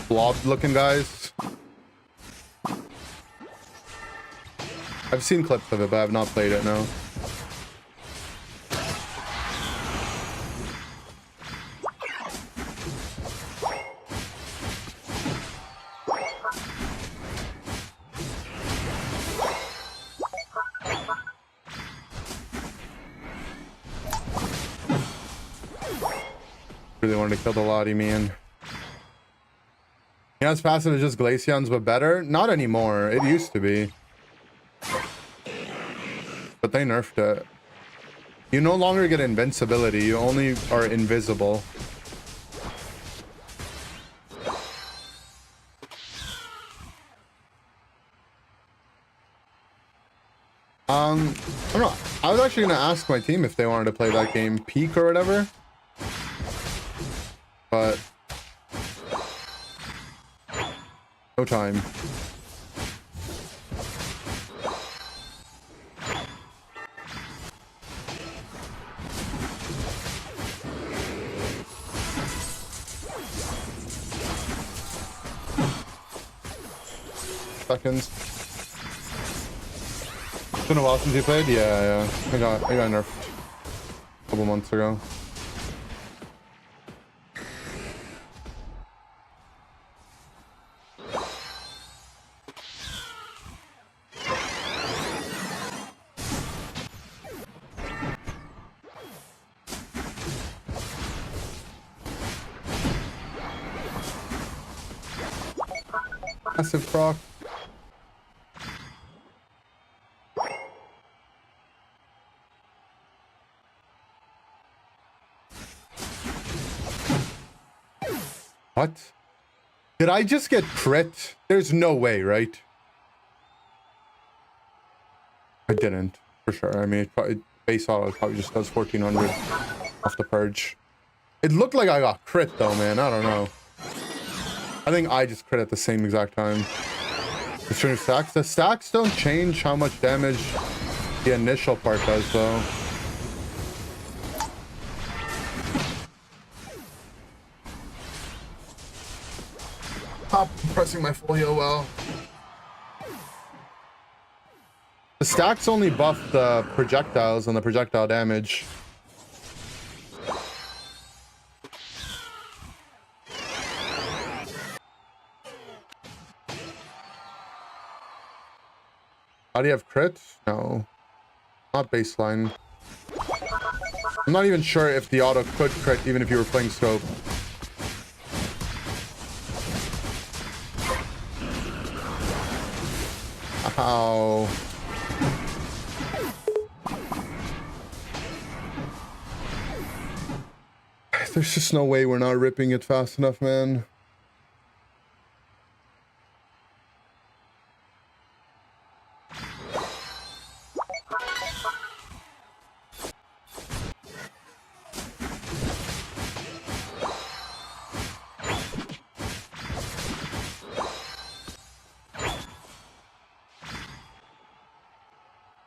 blob looking guys? I've seen clips of it, but I've not played it, no. Really wanted to kill the Lottie, man. Neon's passive is just Glaceon's, but better? Not anymore. It used to be. But they nerfed it. You no longer get invincibility. You only are invisible. I don't know. I was actually gonna ask my team if they wanted to play that game, Peak or whatever. But no time. Seconds. It's been a while since you played? Yeah. I got nerfed a couple months ago. Massive proc. What? Did I just get crit? There's no way, right? I didn't, for sure. I mean, base auto probably just does 1400 off the purge. It looked like I got crit though, man. I don't know. I think I just crit at the same exact time. The stacks. The stacks don't change how much damage the initial part does, though. Stop pressing my folio well. The stacks only buff the projectiles and the projectile damage. How do you have crit? No. Not baseline. I'm not even sure if the auto could crit even if you were playing scope. Ow. There's just no way we're not ripping it fast enough, man.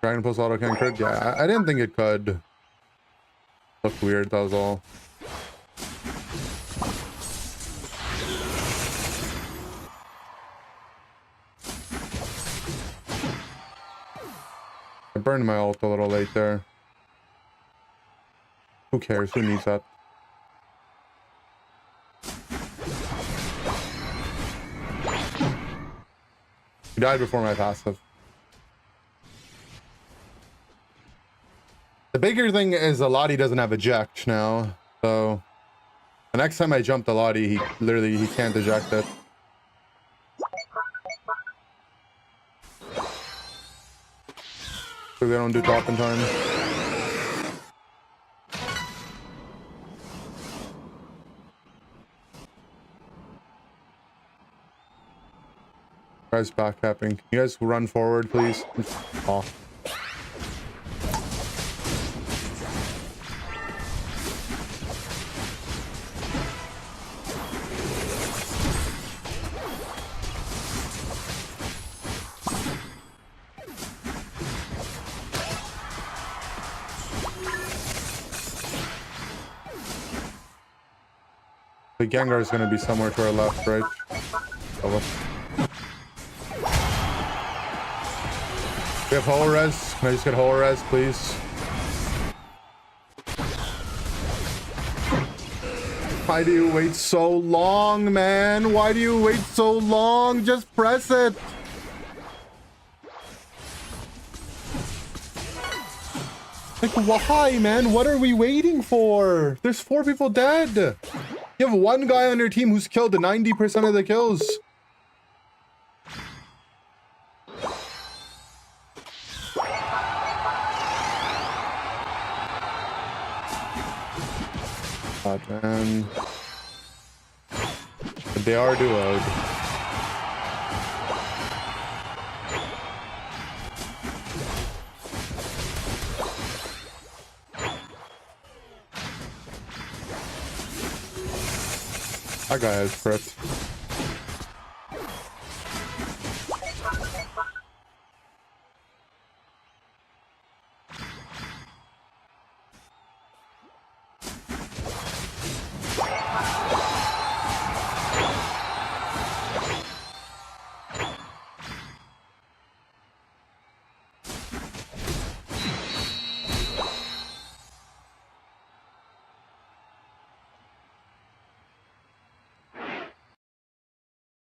Dragon Pulse auto can crit? Yeah, I didn't think it could. Looked weird, that was all. I burned my ult a little late there. Who cares? Who needs that? He died before my passive. The bigger thing is a Lottie doesn't have eject now, so the next time I jump the Lottie, he can't eject it. So they don't do top in time. Guys, backcapping. Can you guys run forward, please? Oh. The Gengar is going to be somewhere to our left, right? Oh, we have whole res. Can I just get whole res, please? Why do you wait so long, man? Why do you wait so long? Just press it. Like, why, man? What are we waiting for? There's 4 people dead. You have one guy on your team who's killed 90% of the kills. that, man. But they are duoed. That guy has crit.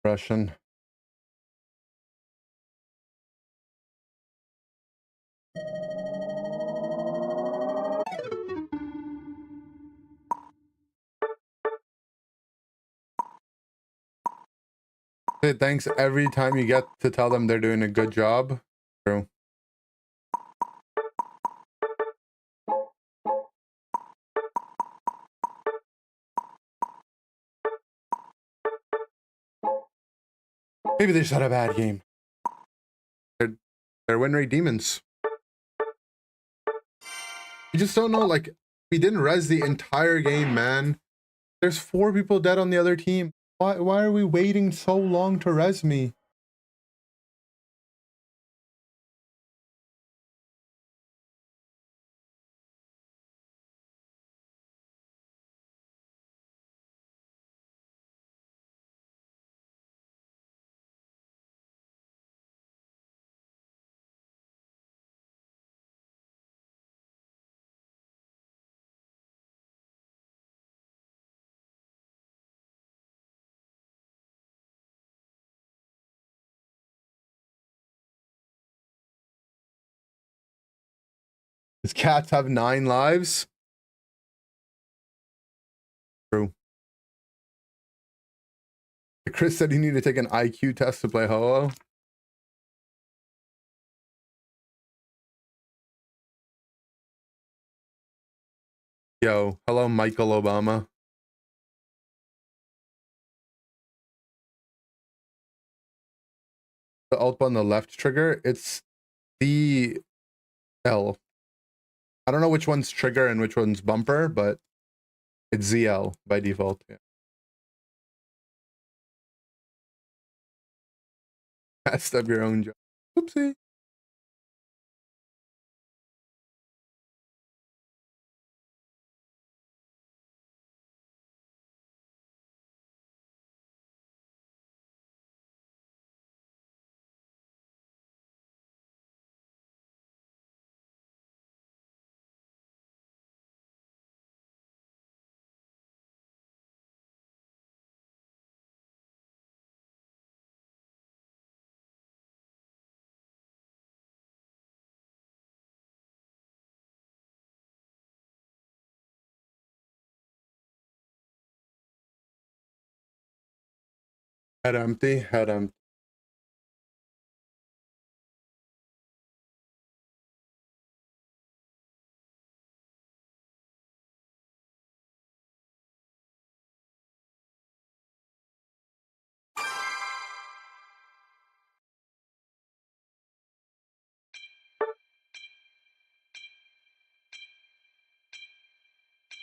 Russian. Say thanks every time you get to tell them they're doing a good job. True. Maybe they just had a bad game. They're win rate demons. You just don't know, like, we didn't res the entire game, man. There's 4 people dead on the other team. Why are we waiting so long to res me? His cats have 9 lives. True. Chris said he needed to take an IQ test to play Ho-Oh. Yo, hello, Michael Obama. The alt on the left trigger, it's the L. I don't know which one's trigger and which one's bumper, but it's ZL by default. Yeah. Messed up your own job. Oopsie. Head empty, head empty.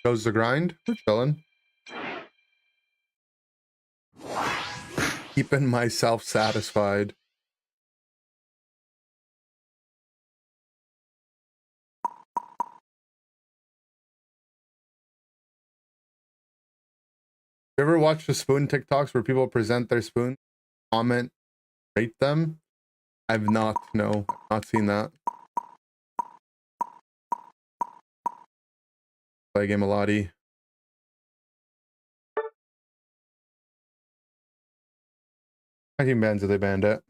Goes the grind. We're chilling. Keeping myself satisfied. You ever watch the spoon TikToks where people present their spoon, comment, rate them? I've not, no, I've not seen that. Play a game of Lottie. My team bans if they banned it.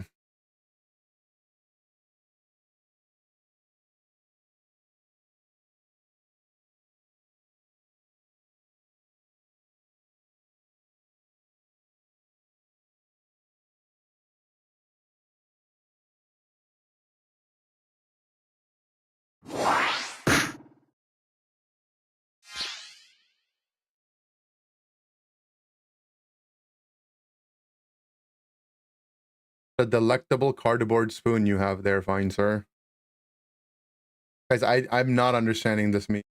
The delectable cardboard spoon you have there, fine sir. Guys, I'm not understanding this meme.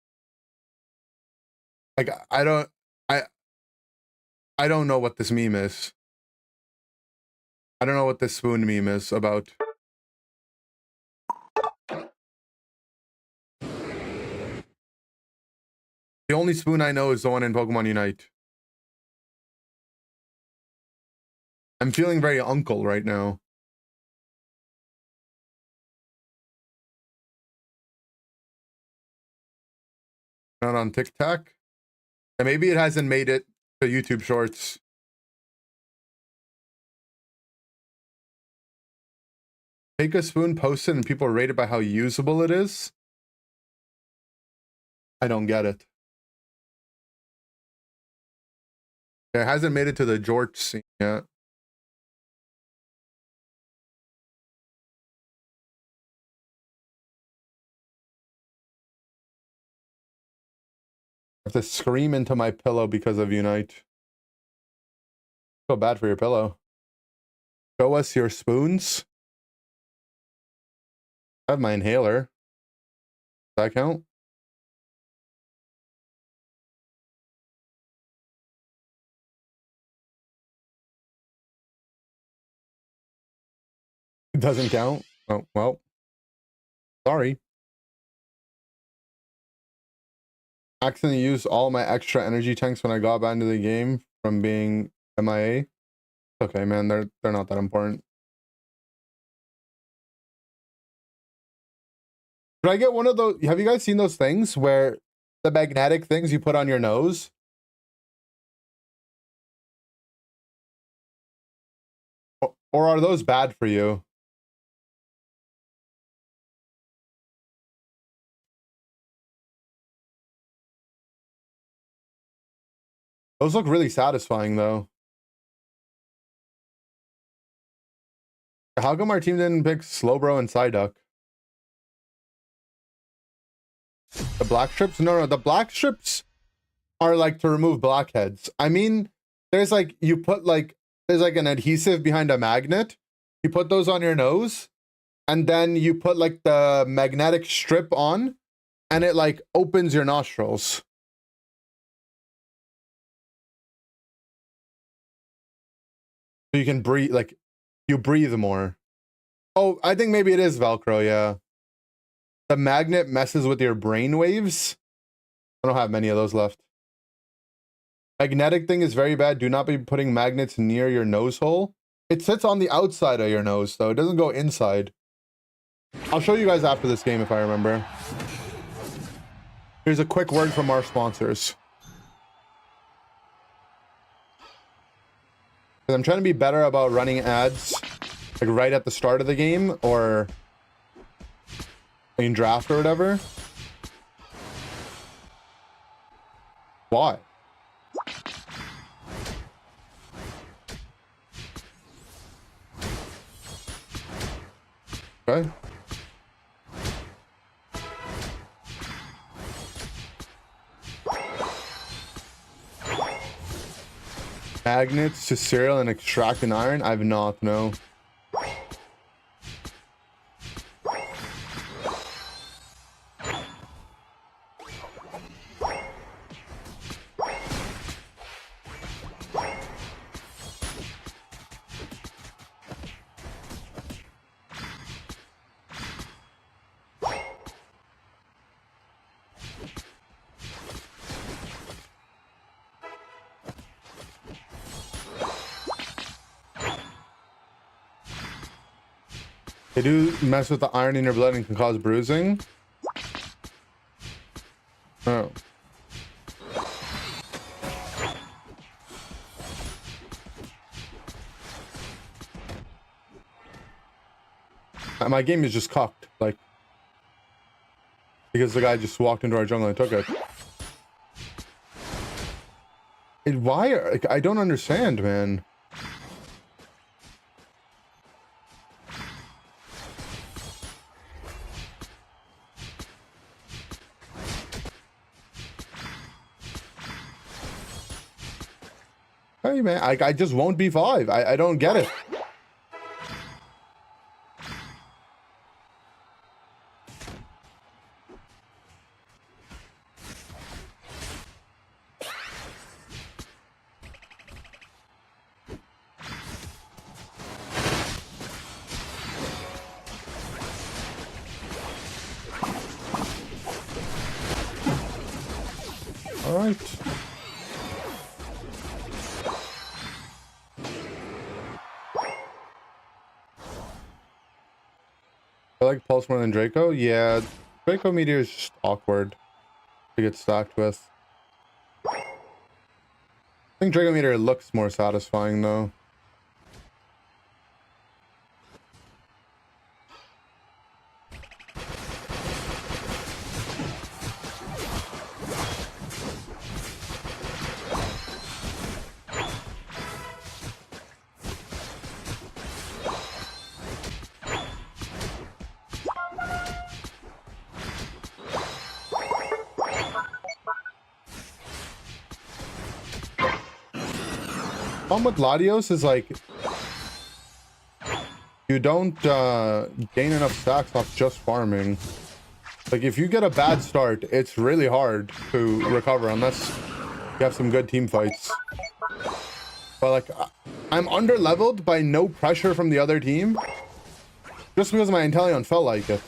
Like I don't know what this meme is. I don't know what this spoon meme is about. The only spoon I know is the one in Pokemon Unite. I'm feeling very uncle right now. Not on TikTok. And maybe it hasn't made it to YouTube Shorts. Take a spoon, post it, and people rate it by how usable it is. I don't get it. It hasn't made it to the George scene yet. I have to scream into my pillow because of Unite. Feel bad for your pillow. Show us your spoons. I have my inhaler. Does that count? It doesn't count? Oh, well. Sorry. Accidentally used all my extra energy tanks when I got back into the game from being MIA. Okay, man, they're not that important. Should I get one of those? Have you guys seen those things where the magnetic things you put on your nose? Or are those bad for you? Those look really satisfying, though. How come our team didn't pick Slowbro and Psyduck? The black strips? No, the black strips are like to remove blackheads. I mean, there's like, you put like, there's like an adhesive behind a magnet. You put those on your nose, and then you put like the magnetic strip on, and it like opens your nostrils. So you can breathe, like, you breathe more. Oh, I think maybe it is Velcro, yeah. The magnet messes with your brain waves. I don't have many of those left. Magnetic thing is very bad. Do not be putting magnets near your nose hole. It sits on the outside of your nose, though. It doesn't go inside. I'll show you guys after this game if I remember. Here's a quick word from our sponsors. I'm trying to be better about running ads like right at the start of the game or in draft or whatever. Why? Okay. Magnets to cereal and extract an iron? I've not, no. They do mess with the iron in your blood and can cause bruising. Oh. My game is just cocked, like, because the guy just walked into our jungle and took it. Why? Like, I don't understand, man. Hey man, I just won't be 5. I don't get it. I like Pulse more than Draco. Yeah, Draco Meteor is just awkward to get stacked with. I think Draco Meteor looks more satisfying though. Problem with Latios is like you don't gain enough stacks off just farming. Like if you get a bad start, it's really hard to recover unless you have some good team fights. But like I'm under leveled by no pressure from the other team just because my Inteleon felt like it.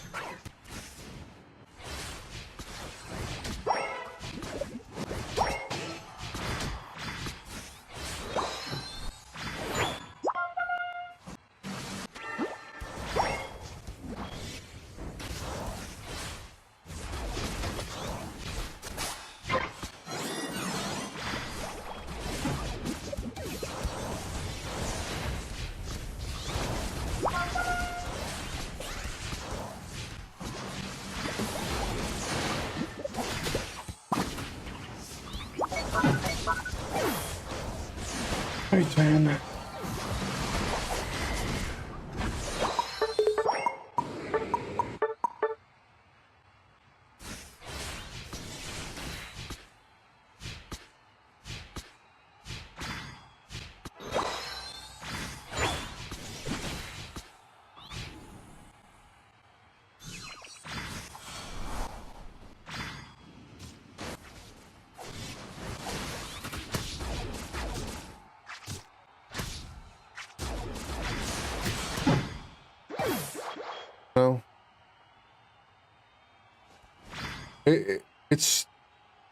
Turn. No. It's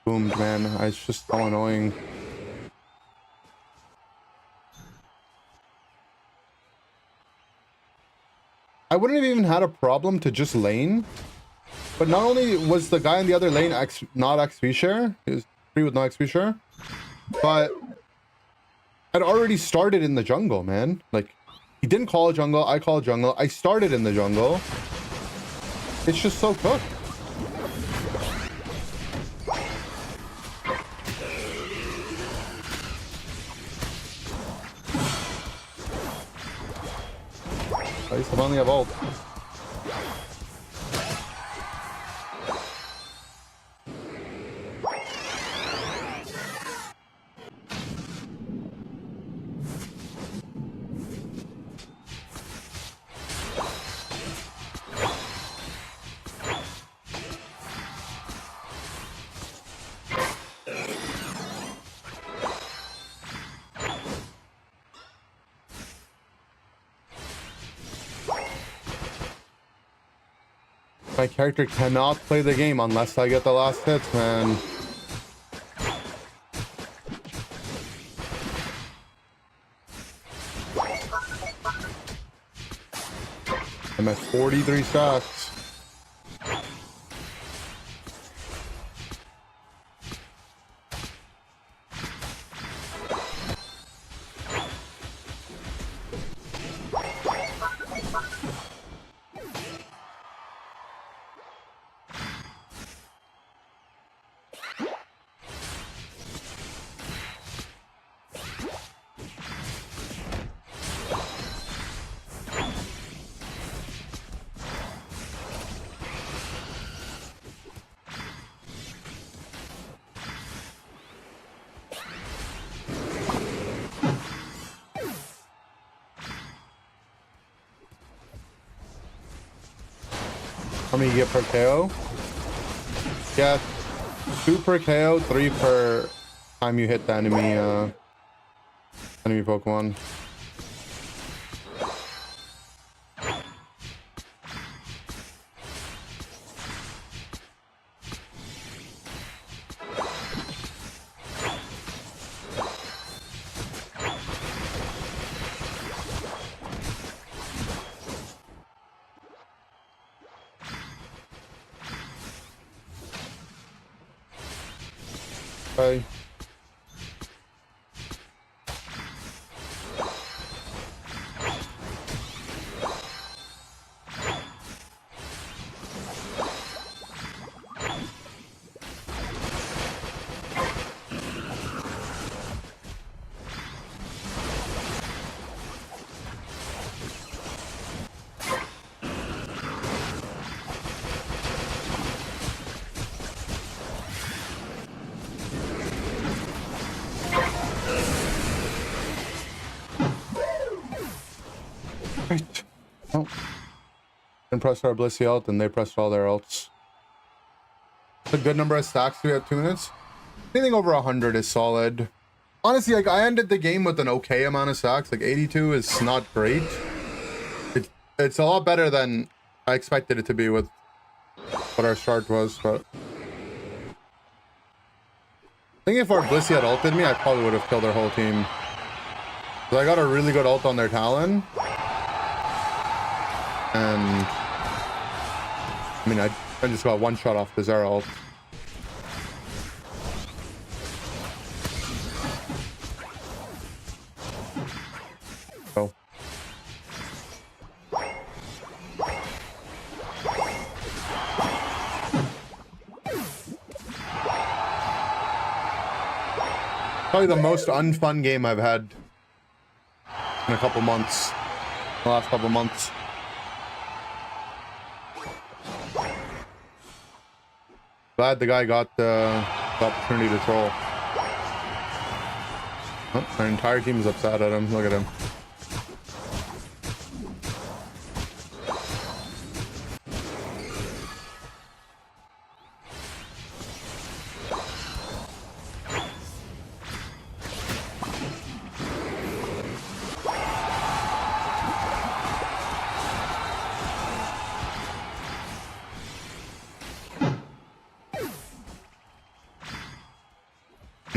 boomed, man. It's just so annoying. I wouldn't have even had a problem to just lane. But not only was the guy in the other lane not XP share, he was free with no XP share, but I'd already started in the jungle, man. Like, he didn't call a jungle, I called jungle, I started in the jungle. It's just so cooked. At least I'm only have ult. My character cannot play the game unless I get the last hits, man. I'm at 43 stacks. How many you get per KO? Yeah, 2 per KO, 3 per time you hit the enemy Pokemon. Okay. Right. Oh. Then pressed our Blissey ult, and they pressed all their ults. A good number of stacks to be at 2 minutes. Anything over 100 is solid. Honestly, like, I ended the game with an okay amount of stacks. Like, 82 is not great. It's a lot better than I expected it to be with what our start was, but... I think if our Blissey had ulted me, I probably would have killed their whole team. So I got a really good ult on their Talon. And... I mean, I just got one shot off the Zera ult. Oh. Probably the most unfun game I've had in a couple months. The last couple months. Glad the guy got the opportunity to troll. Oh, our entire team is upset at him. Look at him.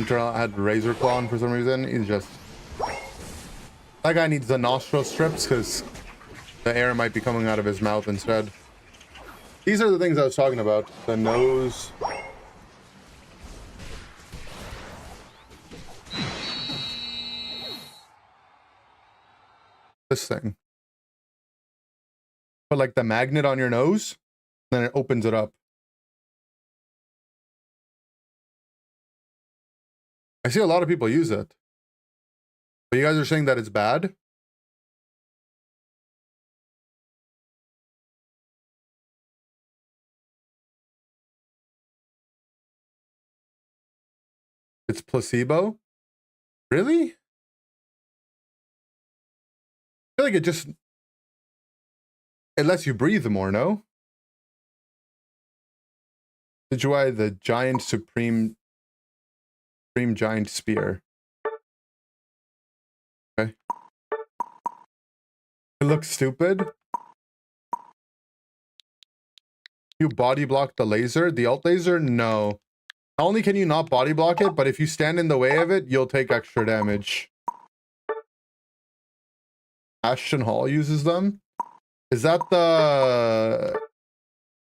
Had razor claw on for some reason. He's just... That guy needs the nostril strips because the air might be coming out of his mouth instead. These are the things I was talking about. The nose. This thing. Put like the magnet on your nose, then it opens it up. I see a lot of people use it. But you guys are saying that it's bad? It's placebo? Really? I feel like it just... It lets you breathe more, no? Did you buy the giant supreme giant spear? Okay. It looks stupid. You body block the laser? The alt laser? No. Not only can you not body block it, but if you stand in the way of it, you'll take extra damage. Ashton Hall uses them. Is that the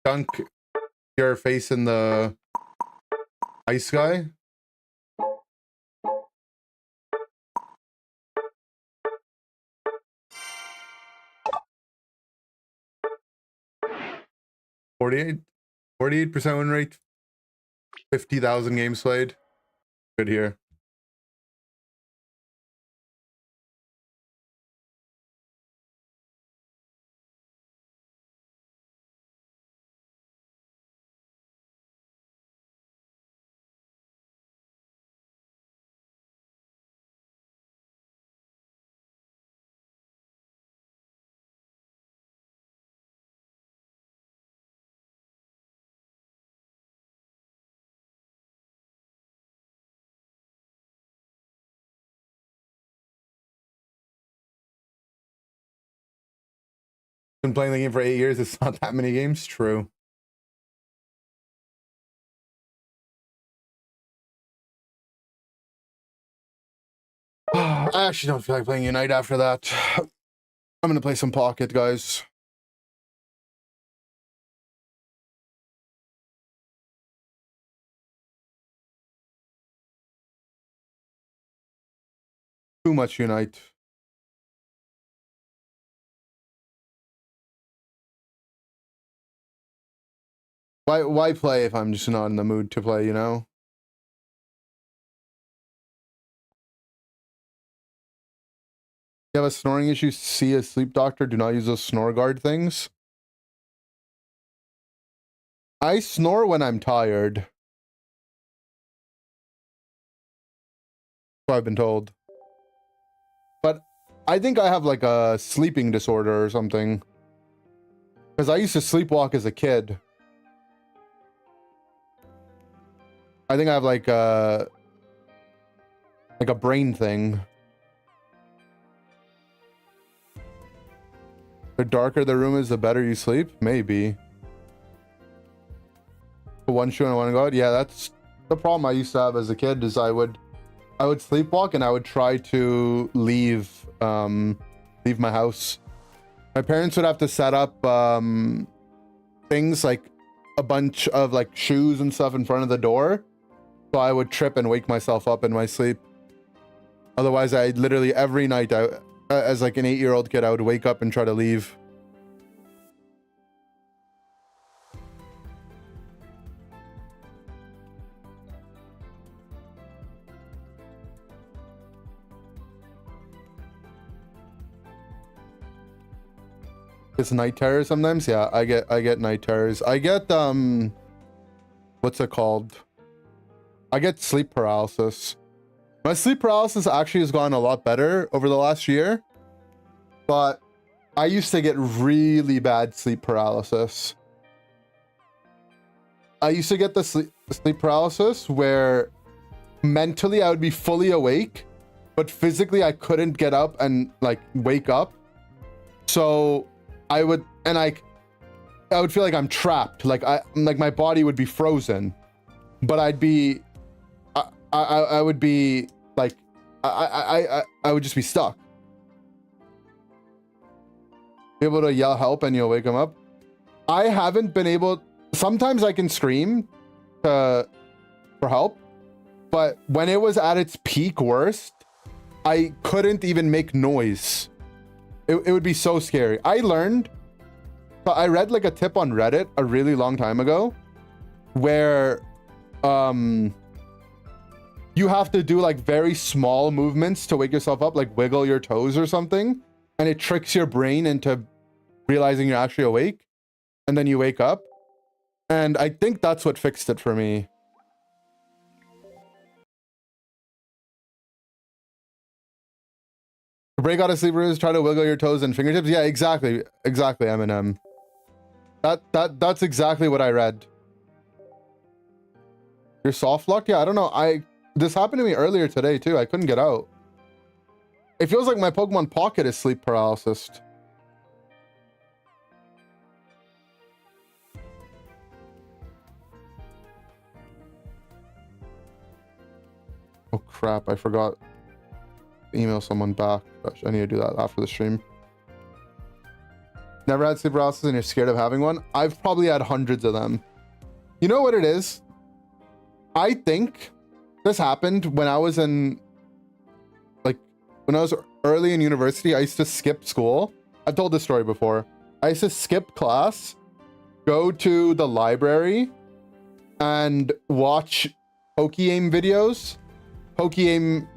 dunk your face in the ice guy? $48% win rate, 50,000 games played. Good here. Been playing the game for 8 years. It's not that many games. True. I actually don't feel like playing Unite after that. I'm gonna play some Pocket, guys. Too much Unite. Why play if I'm just not in the mood to play, you know? You have a snoring issue, see a sleep doctor. Do not use those snore guard things. I snore when I'm tired. I've been told. But I think I have like a sleeping disorder or something. Because I used to sleepwalk as a kid. I think I have like a brain thing. The darker the room is, the better you sleep? Maybe. One shoe and one go out? Yeah, that's the problem I used to have as a kid, is I would sleepwalk and I would try to leave my house. My parents would have to set up things like a bunch of like shoes and stuff in front of the door, so I would trip and wake myself up in my sleep. Otherwise, I literally every night, as like an 8-year-old kid, I would wake up and try to leave. It's night terrors sometimes. Yeah, I get night terrors. I get what's it called? I get sleep paralysis. My sleep paralysis actually has gotten a lot better over the last year, but I used to get really bad sleep paralysis. I used to get the sleep paralysis where mentally I would be fully awake, but physically I couldn't get up and like wake up. So I would feel like I'm trapped, like my body would be frozen, but I would be like I would just be stuck. Be able to yell help and you'll wake them up. I haven't been able. Sometimes I can scream for help, but when it was at its peak worst, I couldn't even make noise. It would be so scary. I read like a tip on Reddit a really long time ago where you have to do like very small movements to wake yourself up, like wiggle your toes or something, and it tricks your brain into realizing you're actually awake, and then you wake up. And I think that's what fixed it for me. To break out of sleep is try to wiggle your toes and fingertips. Yeah, exactly, Eminem. That's exactly what I read. You're soft locked? Yeah, I don't know. This happened to me earlier today too. I couldn't get out. It feels like my Pokemon Pocket is sleep paralysis. Oh crap, I forgot. Email someone back. Gosh, I need to do that after the stream. Never had sleep paralysis and you're scared of having one? I've probably had hundreds of them. You know what it is? I think this happened when I was early in university. I used to skip school. I've told this story before. I used to skip class, go to the library, and watch Pokeaim videos. Pokeaim,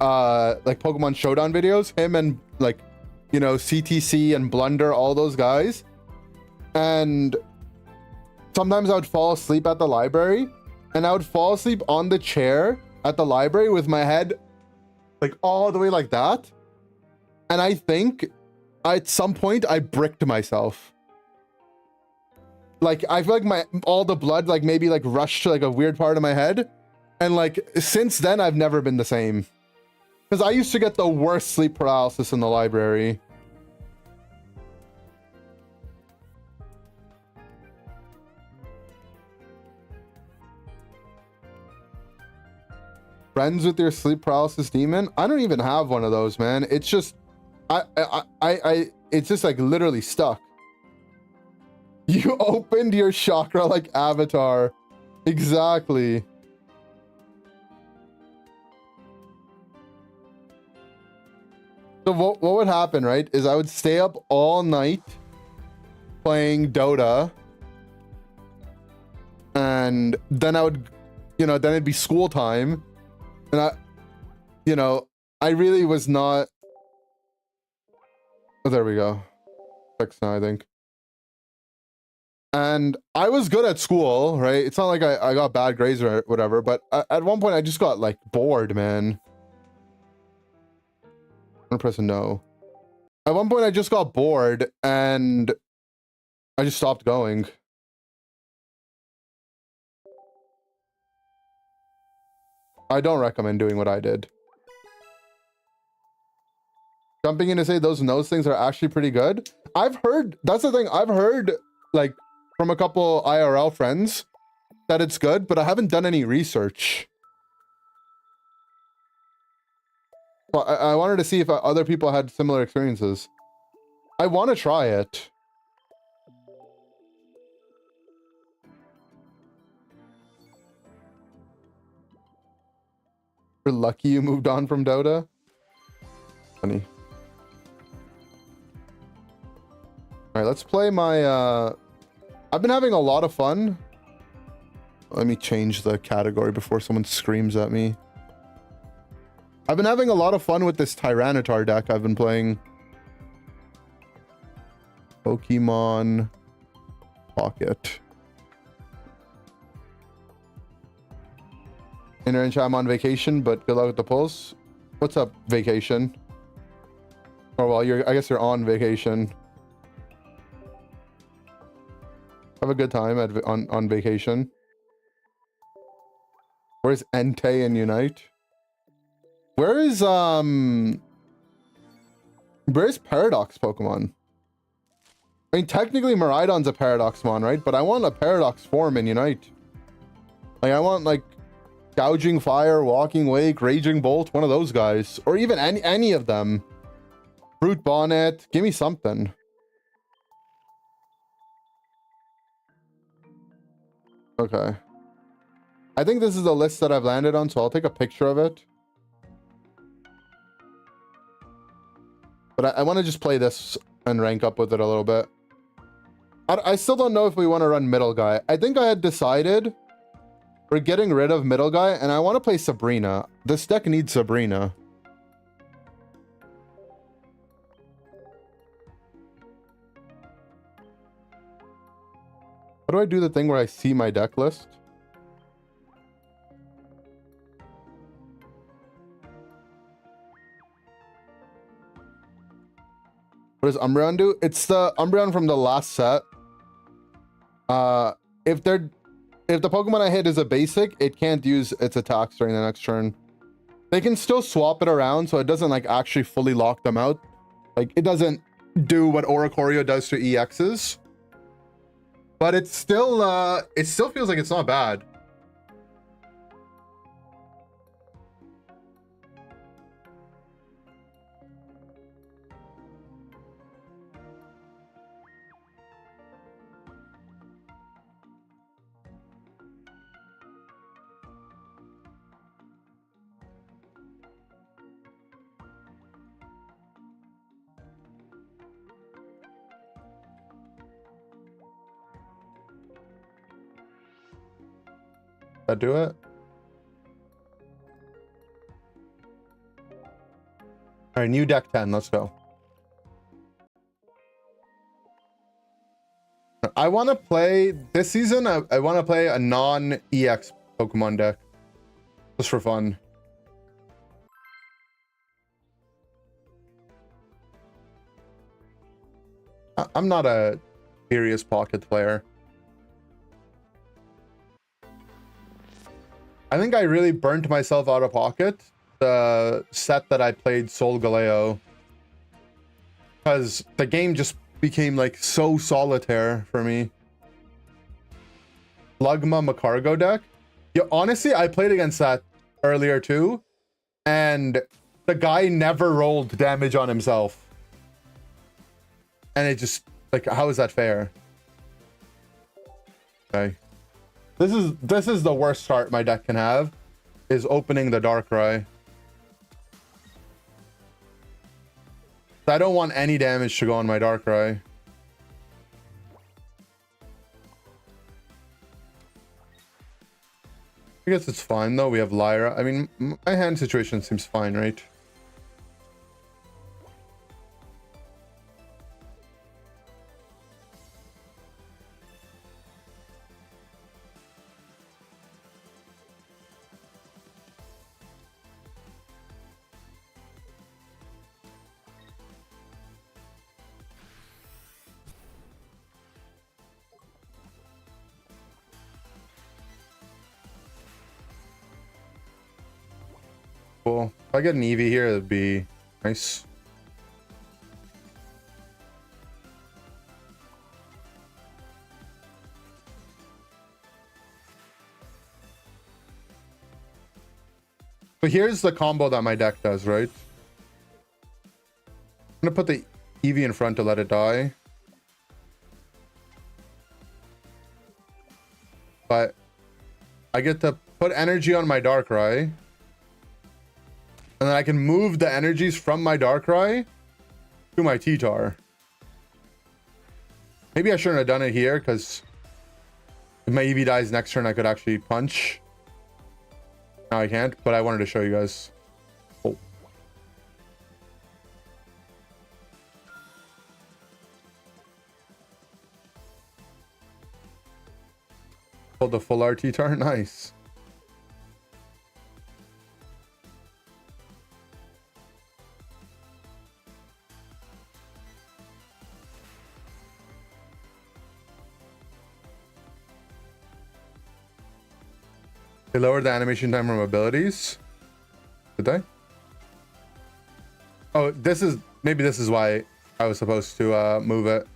like Pokemon Showdown videos. Him and like, you know, CTC and Blunder, all those guys. And sometimes I would fall asleep at the library, and I would fall asleep on the chair at the library with my head like all the way like that. And I think at some point I bricked myself. Like I feel like all the blood like maybe like rushed to like a weird part of my head. And like since then I've never been the same. Because I used to get the worst sleep paralysis in the library. Friends with your sleep paralysis demon? I don't even have one of those, man. It's just it's just like literally stuck. You opened your chakra like Avatar. Exactly. So what would happen, right, is I would stay up all night playing Dota. And then I would, you know, then it'd be school time. And I really was not. Oh, there we go. Fix now, I think. And I was good at school, right? It's not like I got bad grades or whatever, but at one point I just got like bored, man. I'm gonna press a no. At one point I just got bored and I just stopped going. I don't recommend doing what I did. Jumping in to say those nose things are actually pretty good. I've heard, that's the thing, I've heard like from a couple IRL friends that it's good, but I haven't done any research. Well, I wanted to see if other people had similar experiences. I want to try it. You're lucky you moved on from Dota. Funny. All right, let's play my... I've been having a lot of fun. Let me change the category before someone screams at me. I've been having a lot of fun with this Tyranitar deck I've been playing. Pokemon Pocket. Inner I'm on vacation, but good luck with the pulse. What's up, vacation? Oh, well, I guess you're on vacation. Have a good time on vacation. Where's Entei and Unite? Where's Paradox Pokemon? I mean, technically Miraidon's a Paradox Mon, right? But I want a Paradox form in Unite. Like, I want, like, Gouging Fire, Walking Wake, Raging Bolt, one of those guys. Or even any of them. Brute Bonnet, give me something. Okay. I think this is the list that I've landed on, so I'll take a picture of it. But I want to just play this and rank up with it a little bit. I still don't know if we want to run middle guy. I think I had decided we're getting rid of middle guy, and I want to play Sabrina. This deck needs Sabrina. How do I do the thing where I see my deck list? What does Umbreon do? It's the Umbreon from the last set. If the Pokemon I hit is a basic, it can't use its attacks during the next turn. They can still swap it around, so it doesn't like actually fully lock them out. Like, it doesn't do what Oricorio does to EXs. But it still feels like it's not bad. That do it? All right, new deck 10. Let's go. I want to play this season. I want to play a non-EX Pokemon deck just for fun. I'm not a serious Pocket player. I think I really burnt myself out of Pocket the set that I played Sol Galeo, because the game just became like so solitaire for me. Lugma Macargo deck. Yeah, honestly, I played against that earlier too, and the guy never rolled damage on himself. And it just, like, how is that fair? Okay. This is the worst start my deck can have, is opening the Darkrai. I don't want any damage to go on my Darkrai. I guess it's fine though. We have Lyra. I mean, my hand situation seems fine, right? Cool. If I get an Eevee here, it'd be nice. So here's the combo that my deck does, right? I'm gonna put the Eevee in front to let it die. But I get to put energy on my Darkrai. And then I can move the energies from my Darkrai to my T-Tar. Maybe I shouldn't have done it here, because if my Eevee dies next turn, I could actually punch. Now I can't, but I wanted to show you guys. Oh. Pulled the full RT Tar, nice. They lowered the animation time from abilities. Did they? Oh, maybe this is why I was supposed to move it.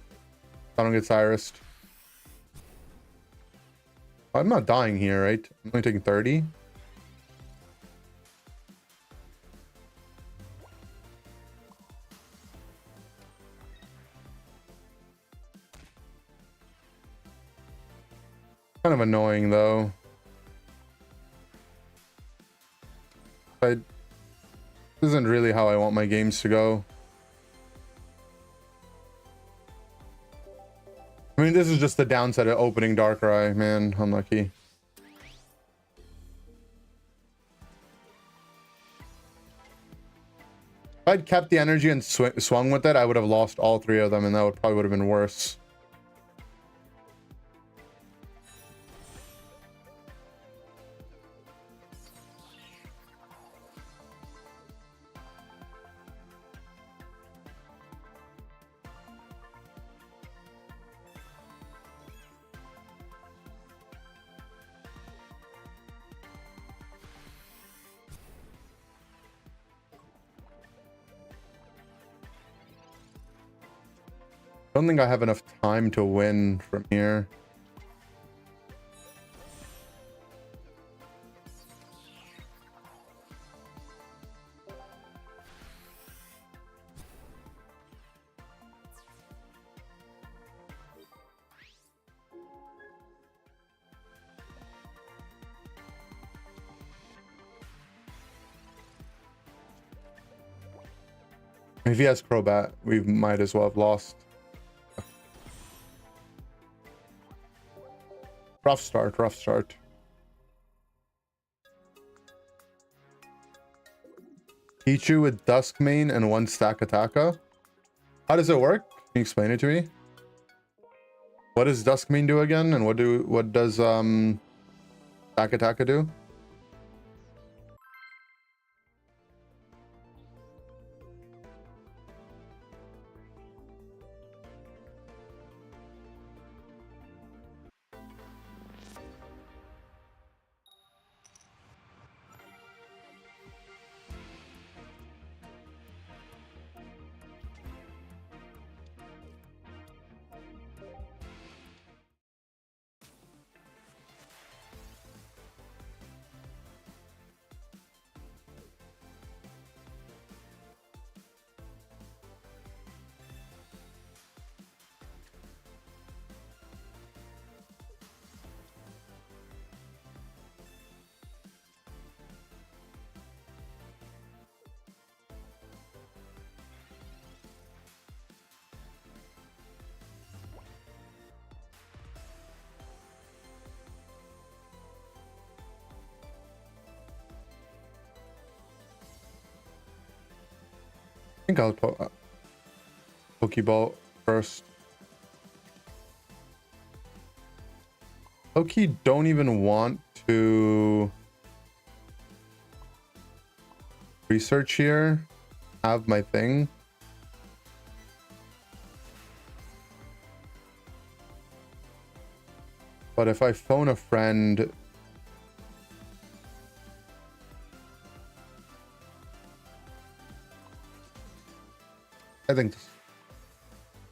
I don't get Cyrused. I'm not dying here, right? I'm only taking 30. Kind of annoying though. This isn't really how I want my games to go. I mean, this is just the downside of opening Darkrai, man. Unlucky. If I'd kept the energy and swung with it, I would have lost all three of them, and that probably would have been worse. I don't think I have enough time to win from here. If he has Crobat, we might as well have lost. Rough start, rough start. Pichu with Duskmane and one stack Attacka. How does it work? Can you explain it to me? What does Duskmane do again? And what does stack Attacka do? think I'll put Pokeball first. Low-key don't even want to research here. Have my thing. But if I phone a friend, I think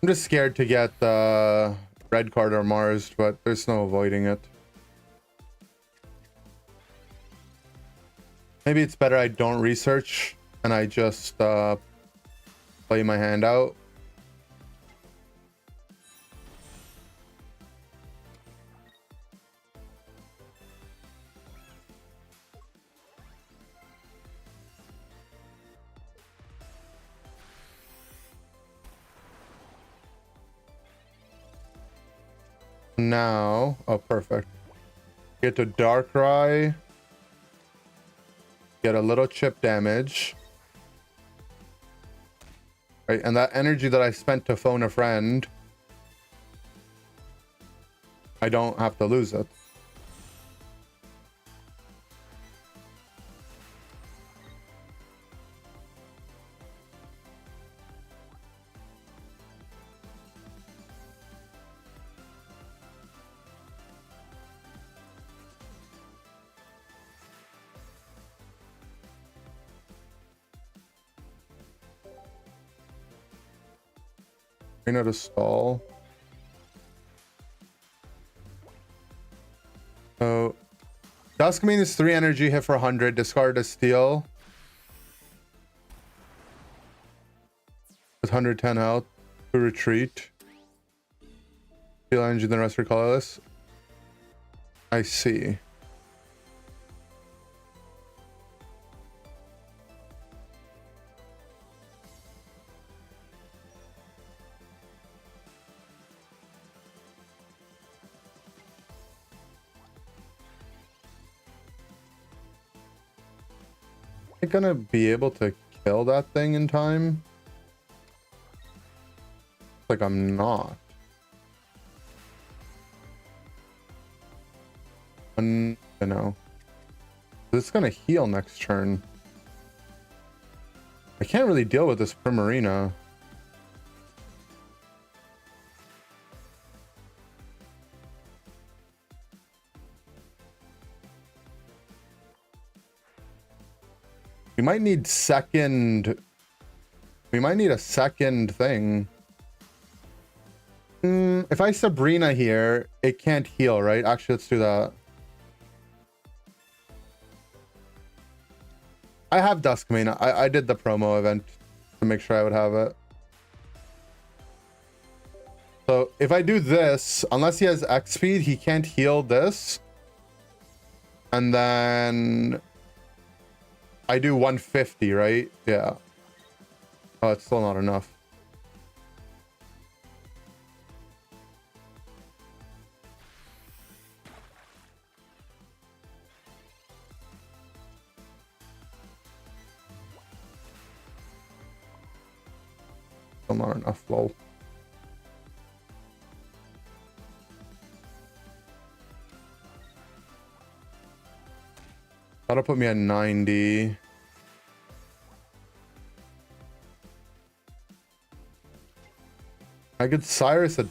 I'm just scared to get the red card or Mars, but there's no avoiding it. Maybe it's better I don't research and I just play my hand out. Now, oh, perfect. Get to Darkrai. Get a little chip damage. Right, and that energy that I spent to phone a friend, I don't have to lose it. Trainer to stall. So Duskmane is 3 energy, hit for 100, discard a steal. With 110 health to retreat. Steal energy, then rest are colorless. I see. Am I gonna be able to kill that thing in time? Like I'm not. You know. This is gonna heal next turn. I can't really deal with this Primarina. We might need second. We might need a second thing. If I Sabrina here, it can't heal, right? Actually, let's do that. I have Duskmane. I did the promo event to make sure I would have it. So if I do this, unless he has X speed, he can't heal this. And then I do 150, right? Yeah. Oh, it's still not enough. Still not enough, lol. That'll put me at 90. I could Cyrus it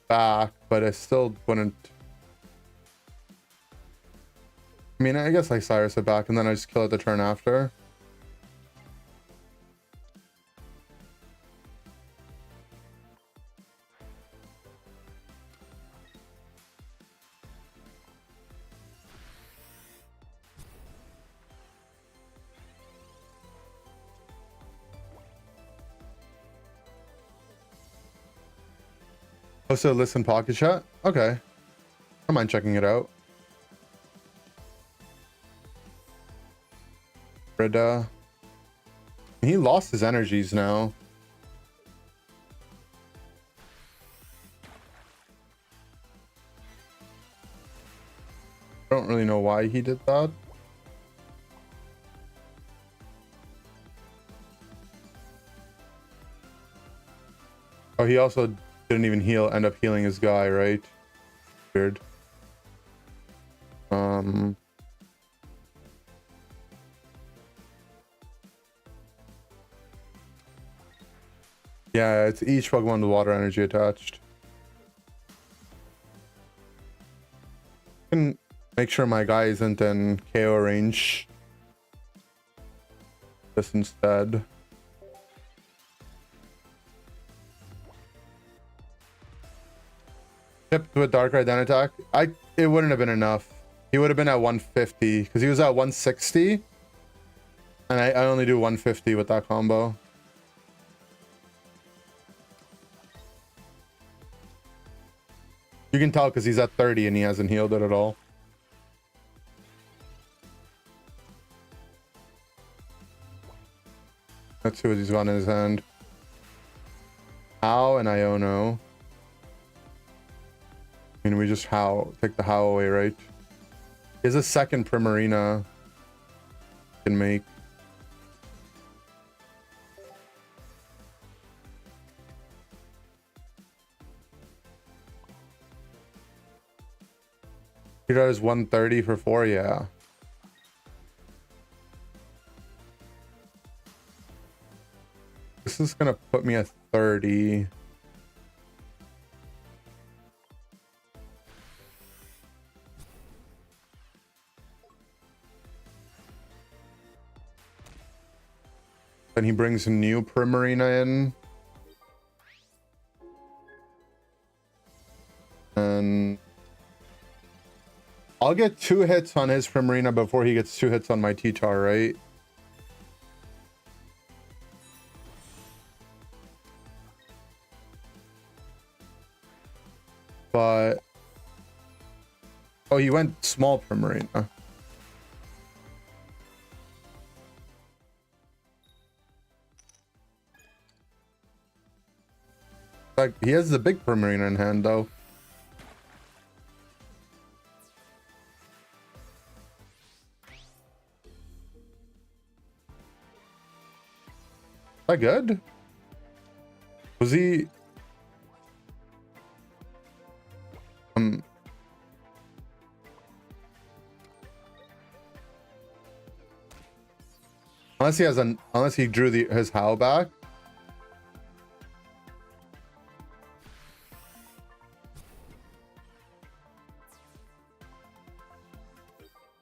back, but I still wouldn't. I mean, I guess I Cyrus it back and then I just kill it the turn after. Oh, so listen pocket chat? Okay. I don't mind checking it out. Rida. He lost his energies now. I don't really know why he did that. Oh, he also didn't even end up healing his guy, right? Weird. Yeah, it's each Pokemon with water energy attached. Can make sure my guy isn't in KO range. This instead. Tipped with Darkrai then attack. It wouldn't have been enough. He would have been at 150 because he was at 160. And I only do 150 with that combo. You can tell because he's at 30 and he hasn't healed it at all. Let's see what he's got in his hand. How and Iono. I mean, we just take the How away, right? He has a second Primarina. Can make. He does 130 for 4, yeah. This is gonna put me at 30. Then he brings a new Primarina in. And I'll get 2 hits on his Primarina before he gets 2 hits on my T-Tar, right? But oh, he went small Primarina. Like he has the big Primarina in hand though. Is that good? Was he? Unless he drew his Howl back.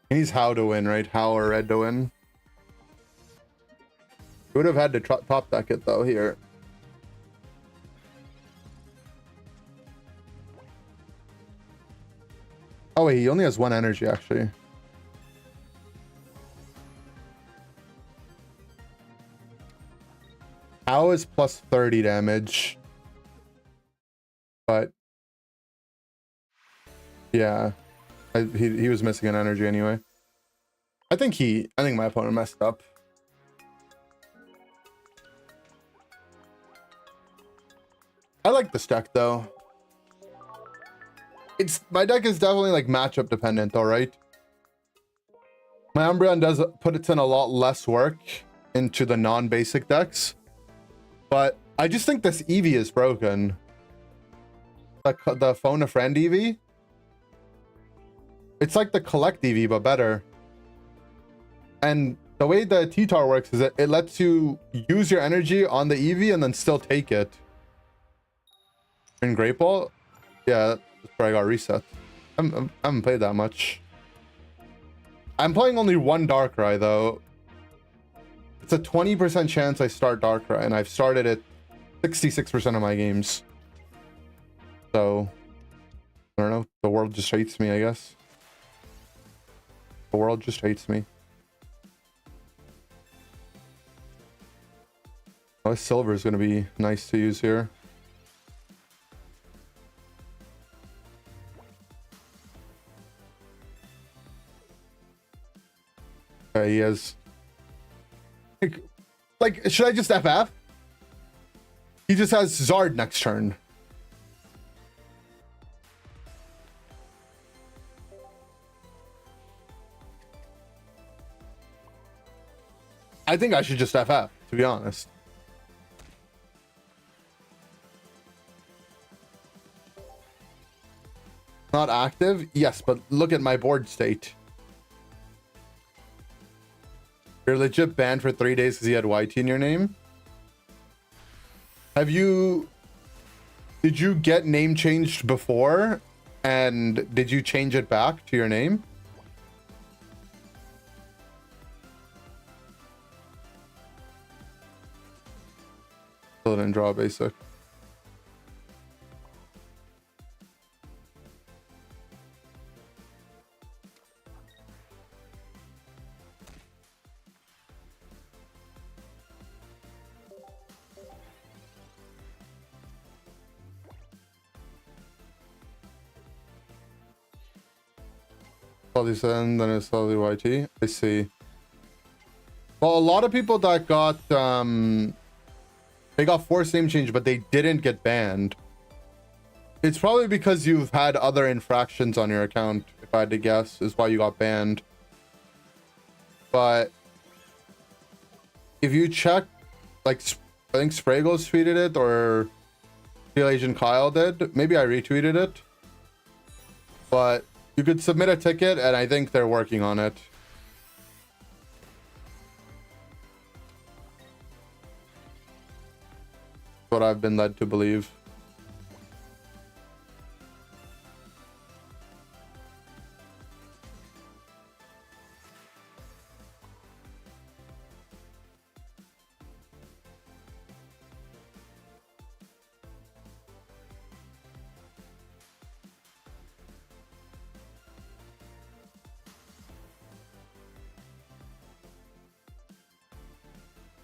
He needs Howl to win, right? Howl or Red to win. He would have had to top deck it though here. Oh wait, he only has 1 energy actually. How is plus 30 damage? But yeah, he was missing an energy anyway. I think my opponent messed up. I like this deck though. My deck is definitely like matchup dependent though, right? My Umbreon does put it in a lot less work into the non-basic decks, but I just think this Eevee is broken. The phone a friend Eevee. It's like the collect Eevee but better. And the way the T-Tar works is that it lets you use your energy on the Eevee and then still take it. In Great Ball, yeah, that's where I got reset. I haven't played that much. I'm playing only 1 Darkrai though. It's a 20% chance I start Darkrai, and I've started it 66% of my games. So I don't know. The world just hates me, I guess. The world just hates me. Oh, this silver is going to be nice to use here. Okay, he has... Like, should I just FF? He just has Zard next turn. I think I should just FF, to be honest. Not active? Yes, but look at my board state. You're legit banned for 3 days because you had YT in your name? Have you... Did you get name changed before? And did you change it back to your name? Still didn't draw basic. Slowly send, then it's slowly YT. I see. Well, a lot of people that got they got forced name change, but they didn't get banned. It's probably because you've had other infractions on your account, if I had to guess, is why you got banned. But if you check, like, I think Spragos tweeted it, or Steel Agent Kyle did. Maybe I retweeted it. But you could submit a ticket, and I think they're working on it. What I've been led to believe.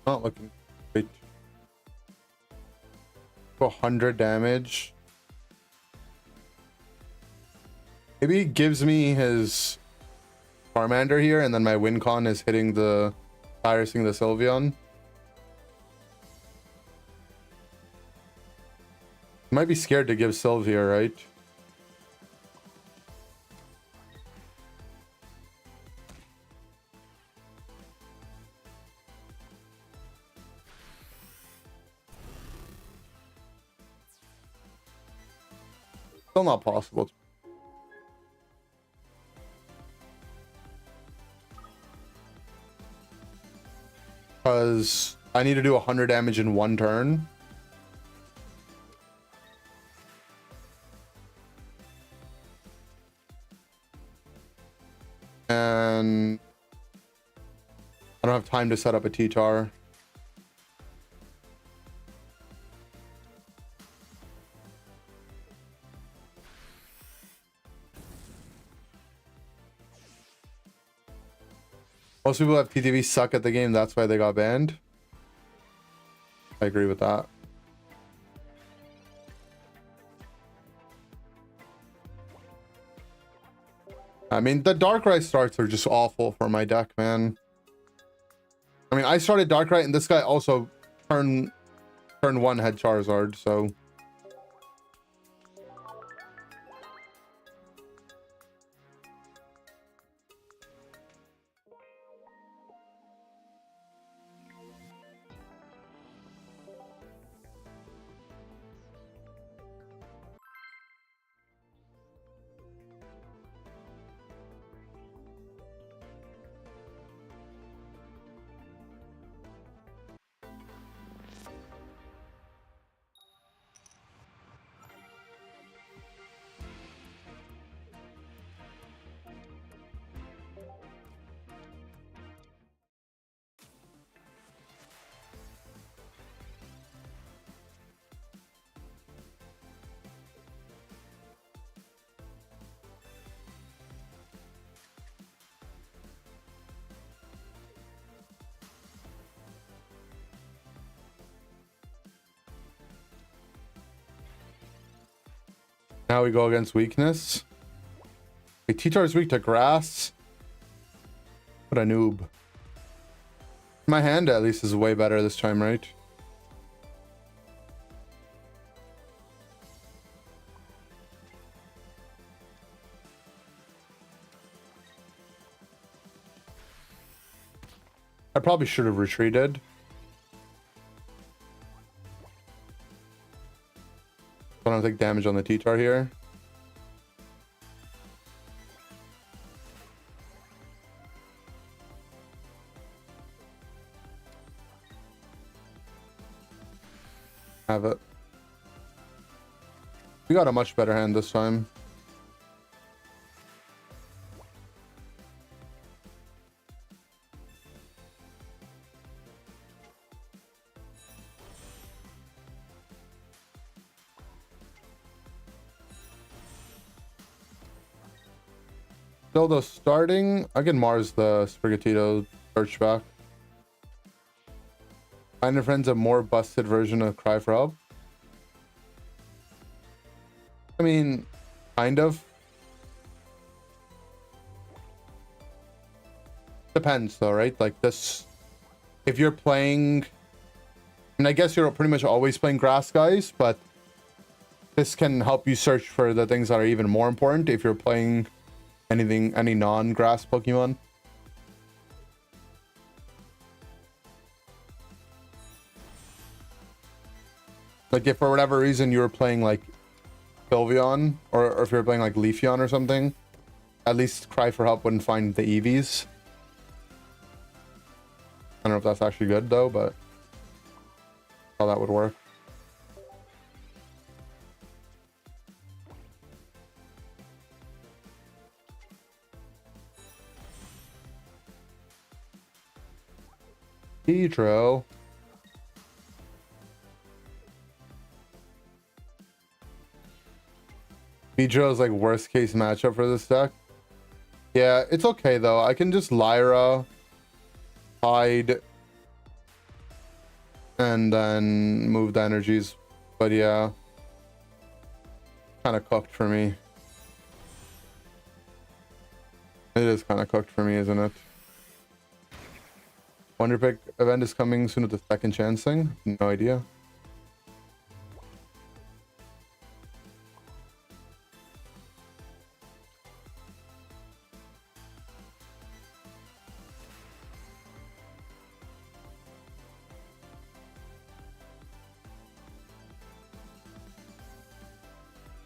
Not looking great. 100 damage. Maybe he gives me his Charmander here, and then my Wincon is hitting the Irising the Sylveon. Might be scared to give Sylve here, right? Still not possible. Because I need to do 100 damage in one turn. And I don't have time to set up a T-Tar. Most people have PTV suck at the game, that's why they got banned. I agree with that. I mean, the Darkrai starts are just awful for my deck, man. I mean, I started Darkrai, and this guy also turn 1 had Charizard, so... Now we go against weakness. Okay, T-Tar is weak to grass. What a noob. My hand at least is way better this time, right? I probably should have retreated. I don't take damage on the T-Tar here. Have it. We got a much better hand this time. Still though, starting, I can Mars the Sprigatito search back. Find a friend's a more busted version of Cry for Help. I mean, kind of. Depends though, right? Like this, if you're playing, and I guess you're pretty much always playing grass guys, but this can help you search for the things that are even more important if you're playing anything, any non-grass Pokemon. Like if for whatever reason you were playing like Sylveon, or if you're playing like Leafeon or something, at least Cry for Help wouldn't find the EVs. I don't know if that's actually good though, but how that would work. Pedro. Pedro's like worst case matchup for this deck. Yeah, it's okay though. I can just Lyra, hide, and then move the energies. But yeah, kind of cooked for me. It is kind of cooked for me, isn't it? Wonder Pick event is coming soon with the second chance thing. No idea.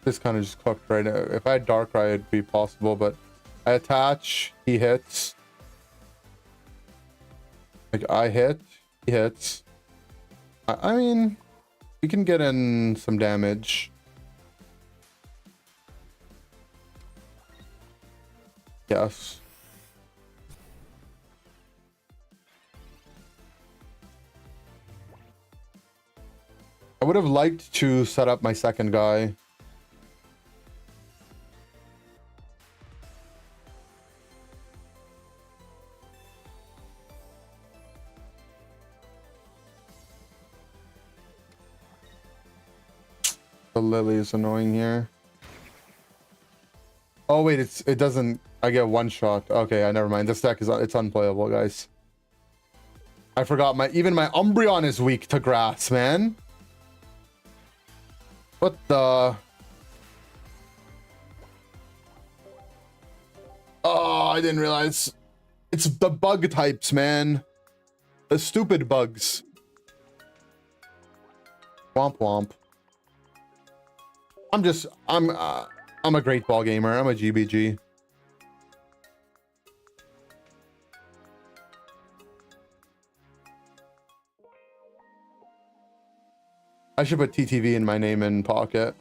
This kind of just cooked right now. If I had Darkrai, it'd be possible, but I attach, he hits. Like I hit, he hits. I mean, we can get in some damage. Yes. I would have liked to set up my second guy. The Lily is annoying here. Oh wait, it doesn't. I get one shot. Okay, I never mind. This deck is it's unplayable, guys. I forgot even my Umbreon is weak to grass, man. What the? Oh, I didn't realize. It's the bug types, man. The stupid bugs. Womp womp. I'm a great ball gamer. I'm a GBG. I should put TTV in my name in Pocket.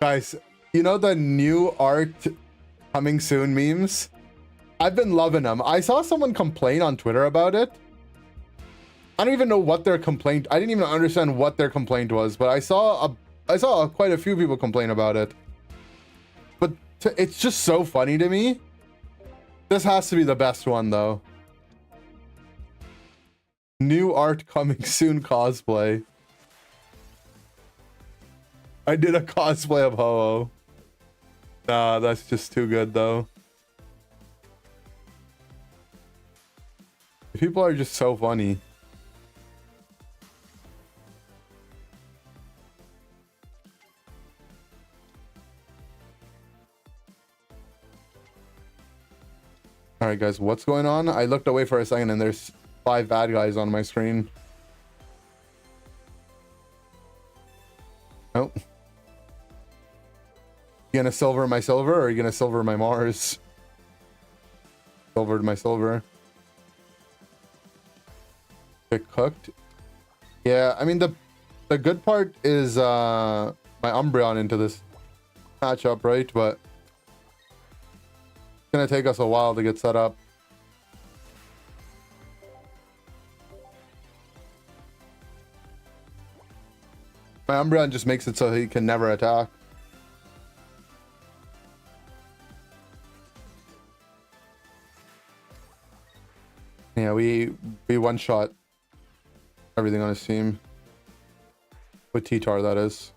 Guys, you know the new art coming soon memes? I've been loving them. I saw someone complain on Twitter about it. I don't even know what their complaint. I didn't even understand what their complaint was, but I saw quite a few people complain about it. But it's just so funny to me. This has to be the best one though. New art coming soon cosplay. I did a cosplay of Ho-Oh. Nah, that's just too good though. People are just so funny. All All right, guys, what's going on? I looked away for a second and there's 5 bad guys on my screen. Oh. You gonna silver my silver or are you gonna silver my Mars? Silvered my silver. Get cooked. Yeah, I mean the good part is my Umbreon into this matchup, right? But it's gonna take us a while to get set up. My Umbreon just makes it so he can never attack. Yeah, we one-shot everything on his team. With T-Tar, that is.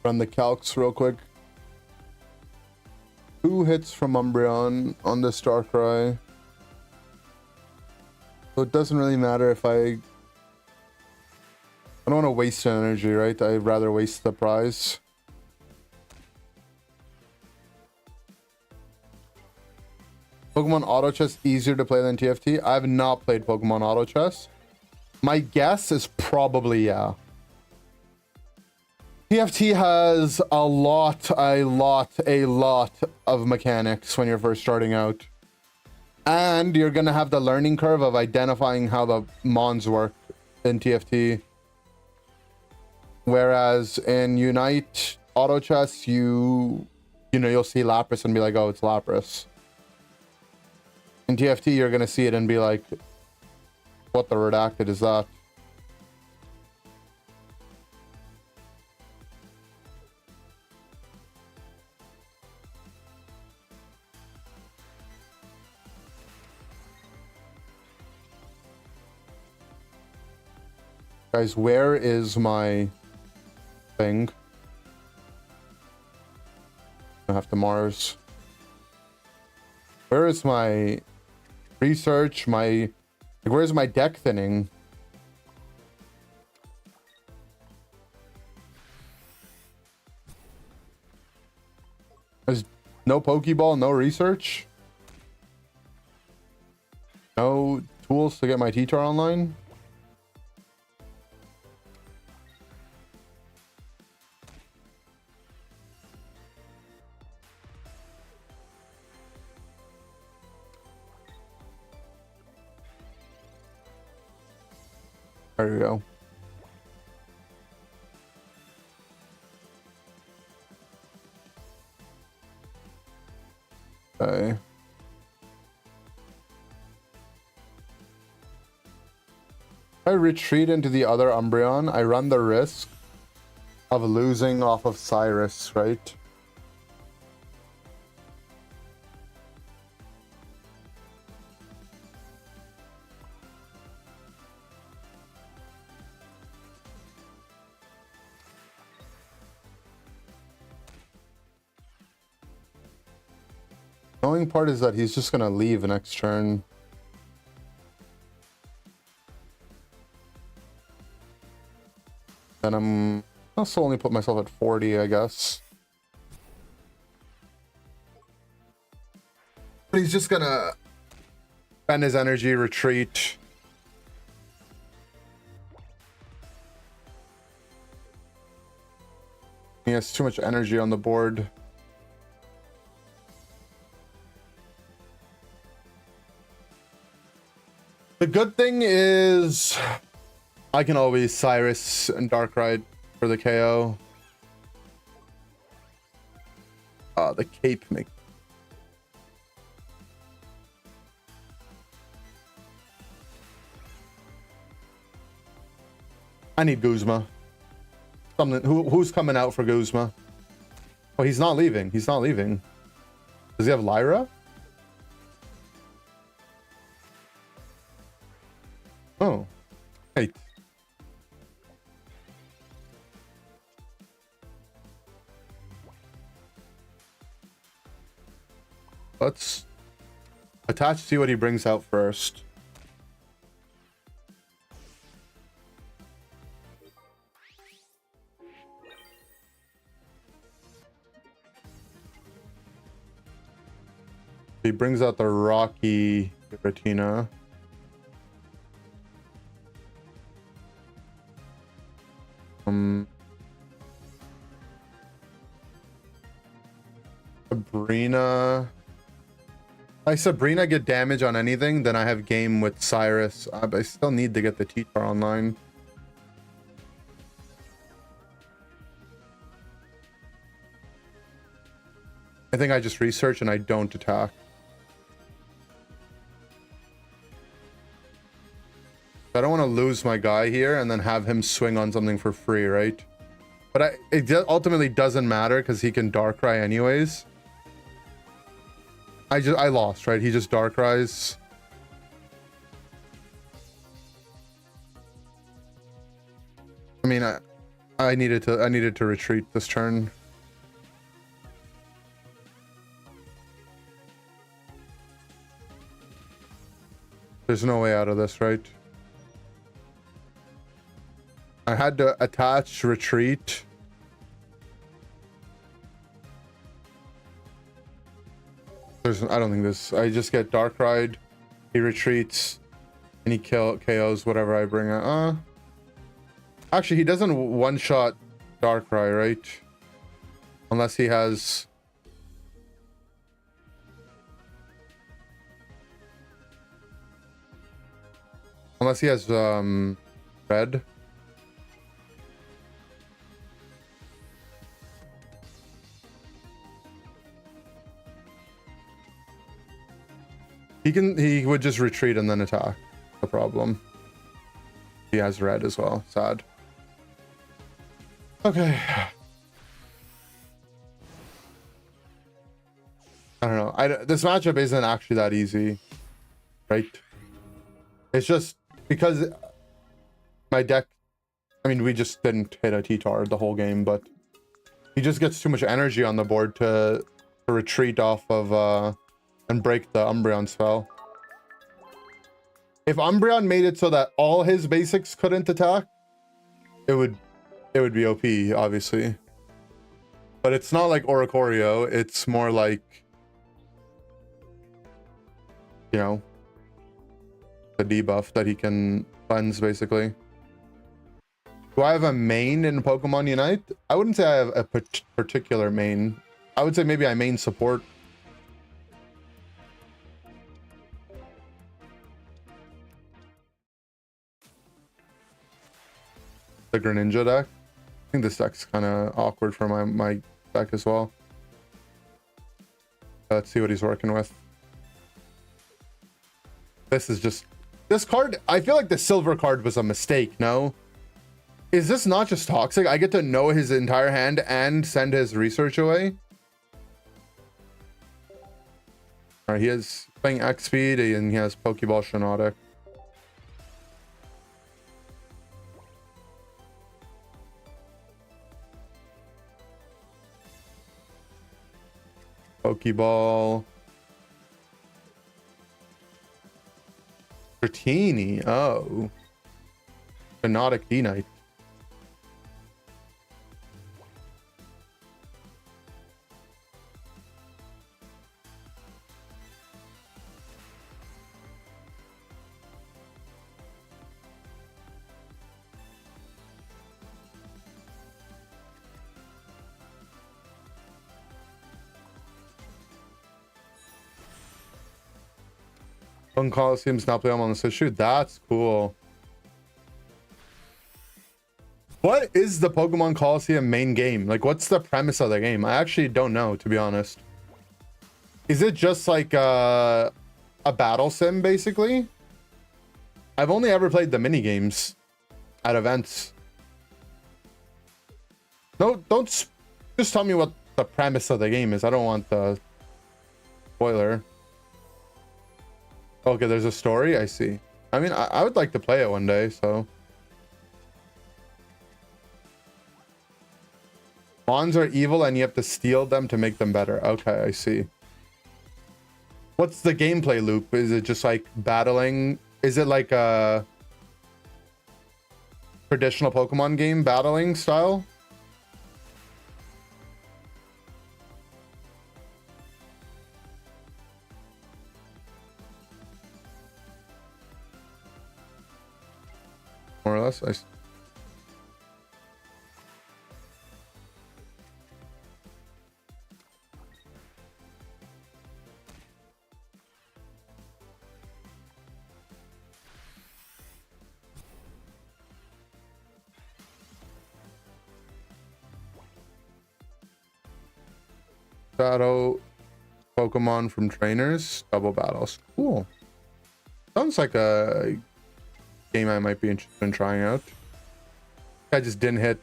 Run the calcs real quick. 2 hits from Umbreon on this Darkrai. So it doesn't really matter if I don't want to waste energy, right? I'd rather waste the prize. Pokemon Auto Chess easier to play than TFT? I have not played Pokemon Auto Chess. My guess is probably yeah. TFT has a lot of mechanics when you're first starting out. And you're going to have the learning curve of identifying how the mons work in TFT. Whereas in Unite Auto Chess, you know, you'll see Lapras and be like, oh, it's Lapras. In TFT, you're going to see it and be like, what the redacted is that? Guys, where is my thing? I have to Mars. Where is my research? Like, where's my deck thinning? There's no Pokeball, no research? No tools to get my T-Tar online? There we go. Okay. If I retreat into the other Umbreon, I run the risk of losing off of Cyrus, right? The annoying part is that he's just gonna leave next turn. And I'll still only put myself at 40, I guess. But he's just gonna spend his energy, retreat. He has too much energy on the board. The good thing is I can always Cyrus and Darkrai for the KO. The cape make. I need Guzma. Something. Who's coming out for Guzma? Oh, he's not leaving. He's not leaving. Does he have Lyra? Oh. Hey. Let's attach, see what he brings out first. He brings out the Rocky Giratina. Sabrina. If Sabrina get damage on anything, then I have game with Cyrus. But I still need to get the T-Tar online. I think I just research and I don't attack. I don't want to lose my guy here and then have him swing on something for free, right? But it ultimately doesn't matter because he can Darkrai anyways. I lost, right? He just Darkrai's. I mean, I needed to retreat this turn. There's no way out of this, right? I had to attach, retreat. I don't think this. I just get Darkrai. He retreats, and he KOs whatever I bring out. Actually, he doesn't one-shot Darkrai, right? Unless he has. Unless he has red. He would just retreat and then attack. The problem. He has red as well. Sad. Okay. I don't know. This matchup isn't actually that easy, right? It's just because my deck. I mean, we just didn't hit a T-Tar the whole game, but he just gets too much energy on the board to retreat off of and break the Umbreon spell. If Umbreon made it so that all his basics couldn't attack, it would be OP, obviously. But it's not like Oricorio. It's more like, you know, the debuff that he can cleanse, basically. Do I have a main in Pokemon Unite? I wouldn't say I have a particular main. I would say maybe I main support. The Greninja deck. I think this deck's kind of awkward for my deck as well. Let's see what he's working with. This is just... This card, I feel like the silver card was a mistake, no? Is this not just toxic? I get to know his entire hand and send his research away? Alright, he is playing X speed and he has Pokeball Shinotic. Pokeball. Dratini. Oh. Hypnotic D-Knight. One Coliseum's not playing on this issue. That's cool. What is the Pokemon Coliseum main game? Like, what's the premise of the game? I actually don't know, to be honest. Is it just like a battle sim, basically? I've only ever played the mini games at events. No, don't just tell me what the premise of the game is. I don't want the spoiler. Okay, there's a story. I see. I mean, I would like to play it one day, so. Mons are evil and you have to steal them to make them better. Okay, I see. What's the gameplay loop? Is it just like battling? Is it like a traditional Pokemon game battling style? More or less. I see. Battle Pokemon from trainers, double battles. Cool. Sounds like a game I might be interested in trying out. I just didn't hit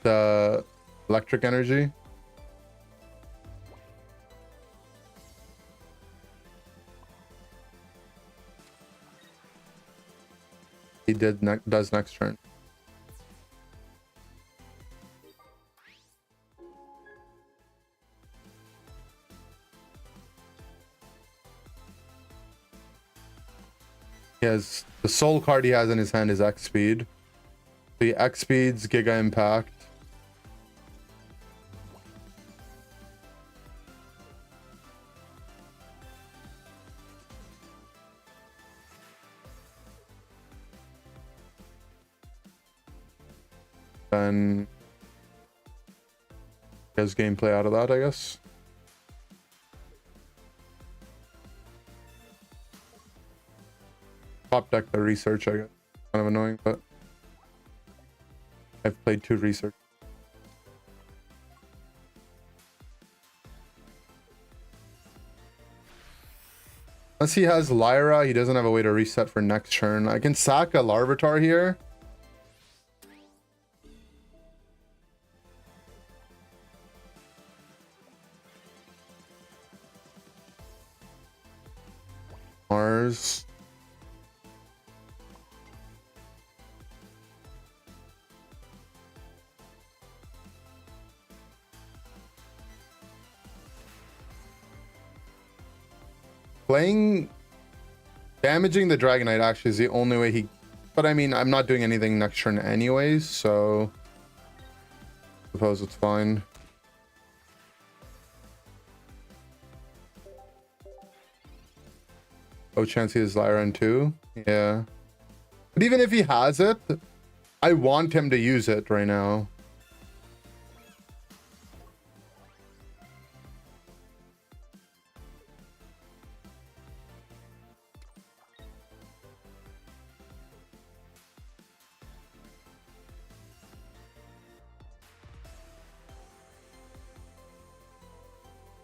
electric energy. He does next turn. He has the soul card he has in his hand is X speed. The X speeds Giga Impact. Then he has gameplay out of that, I guess. Top deck the research, I guess. Kind of annoying, but I've played 2 research. Unless he has Lyra, he doesn't have a way to reset for next turn. I can sack a Larvitar here. Mars. Damaging the Dragonite actually is the only way he... But I mean, I'm not doing anything next turn anyways, so... I suppose it's fine. Oh, chance he has Lyran too? Yeah. But even if he has it, I want him to use it right now.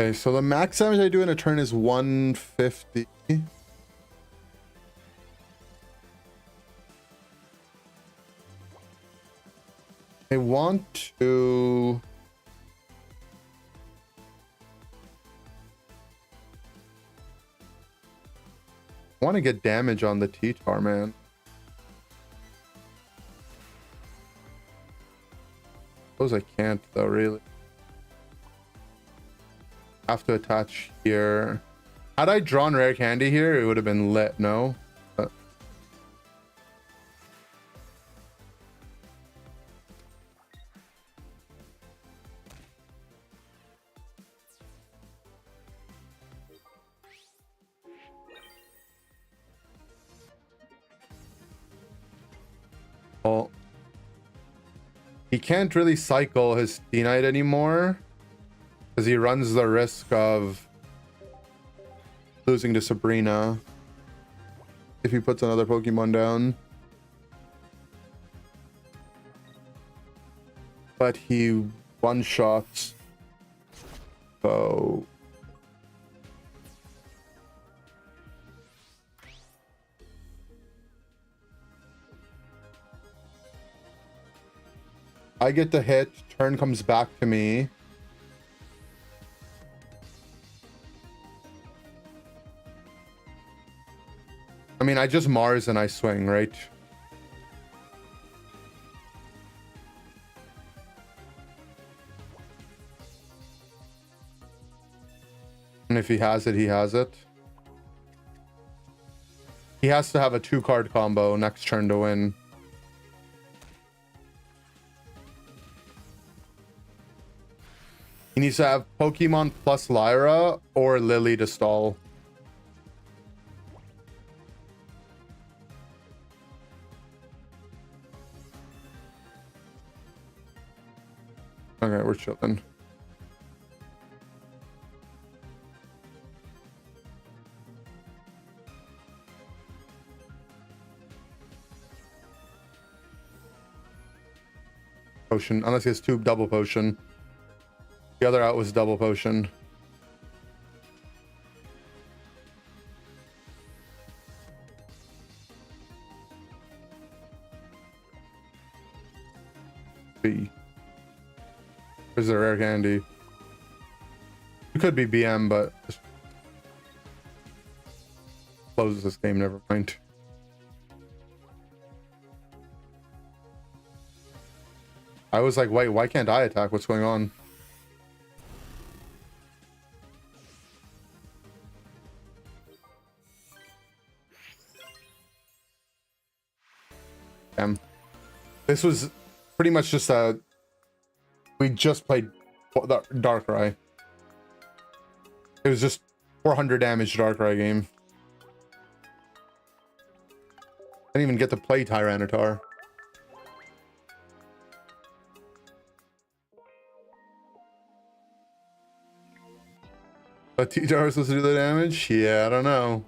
Okay, so the max damage I do in a turn is 150. I want to... I want to get damage on the T-Tar, man. Suppose I can't, though, really. Have to attach here. Had I drawn rare candy here, it would have been lit, no? But... Well, he can't really cycle his D-Knight anymore because he runs the risk of losing to Sabrina if he puts another Pokemon down. but he one-shots. So I get the hit, turn comes back to me. I mean, I just Mars and I swing, right? And if he has it, he has it. He has to have a 2-card combo next turn to win. He needs to have Pokemon plus Lyra or Lily to stall. Okay, we're chilling. Potion, unless he has 2 double potion. The other out was double potion. B. Where's the rare candy? It could be BM, but just closes this game, never mind. I was like, wait, why can't I attack? What's going on? Damn. This was pretty much just a... We just played Darkrai. It was just 400 damage Darkrai game. I didn't even get to play Tyranitar. But T-Tar was supposed to do the damage? Yeah, I don't know.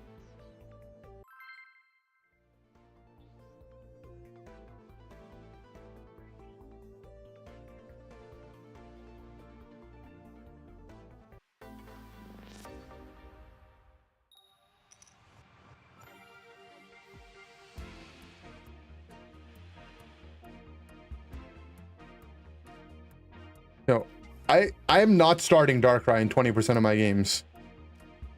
No, I am not starting Darkrai in 20% of my games.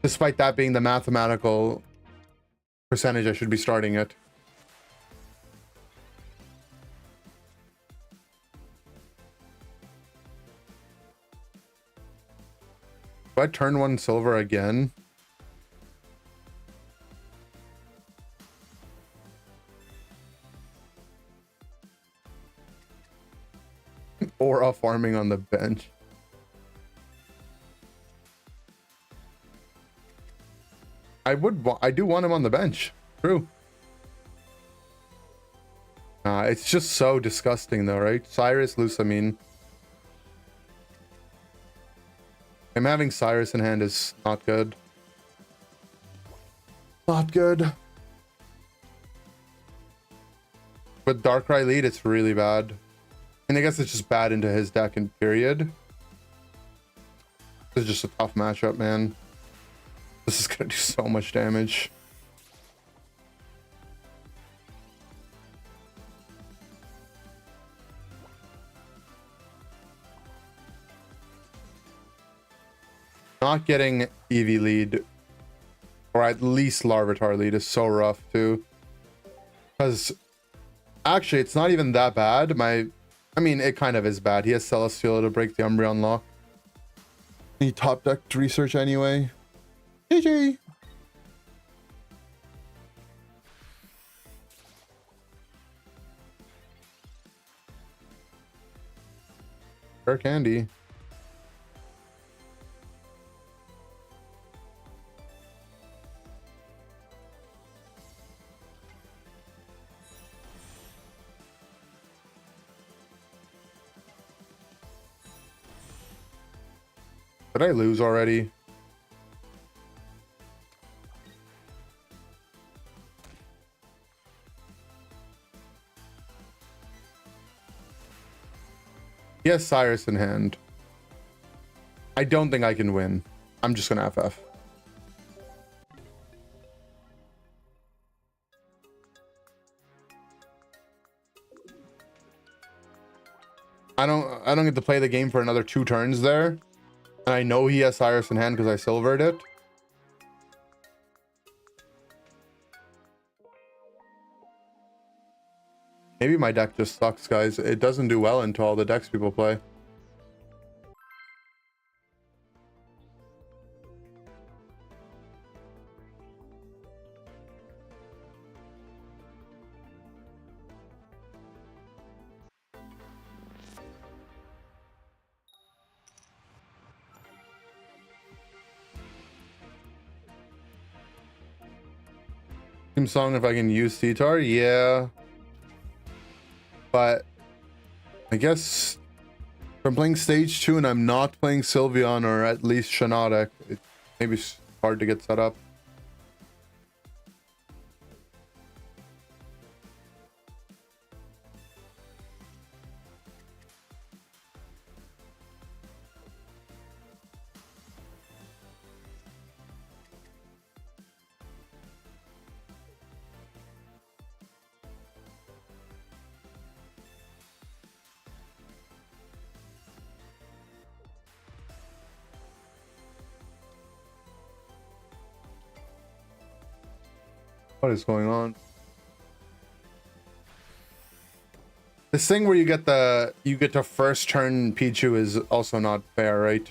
Despite that being the mathematical percentage I should be starting it. Do I turn 1 silver again? Aura farming on the bench. I do want him on the bench. True. It's just so disgusting though, right? Cyrus, Lusamine. Him having Cyrus in hand is not good. Not good. With Darkrai lead, it's really bad. And I guess it's just bad into his deck in period. This is just a tough matchup, man. This is gonna do so much damage. Not getting Eevee lead, or at least Larvitar lead, is so rough too. Because actually, it's not even that bad. I mean, it kind of is bad. He has Celestial to break the Umbreon lock. He top decked research anyway. GG. Rare candy. Did I lose already? He has Cyrus in hand. I don't think I can win. I'm just gonna FF. I don't get to play the game for another 2 turns there. And I know he has Cyrus in hand because I silvered it. Maybe my deck just sucks, guys. It doesn't do well into all the decks people play. Theme song if I can use Sitar, yeah. But I guess if I'm playing stage 2 and I'm not playing Sylveon or at least Shinotic, it maybe it's hard to get set up. What is going on? This thing where you get to first turn Pichu is also not fair, right?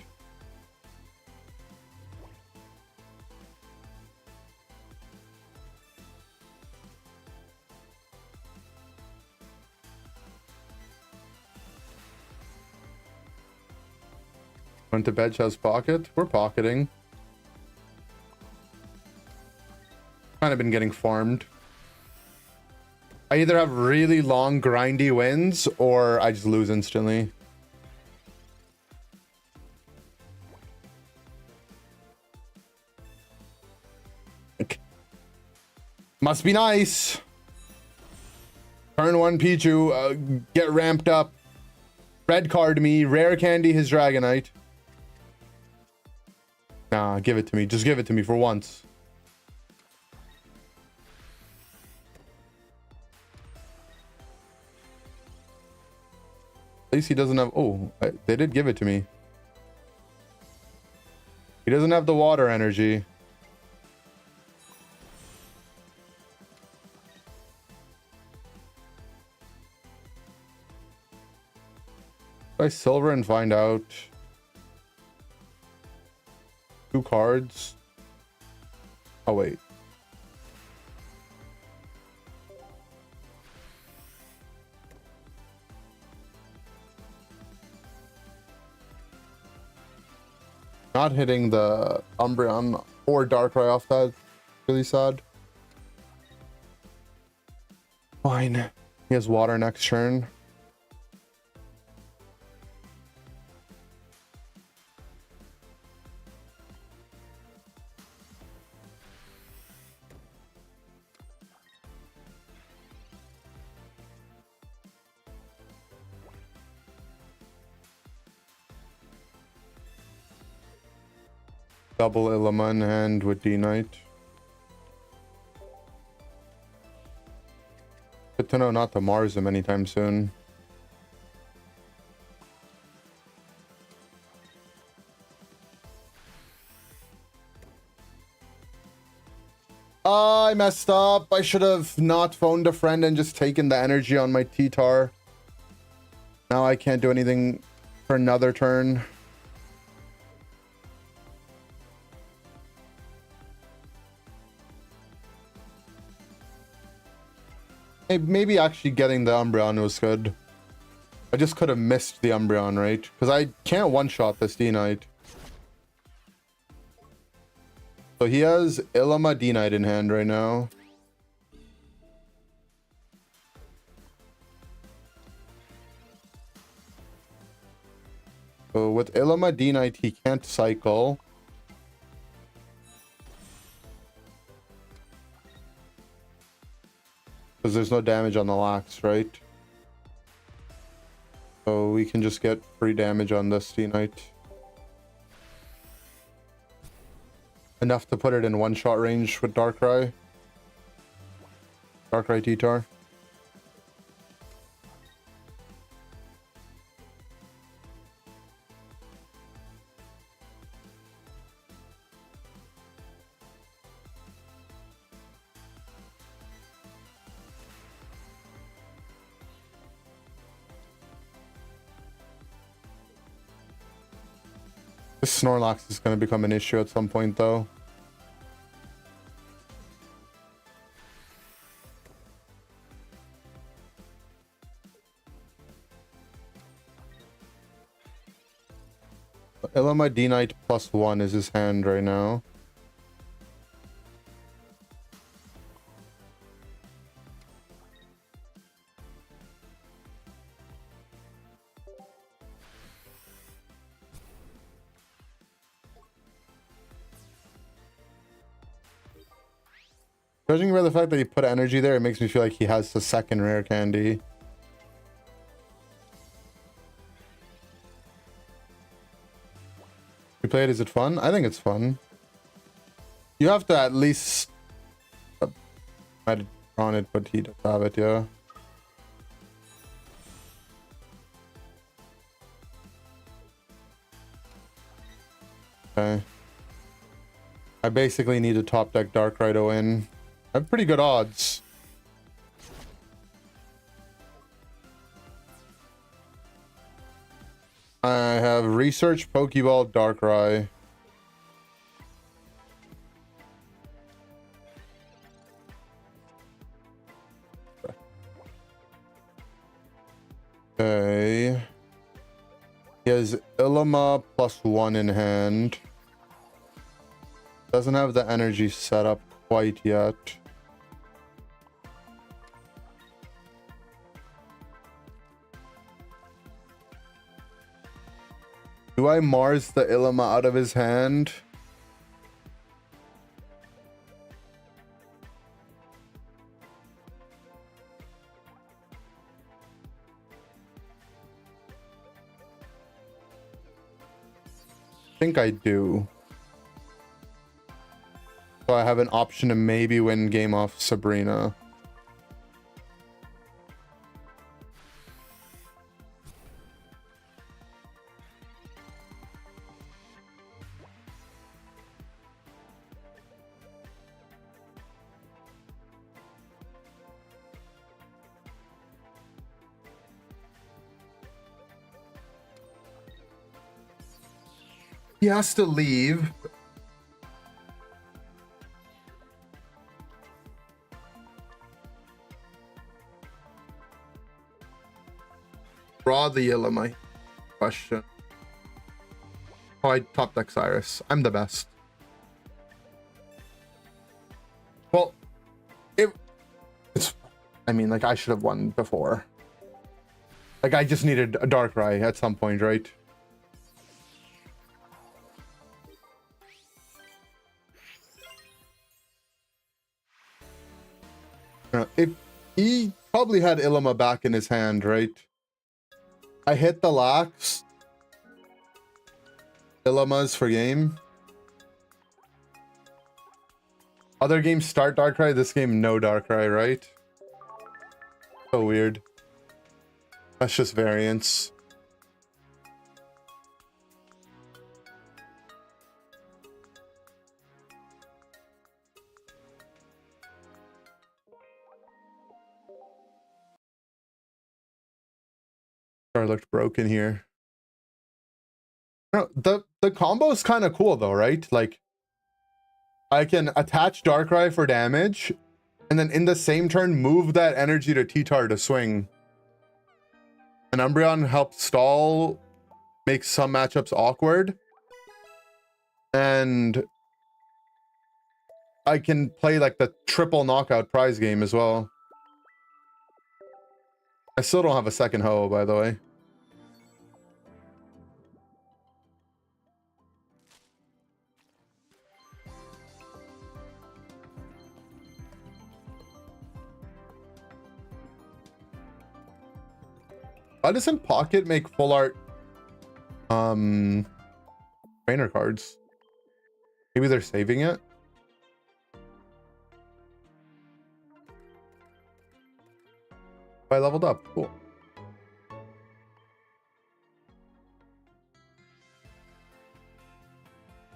Went to bed, Chest pocket. We're pocketing. Kind of been getting farmed. I either have really long grindy wins or I just lose instantly. Must be nice. Turn 1 Pichu, get ramped up. Red card me, rare candy his Dragonite. Nah, give it to me. Just give it to me for once. At least he doesn't have... Oh, they did give it to me. He doesn't have the water energy. I silver and find out 2 cards. Oh, wait. Not hitting the Umbreon or Darkrai off that. Really sad. Fine. He has water next turn. Double Illiman in hand with D-Knight. Good to know not to Mars him anytime soon. I messed up. I should have not phoned a friend and just taken the energy on my T-Tar. Now I can't do anything for another turn. Maybe actually getting the Umbreon was good. I just could have missed the Umbreon, right? Because I can't one-shot this D-Knight. So he has Illima D-Knight in hand right now. So with Illima D-Knight, he can't cycle. Because there's no damage on the Lax, right? So we can just get free damage on this D-Knight. Enough to put it in one-shot range with Darkrai. Darkrai T-Tar. This Snorlax is going to become an issue at some point, though. Ilima D-Knight +1 is his hand right now. Judging by the fact that he put energy there, it makes me feel like he has the second rare candy. You play it, is it fun? I think it's fun. You have to at least... might have drawn it, but he does have it, yeah. Okay. I basically need to top deck Darkrai to win. I have pretty good odds. I have Research, Pokeball, Darkrai. Okay. He has Ilima +1 in hand. Doesn't have the energy set up quite yet. Do I Mars the Ilima out of his hand? I think I do. So I have an option to maybe win game off Sabrina. He has to leave. Draw the Ilima question. Oh, I top deck Cyrus. I'm the best. Well, it's... I mean, like, I should have won before. Like, I just needed a Darkrai at some point, right? If he probably had Ilima back in his hand, right? I hit the lax. Ilima's for game. Other games start Darkrai, this game no Darkrai, right? So weird. That's just variance. I looked broken here. The combo is kind of cool though, right? Like, I can attach Darkrai for damage, and then in the same turn move that energy to T-Tar to swing. And Umbreon helps stall, makes some matchups awkward, and I can play like the triple knockout prize game as well. I still don't have a second Ho, by the way. Why doesn't Pocket make full art trainer cards? Maybe they're saving it. I leveled up. Cool.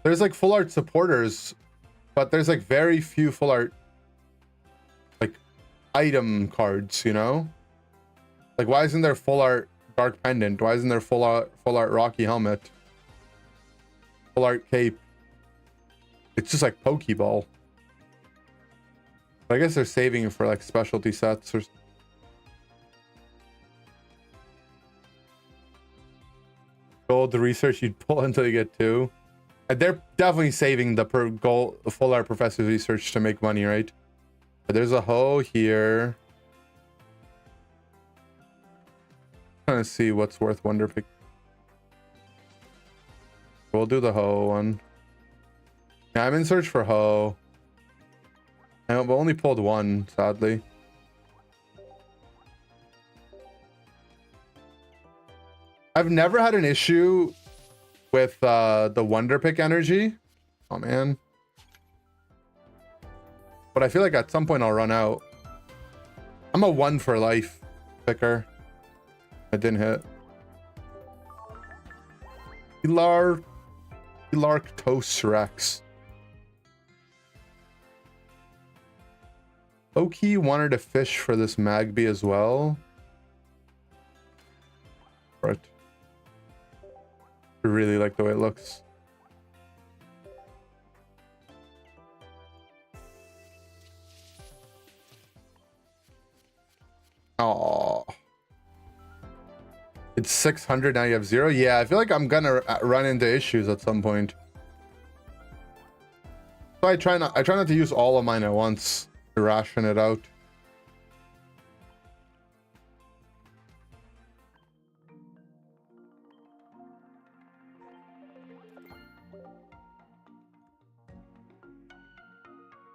There's like full art supporters, but there's like very few full art like item cards, you know? Like why isn't there full art Dark Pendant? Why isn't there full art Rocky Helmet? Full art cape? It's just like Pokeball. But I guess they're saving it for like specialty sets or gold research you'd pull until you get two. And they're definitely saving the full art professor research to make money, right? But there's a hoe here. Trying to see what's worth Wonder Pick. We'll do the hoe one. Yeah, I'm in search for hoe. I've only pulled one, sadly. I've never had an issue with the Wonder Pick energy. Oh man. But I feel like at some point I'll run out. I'm a 1 for life picker. I didn't hit. Elarctos Rex. Loki wanted to fish for this Magby as well. Right. I really like the way it looks. Oh, it's 600 now. You have 0. Yeah, I feel like I'm gonna run into issues at some point. So I try not to use all of mine at once to ration it out.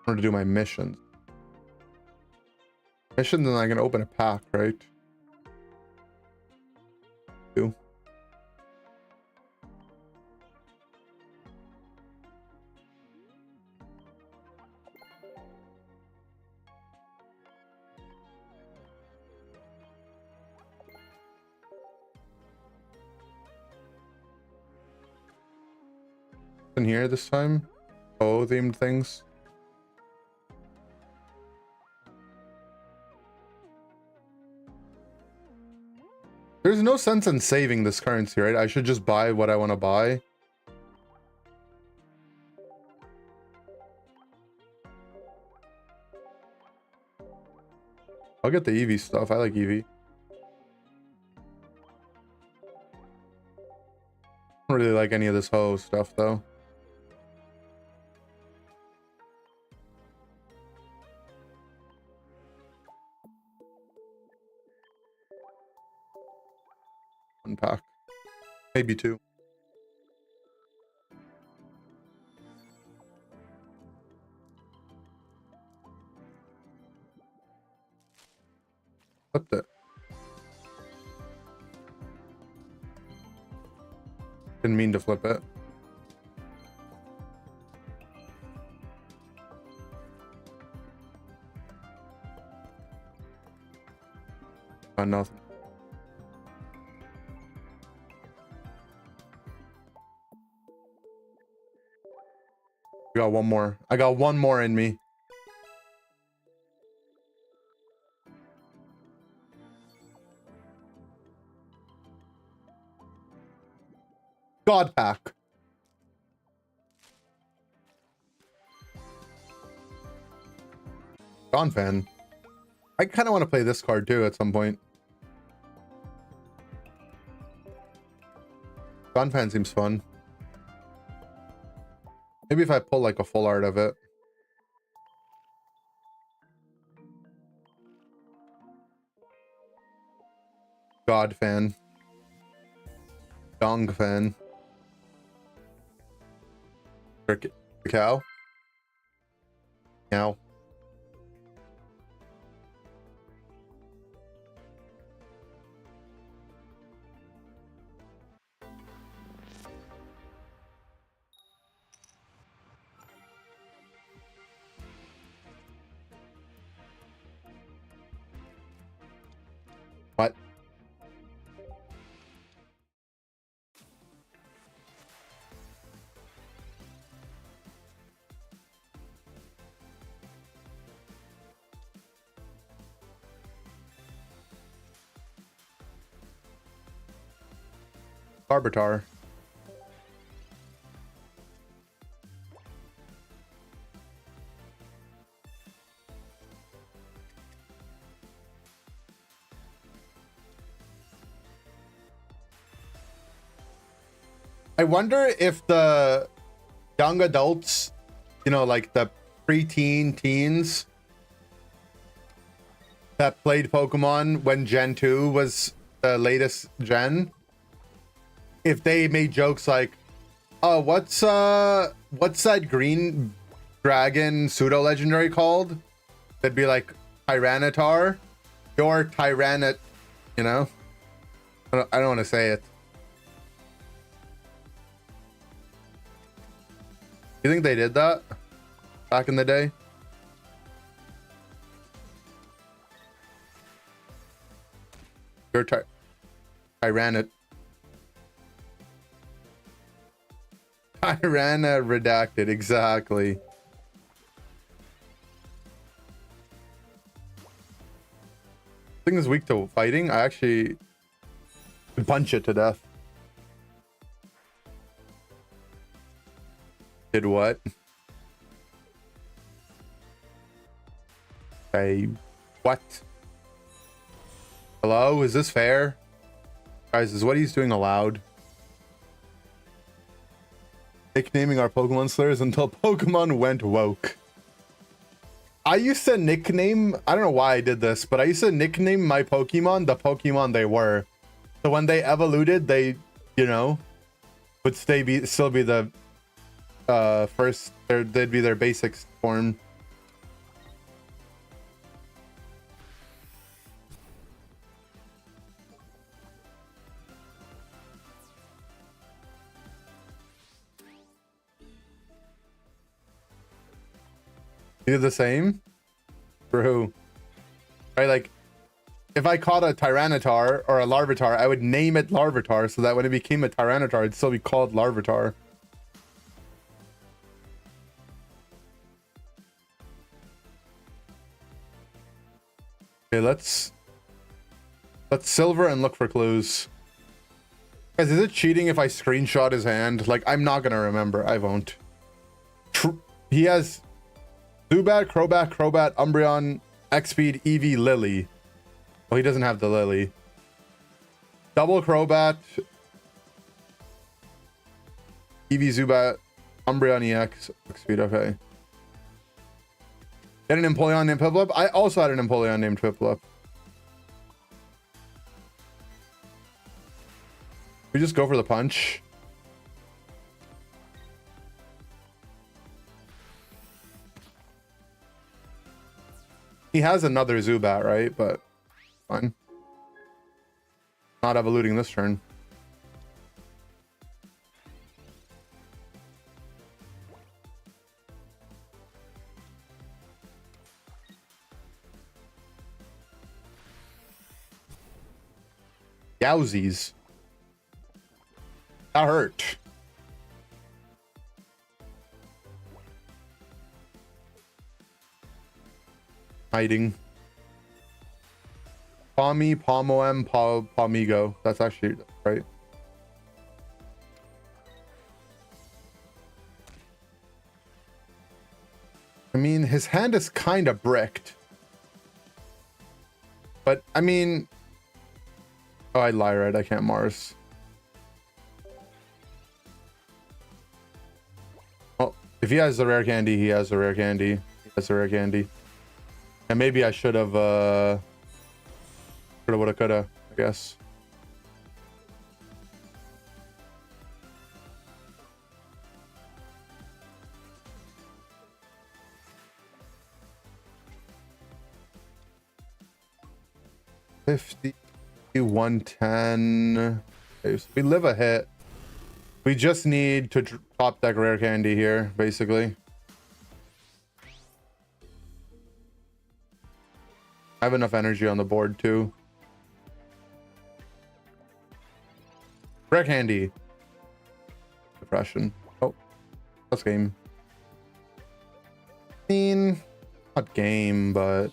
In order to do my missions. Missions, and I can open a pack, right? Two. In here this time. Oh, themed things. There's no sense in saving this currency, right? I should just buy what I want to buy. I'll get the Eevee stuff. I like Eevee. I don't really like any of this hoe stuff, though. One pack. Maybe 2. Flipped it. Didn't mean to flip it. Got nothing. I got one more. I got one more in me. God pack. Gone fan. I kind of want to play this card too at some point. Gone fan seems fun. Maybe if I pull like a full art of it. God fan. Dong fan. Cricket. Cow. Meow. Larvitar. I wonder if the young adults, you know, like the preteen teens that played Pokemon when Gen 2 was the latest gen, if they made jokes like, oh, what's that green dragon pseudo legendary called? They'd be like Tyranitar, your Tyrant, you know? I don't want to say it. You think they did that back in the day? Your Tyrant. Tyrana redacted, exactly. Thing is weak to fighting. I actually punch it to death. Did what? Hey, what? Hello, is this fair? Guys, is what he's doing allowed? Nicknaming our Pokemon Slayers until Pokemon went woke. I used to nickname, I don't know why I did this, but I used to nickname my Pokemon the Pokemon they were. So when they evoluted, they, you know, would still be the first, they'd be their basic form. You did the same? For who? Right, like, if I caught a Tyranitar or a Larvitar, I would name it Larvitar so that when it became a Tyranitar, it'd still be called Larvitar. Okay, let's silver and look for clues. Guys, is it cheating if I screenshot his hand? Like, I'm not gonna remember. I won't. He has Zubat, Crobat, Umbreon, X-Speed, Eevee, Lily. Well, he doesn't have the Lily. Double Crobat, Eevee, Zubat, Umbreon EX, X-Speed, okay. Get an Empoleon named Piplup? I also had an Empoleon named Piplup. We just go for the punch. He has another Zubat, right? But fine. Not evoluting this turn. Yowzies. That hurt. Hiding. Palmy, Palmoem, Palmigo. That's actually right. I mean, his hand is kind of bricked. But, I mean... Oh, I lie, right? I can't Mars. Well, if he has the rare candy, he has the rare candy. He has the rare candy. And maybe I should have, coulda, woulda, coulda, I guess. $50, $110. Okay, so we live a hit. We just need to top deck rare candy here, basically. I have enough energy on the board too. Rare candy. Depression. Oh, that's game. I mean, not game, but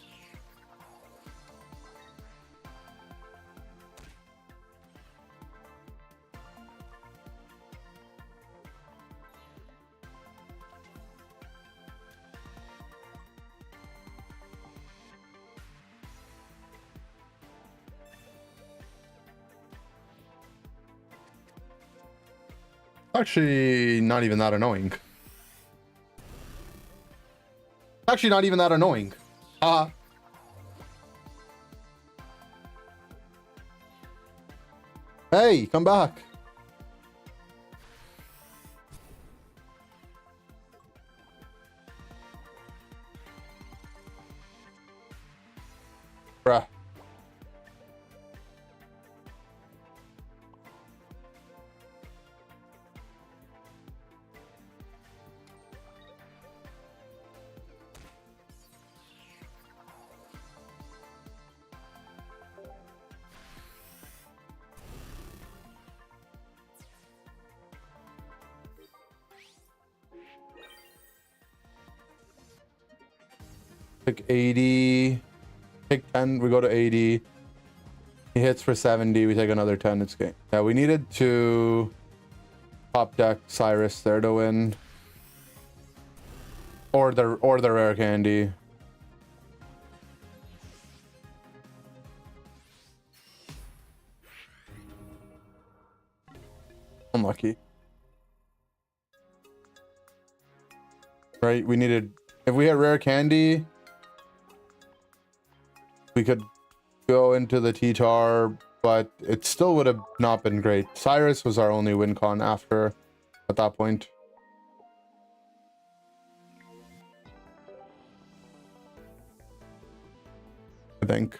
Actually, not even that annoying. Actually, not even that annoying. Hey, come back. Bruh. Pick 80. Pick 10. We go to 80. He hits for 70. We take another 10. It's game. Yeah, we needed to top deck Cyrus there to win. Or the rare candy. Unlucky. Right? We needed... If we had rare candy, we could go into the T-Tar, but it still would have not been great. Cyrus was our only win con after at that point. I think.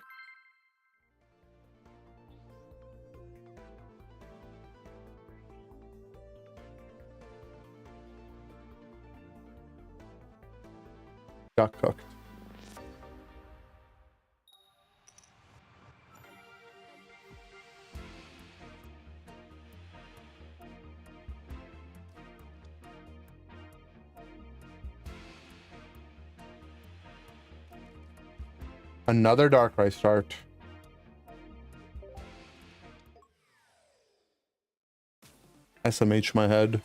Got cooked. Another Darkrai start. SMH my head.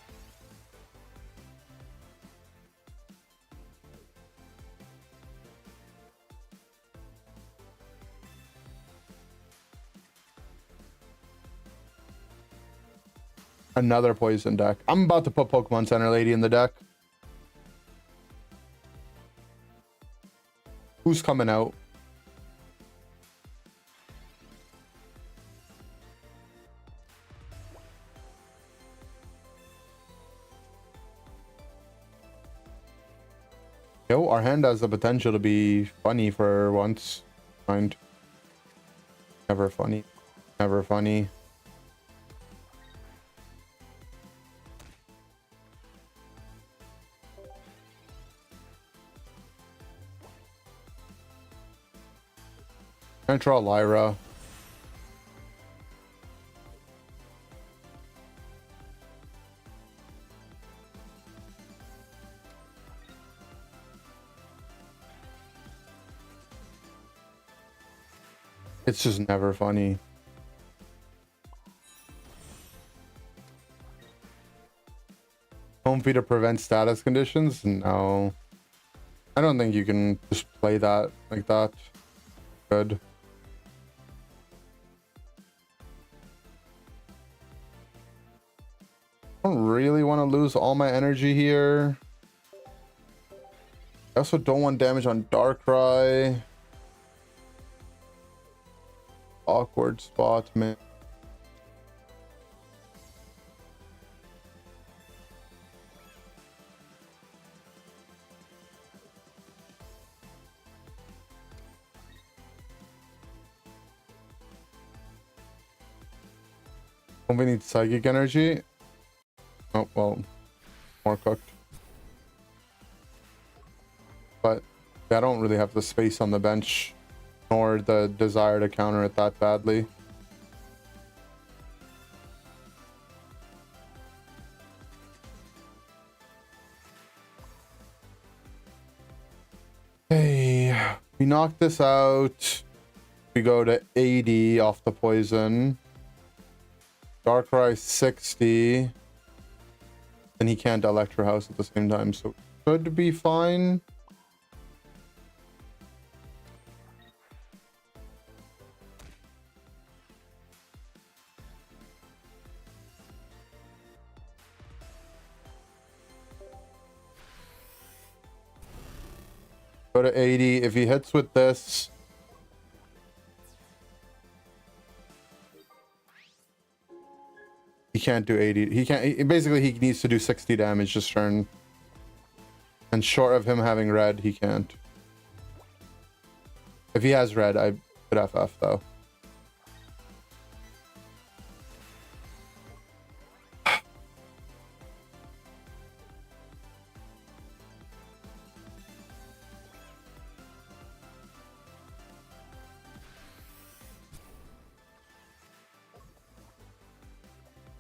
Another poison deck. I'm about to put Pokemon Center Lady in the deck. Who's coming out? Yo, our hand has the potential to be funny for once. Mind. Never funny. Never funny. I'm gonna draw Lyra. It's just never funny. Home feed to prevent status conditions? No. I don't think you can just play that like that. Good. I don't really want to lose all my energy here. I also don't want damage on Darkrai. Awkward spot, man. We need psychic energy. Oh, well, more cooked. But I don't really have the space on the bench nor the desire to counter it that badly. Hey, we knock this out. We go to 80 off the poison. Darkrai 60. And he can't Electro House at the same time, so should be fine. Go to 80. If he hits with this, he can't do 80. He can't. Basically, he needs to do 60 damage this turn. And short of him having red, he can't. If he has red, I could FF though.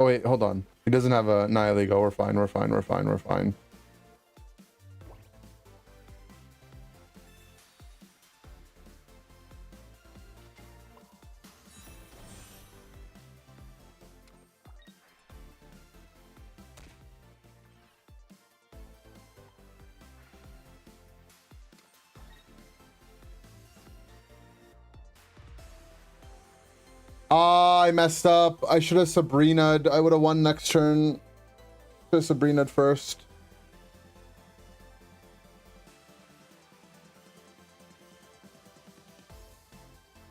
Oh wait, hold on. He doesn't have a Nihiligo. We're fine. We're fine. We're fine. We're fine. I messed up. I should have Sabrina'd. I would have won next turn. Should have Sabrina'd first.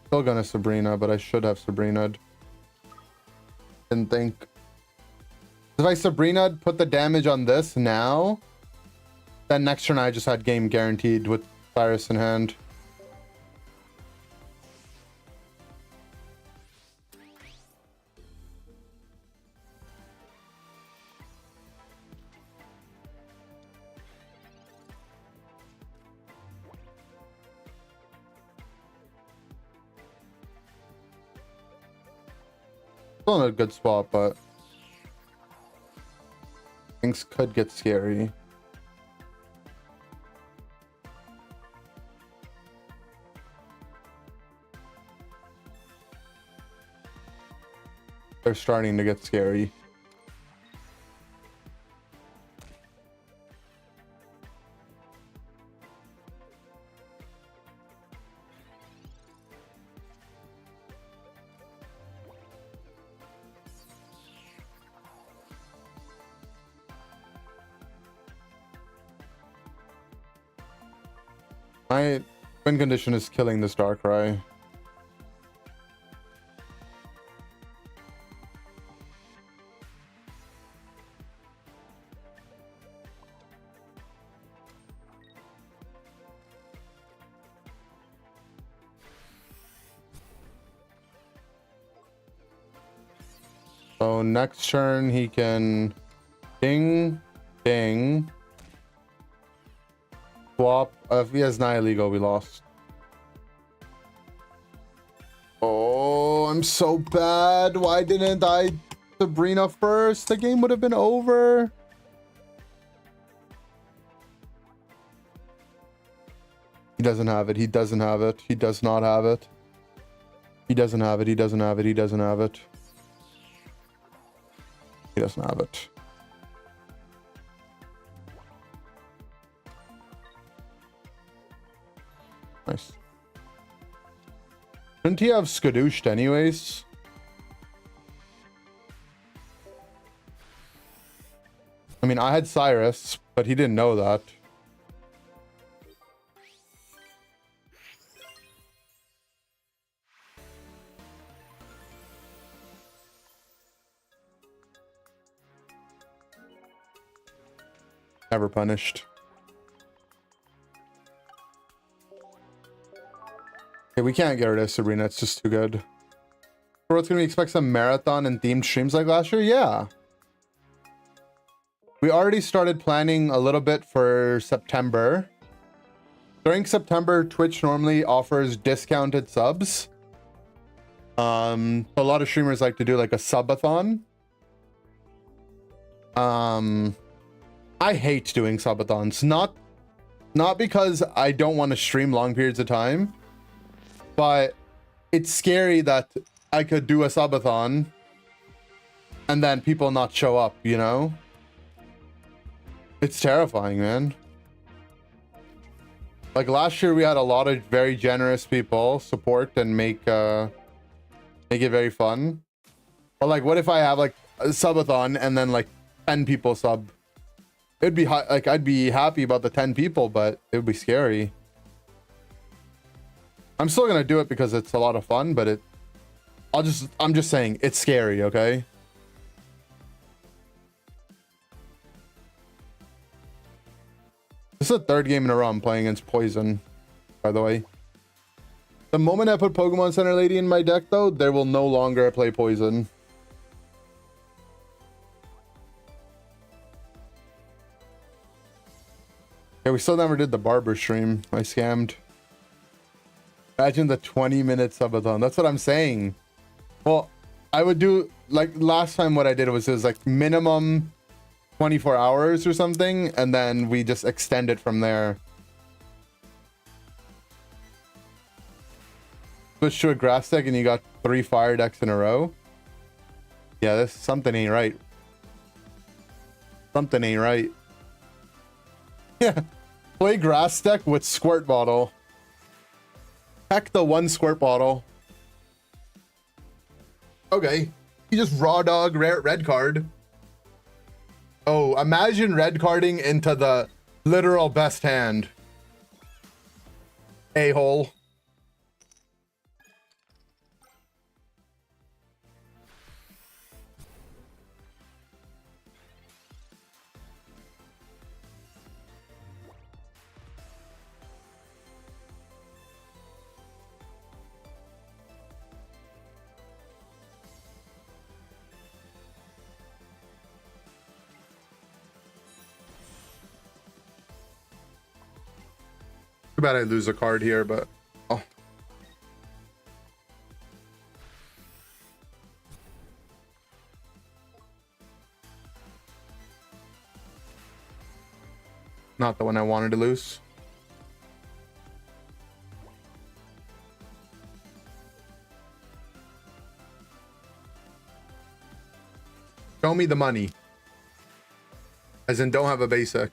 Still gonna Sabrina, but I should have Sabrina'd. Didn't think. If I Sabrina'd, put the damage on this now, then next turn I just had game guaranteed with Cyrus in hand. Still in a good spot, but things could get scary. They're starting to get scary. My win condition is killing this Darkrai. So next turn he can ding, ding. Swap. If he has Nihiligo, we lost. Oh, I'm so bad. Why didn't I Sabrina first? The game would have been over. He doesn't have it. He doesn't have it. He does not have it. He doesn't have it. He doesn't have it. He doesn't have it. He doesn't have it. Nice. Shouldn't he have Skadooshed anyways? I mean, I had Cyrus, but he didn't know that. Never punished. Okay, we can't get rid of Sabrina. It's just too good. For what's gonna be expect some marathon and themed streams like last year? Yeah. We already started planning a little bit for September. During September, Twitch normally offers discounted subs. A lot of streamers like to do like a subathon. I hate doing subathons. Not because I don't want to stream long periods of time, but it's scary that I could do a subathon and then people not show up, you know? It's terrifying, man. Like last year, we had a lot of very generous people support and make it very fun. But like, what if I have like a subathon and then like 10 people sub? It'd be like I'd be happy about the 10 people, but it would be scary. I'm still gonna do it because it's a lot of fun, but I'm just saying it's scary, okay? This is the third game in a row I'm playing against Poison, by the way. The moment I put Pokemon Center Lady in my deck, though, there will no longer play Poison. Yeah, we still never did the barber stream. I scammed. Imagine the 20-minute subathon. That's what I'm saying. Well, I would do, like, last time what I did was like minimum 24 hours or something, and then we just extend it from there. Switch to a grass deck and you got 3 fire decks in a row. Yeah, this something ain't right. Something ain't right. Yeah. Play grass deck with squirt bottle. Heck the one squirt bottle. Okay. You just raw dog red card. Oh, imagine red carding into the literal best hand. A-hole. Too bad I lose a card here, but oh. Not the one I wanted to lose. Show me the money. As in, don't have a basic.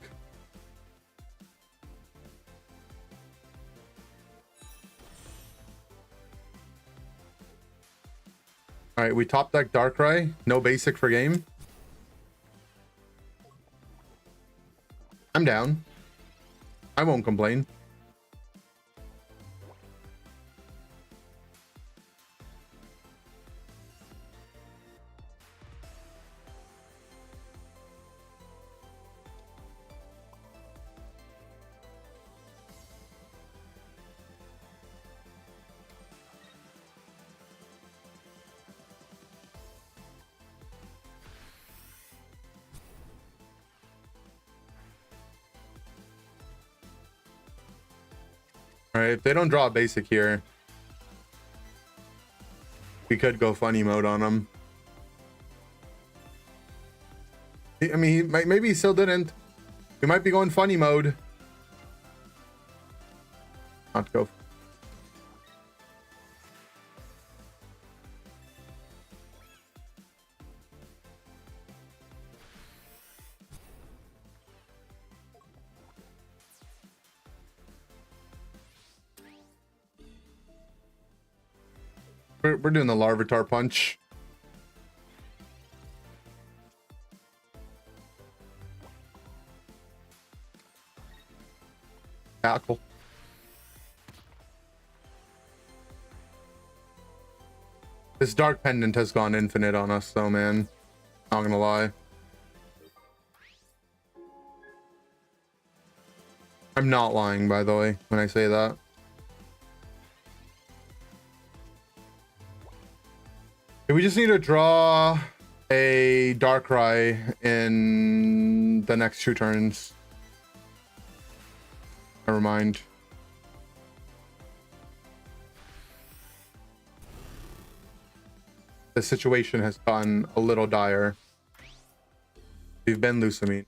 All right, we top deck Darkrai. No basic for game. I'm down. I won't complain. All right, if they don't draw a basic here, we could go funny mode on them. I mean, maybe he still didn't. We might be going funny mode. Not go. We're doing the Larvitar punch. Tackle. This Dark Pendant has gone infinite on us though, man. Not gonna lie. I'm not lying, by the way, when I say that. We just need to draw a Darkrai in the next 2 turns. Never mind. The situation has gotten a little dire. We've been Lucamine.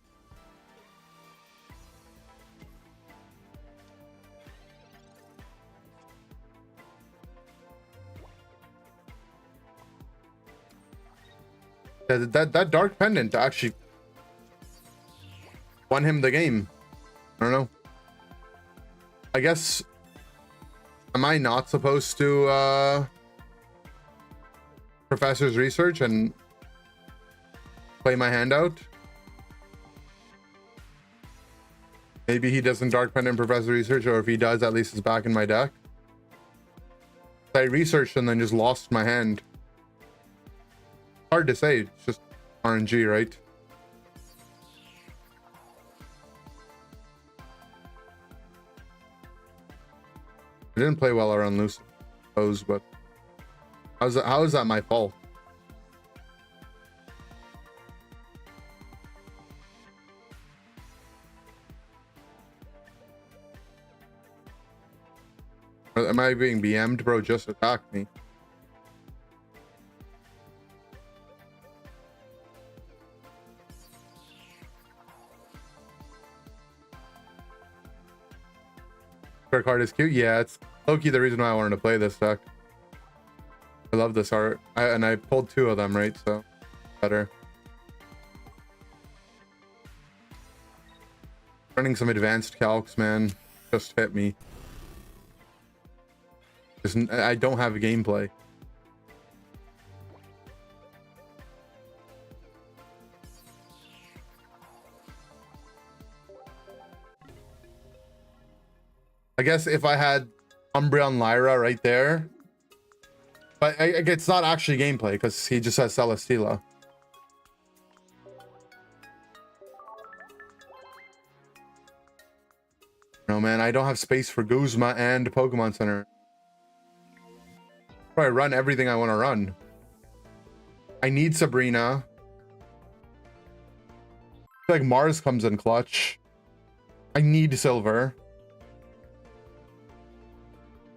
That Dark Pendant actually won him the game. I don't know. I guess, am I not supposed to Professor's Research and play my hand out? Maybe he doesn't Dark Pendant Professor Research, or if he does, at least it's back in my deck. I researched and then just lost my hand. Hard to say. It's just RNG, right? I didn't play well around loose pose, but how is that my fault? Or am I being BM'd, bro? Just attacked me. Her card is cute. Yeah, it's low-key the reason why I wanted to play this deck. I love this art. And I pulled 2 of them, right? So better. Running some advanced calcs, man. Just hit me. I don't have a gameplay. I guess if I had Umbreon Lyra right there, but it's not actually gameplay because he just has Celesteela. No, man, I don't have space for Guzma and Pokemon Center. I run everything I want to run. I need Sabrina. I feel like Mars comes in clutch. I need Silver.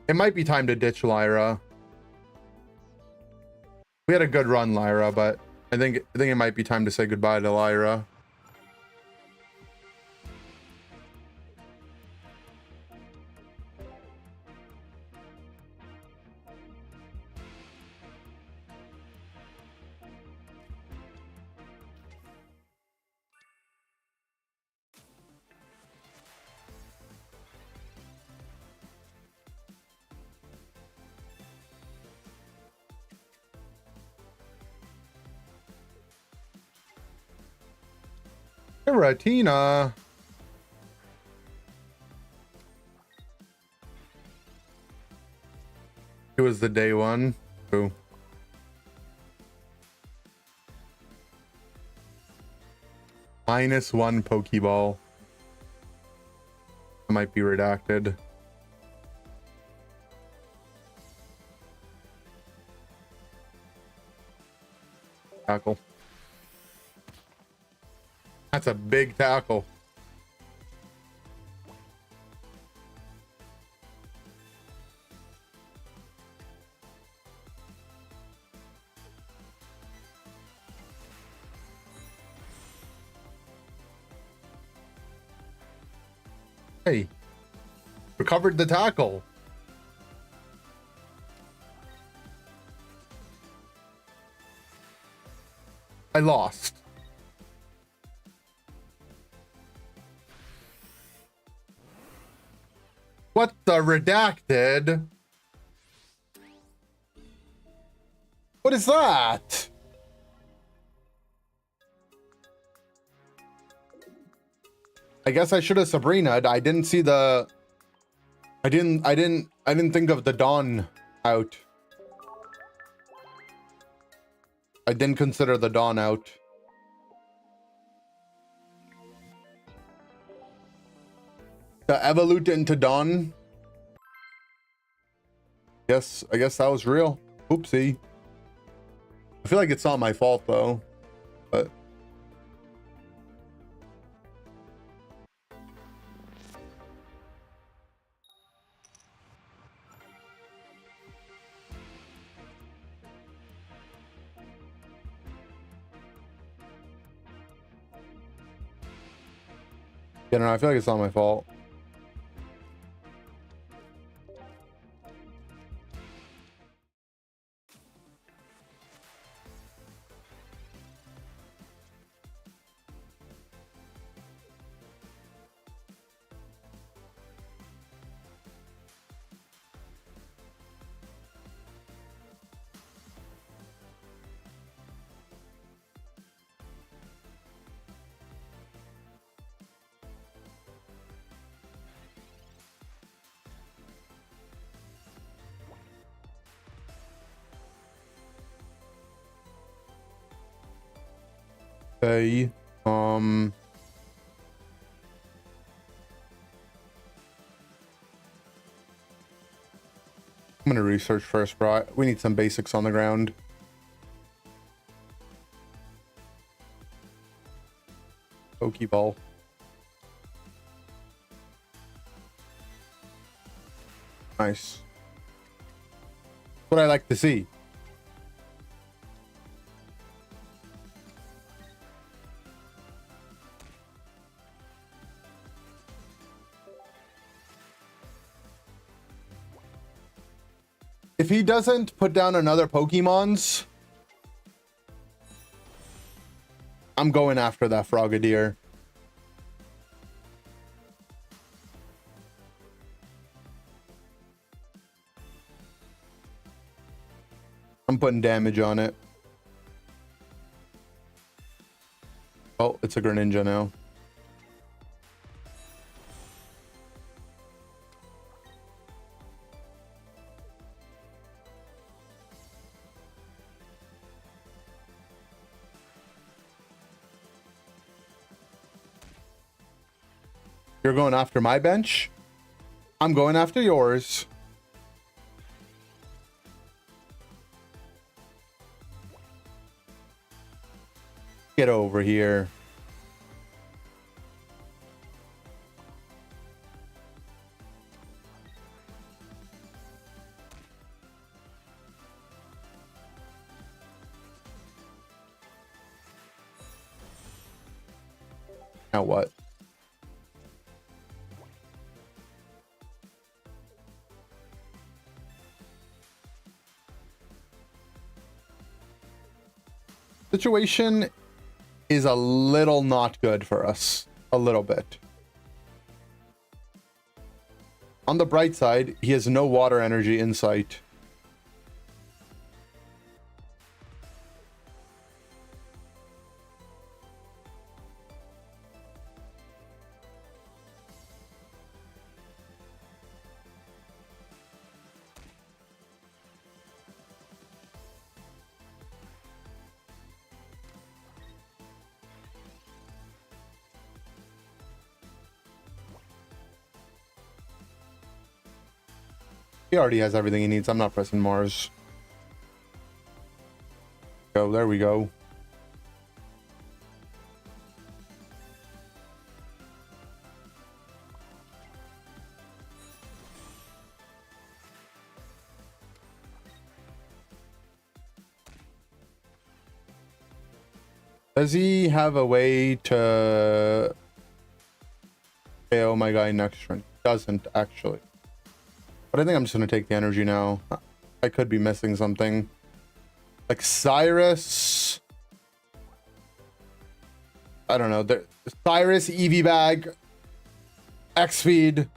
It might be time to ditch Lyra. We had a good run, Lyra, but I think it might be time to say goodbye to Lyra. Ratina. It was the day one. Ooh. -1 Pokeball. That might be redacted. Tackle. That's a big tackle. Hey, recovered the tackle. I lost. What the redacted? What is that? I guess I should have Sabrina. I didn't see the I didn't think of the Dawn out. I didn't consider the Dawn out. The evolute into Dawn. Yes, I guess that was real. Oopsie. I feel like it's not my fault though, but yeah, no, I feel like it's not my fault. Okay. I'm gonna research first, bro. We need some basics on the ground. Pokeball. Nice. What I like to see. If he doesn't put down another Pokemons, I'm going after that Frogadier. I'm putting damage on it. Oh, it's a Greninja now. You're going after my bench? I'm going after yours. Get over here. Now what? Situation is a little not good for us. A little bit. On the bright side, he has no water energy in sight. He already has everything he needs. I'm not pressing Mars. Go, there we go. Does he have a way to KO my guy next turn? Doesn't actually. But I think I'm just gonna take the energy now. I could be missing something. Like Cyrus. I don't know. Cyrus, EV bag, X feed.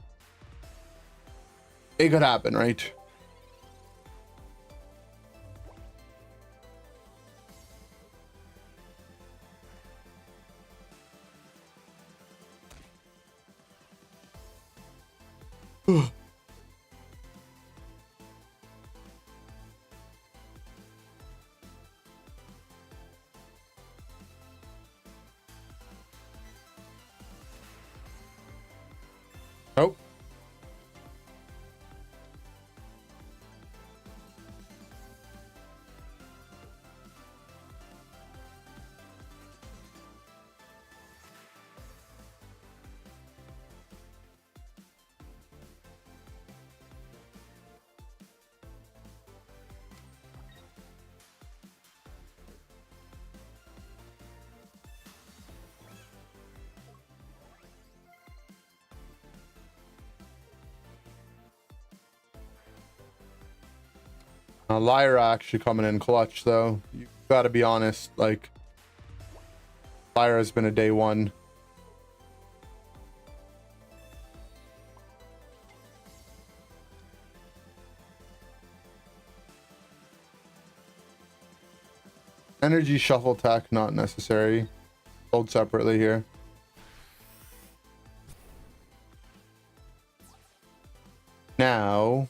It could happen, right? Oh. Lyra actually coming in clutch, though. You gotta be honest, like, Lyra's been a day one. Energy shuffle attack, not necessary. Sold separately here. Now,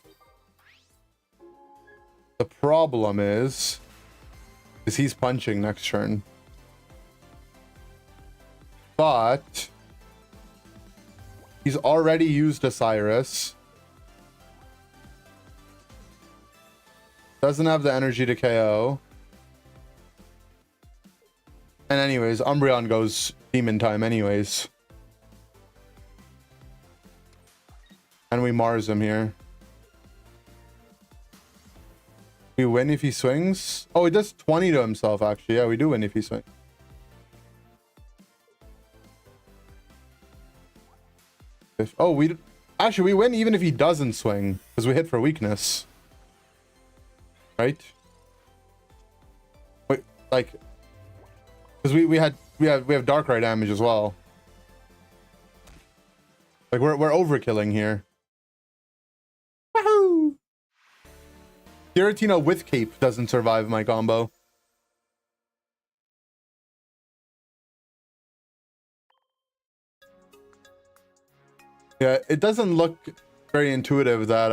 the problem is he's punching next turn. but he's already used Osiris. Doesn't have the energy to KO. And anyways, Umbreon goes demon time anyways. And we Mars him here. We win if he swings. Oh, he does 20 to himself, actually. Yeah, we do win if he swings. Oh, actually, we win even if he doesn't swing. Because we hit for weakness. Right? Wait, like... Because we have Darkrai damage as well. Like, we're overkilling here. Woohoo! Giratina with cape doesn't survive my combo. Yeah, it doesn't look very intuitive that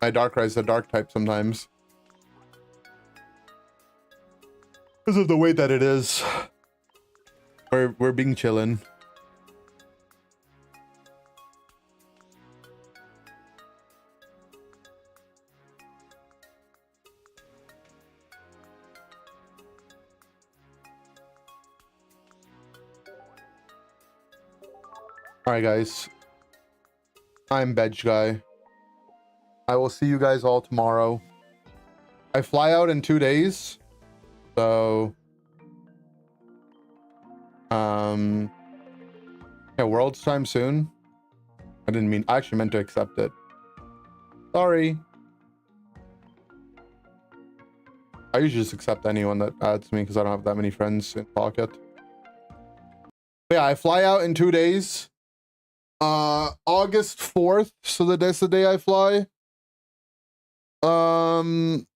my Darkrai is a dark type sometimes. Because of the way that it is. We're being chillin'. Alright guys, I'm Bedge Guy. I will see you guys all tomorrow. I fly out in 2 days, so yeah, World's time soon. I actually meant to accept it. Sorry. I usually just accept anyone that adds me because I don't have that many friends in pocket. But yeah, I fly out in 2 days. August 4th, so that's the day I fly. I'm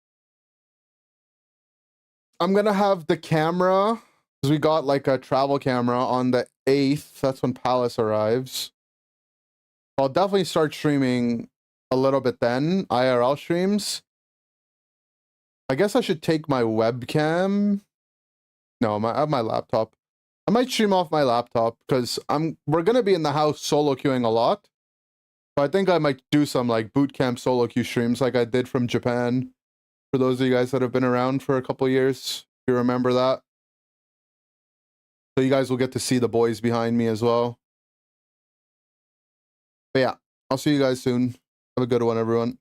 gonna have the camera, because we got like a travel camera on the 8th. That's when Palace arrives. I'll definitely start streaming a little bit then, IRL streams. I guess I should take my webcam. No, I have my laptop. I might stream off my laptop because we're gonna be in the house solo queuing a lot. So I think I might do some like boot camp solo queue streams like I did from Japan. For those of you guys that have been around for a couple years, if you remember that. So you guys will get to see the boys behind me as well. But yeah, I'll see you guys soon. Have a good one, everyone.